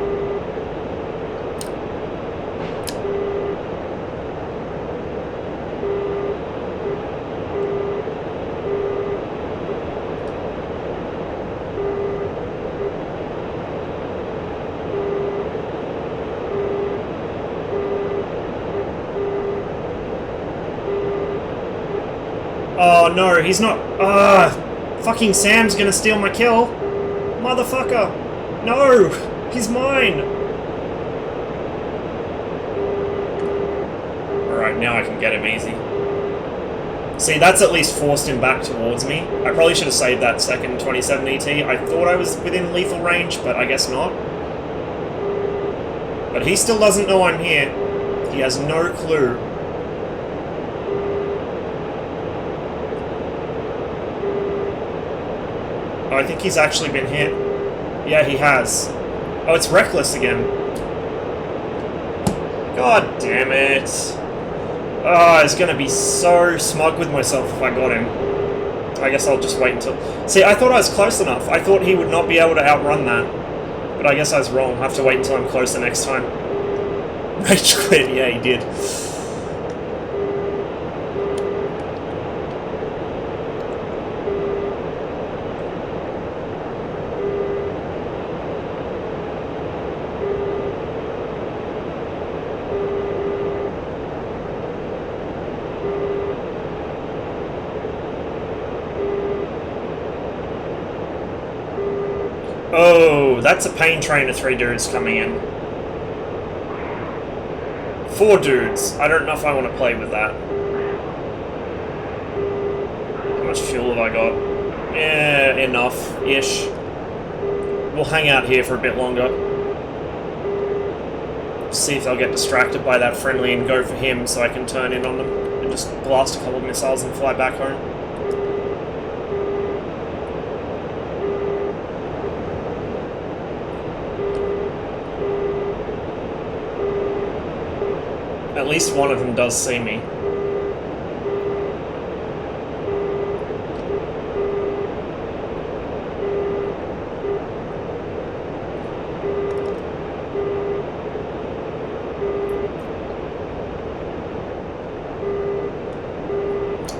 Oh no, he's not. Fucking Sam's gonna steal my kill. Motherfucker. No! He's mine! Alright, now I can get him easy. See, that's at least forced him back towards me. I probably should have saved that second 27 ET. I thought I was within lethal range, but I guess not. But he still doesn't know I'm here. He has no clue. Oh, I think he's actually been hit. Yeah, he has. Oh, it's Reckless again. God damn it. Oh, I was gonna be so smug with myself if I got him. I guess I'll just wait until... See, I thought I was close enough. I thought he would not be able to outrun that. But I guess I was wrong. I'll have to wait until I'm closer next time. Rage quit. Yeah, he did. Oh, that's a pain train of 3 dudes coming in. 4 dudes. I don't know if I want to play with that. How much fuel have I got? Yeah, enough-ish. We'll hang out here for a bit longer. See if they'll get distracted by that friendly and go for him so I can turn in on them and just blast a couple of missiles and fly back home. At least one of them does see me.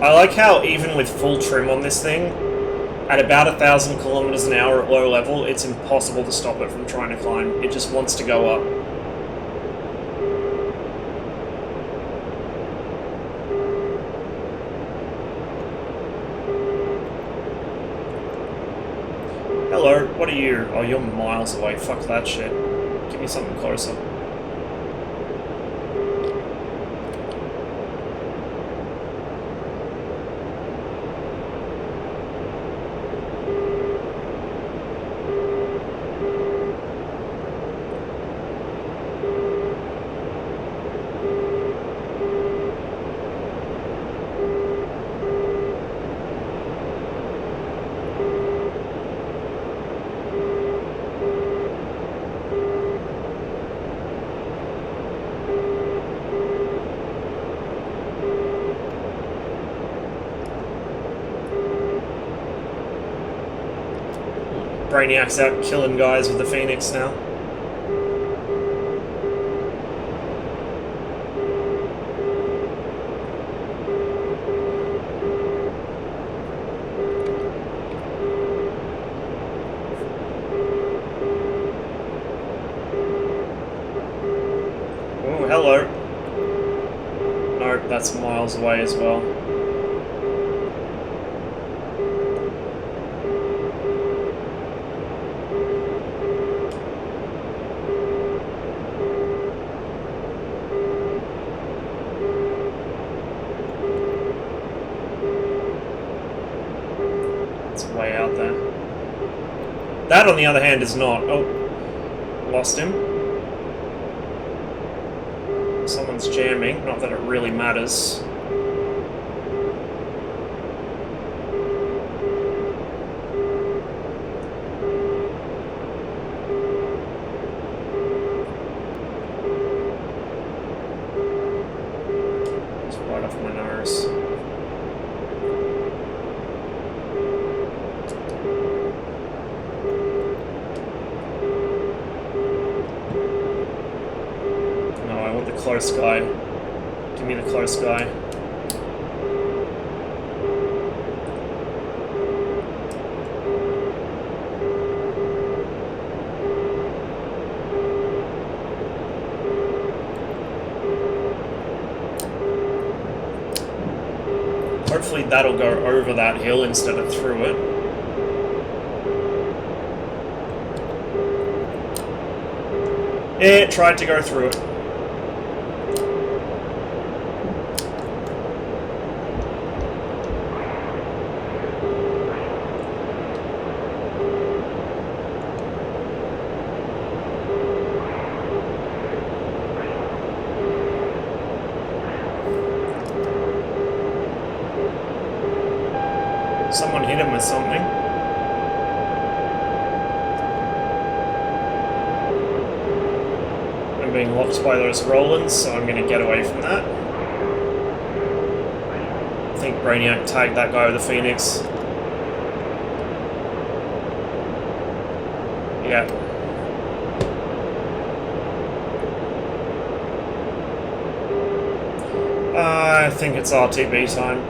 I like how even with full trim on this thing, at about 1,000 kilometers an hour at low level, it's impossible to stop it from trying to climb. It just wants to go up. Hello, what are you? Oh, you're miles away. Fuck that shit. Give me something closer. Brainiac's out killing guys with the Phoenix now. Oh, hello. Nope, that's miles away as well. Way out there. That, on the other hand, is not. Oh, lost him. Someone's jamming. Not that it really matters. It's right off my nose. Close guy. Give me the close guy. Hopefully that'll go over that hill instead of through it. It tried to go through it. Someone hit him with something. I'm being locked by those Rollins, so I'm going to get away from that. I think Brainiac tagged that guy with the Phoenix. Yeah. I think it's RTB time.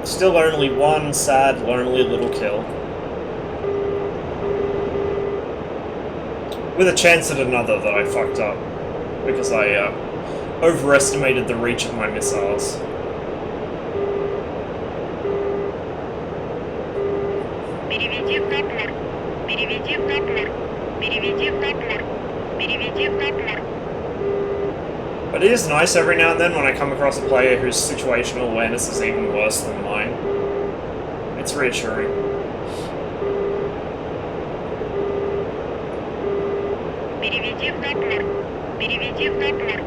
Still only one sad, lonely little kill. With a chance at another that I fucked up. Because I overestimated the reach of my missiles. Переведи в напор. Переведи в напор. Переведи в напор. Переведи в напор. But it is nice every now and then when I come across a player whose situational awareness is even worse than mine. It's reassuring. Переведи в напор. Переведи в напор.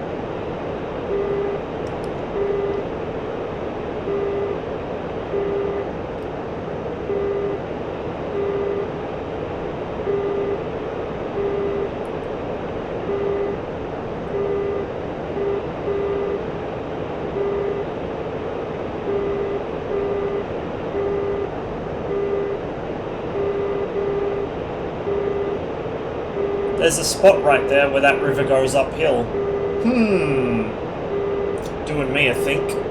There's a spot right there where that river goes uphill. Doing me, I think.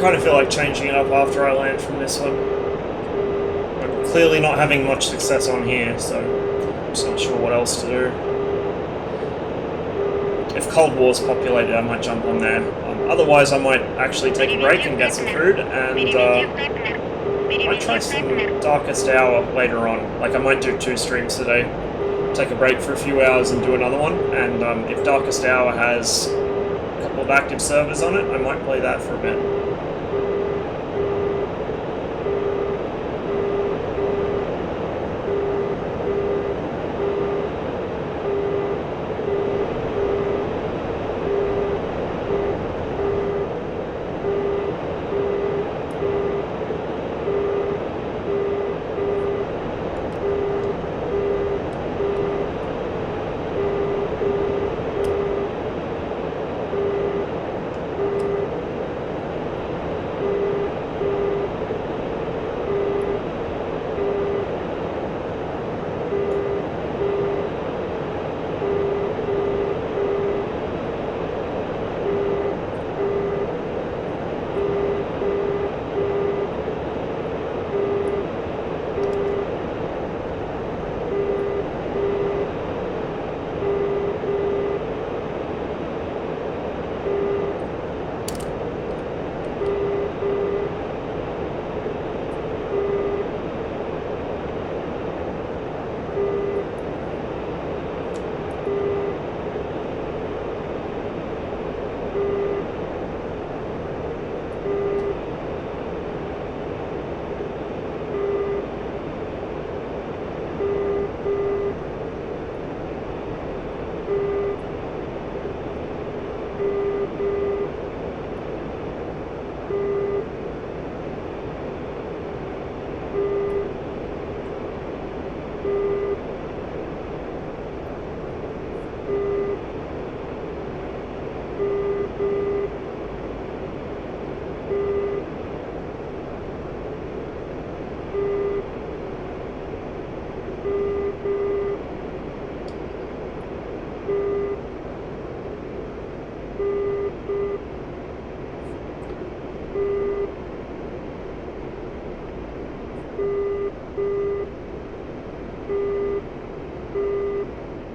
kind of feel like changing it up after I land from this one. I'm clearly not having much success on here, so I'm just not sure what else to do. If Cold War's populated, I might jump on there. Otherwise, I might actually take a break and get some food, and I might try some Darkest Hour later on. Like, I might do 2 streams today. Take a break for a few hours and do another one, and if Darkest Hour has a couple of active servers on it, I might play that for a bit.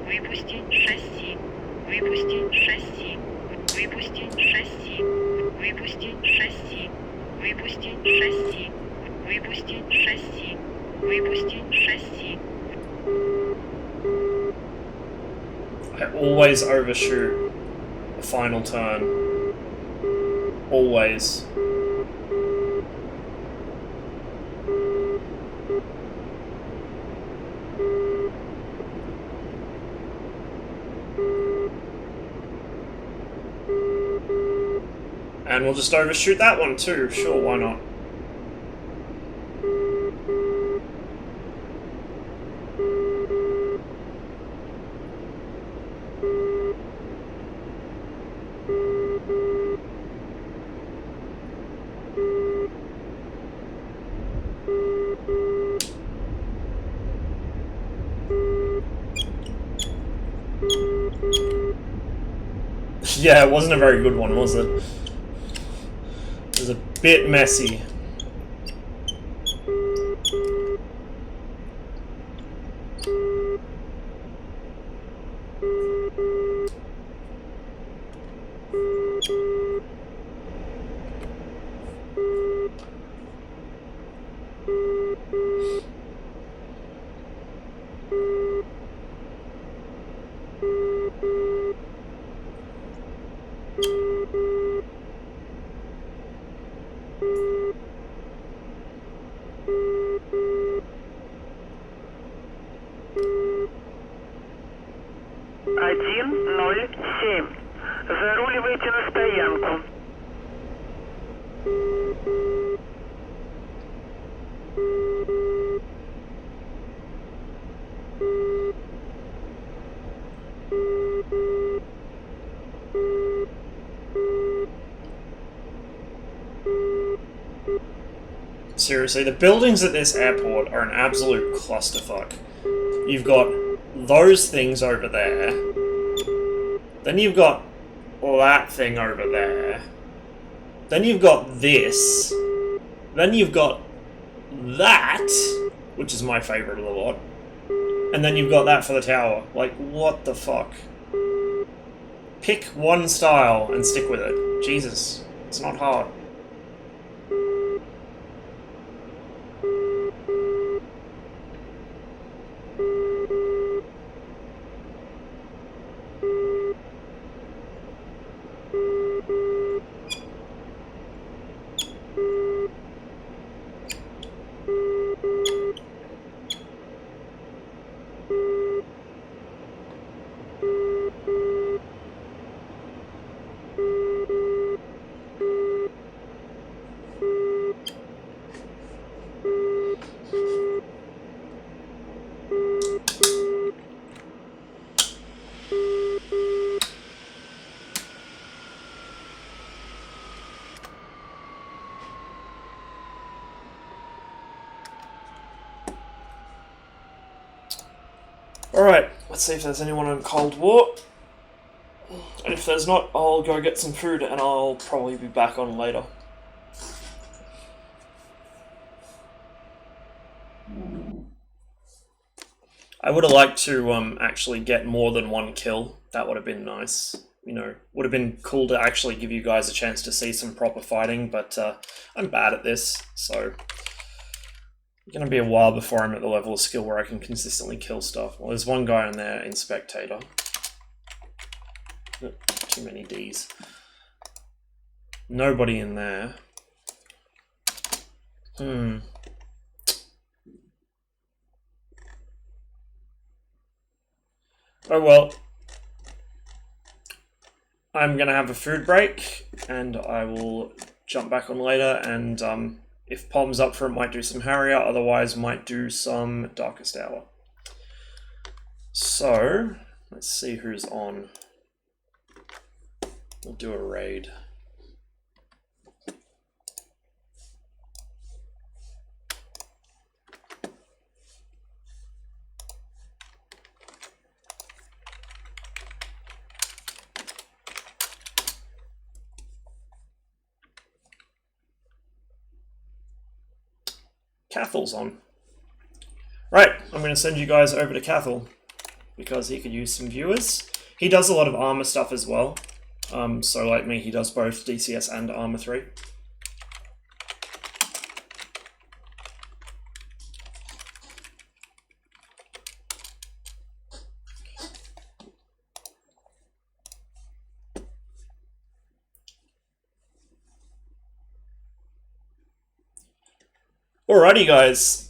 Выпустить шасси. Выпустить шасси. Выпустить шасси. Выпустить шасси. Выпустить шасси. Выпустить шасси. Выпустить шасси. I always overshoot the final turn. Always. And we'll just overshoot that one too. Sure, why not? Yeah, it wasn't a very good one, was it? It was a bit messy. Заруливайте на стоянку. Seriously, the buildings at this airport are an absolute clusterfuck. You've got those things over there. Then you've got that thing over there. Then you've got this. Then you've got that, which is my favourite of the lot. And then you've got that for the tower. Like, what the fuck? Pick one style and stick with it. Jesus. It's not hard. Alright, let's see if there's anyone in Cold War. And if there's not, I'll go get some food and I'll probably be back on later. I would have liked to actually get more than one kill. That would have been nice. You know, would have been cool to actually give you guys a chance to see some proper fighting, but I'm bad at this, so it's going to be a while before I'm at the level of skill where I can consistently kill stuff. Well, there's one guy in there in Spectator. Too many Ds. Nobody in there. Oh well. I'm going to have a food break, and I will jump back on later, and if Pom's up for it, might do some Harrier, otherwise might do some Darkest Hour. So, let's see who's on. We'll do a raid. Cathal's on. Right, I'm going to send you guys over to Cathal, because he could use some viewers. He does a lot of armor stuff as well. So like me, he does both DCS and Armor 3. Alrighty guys,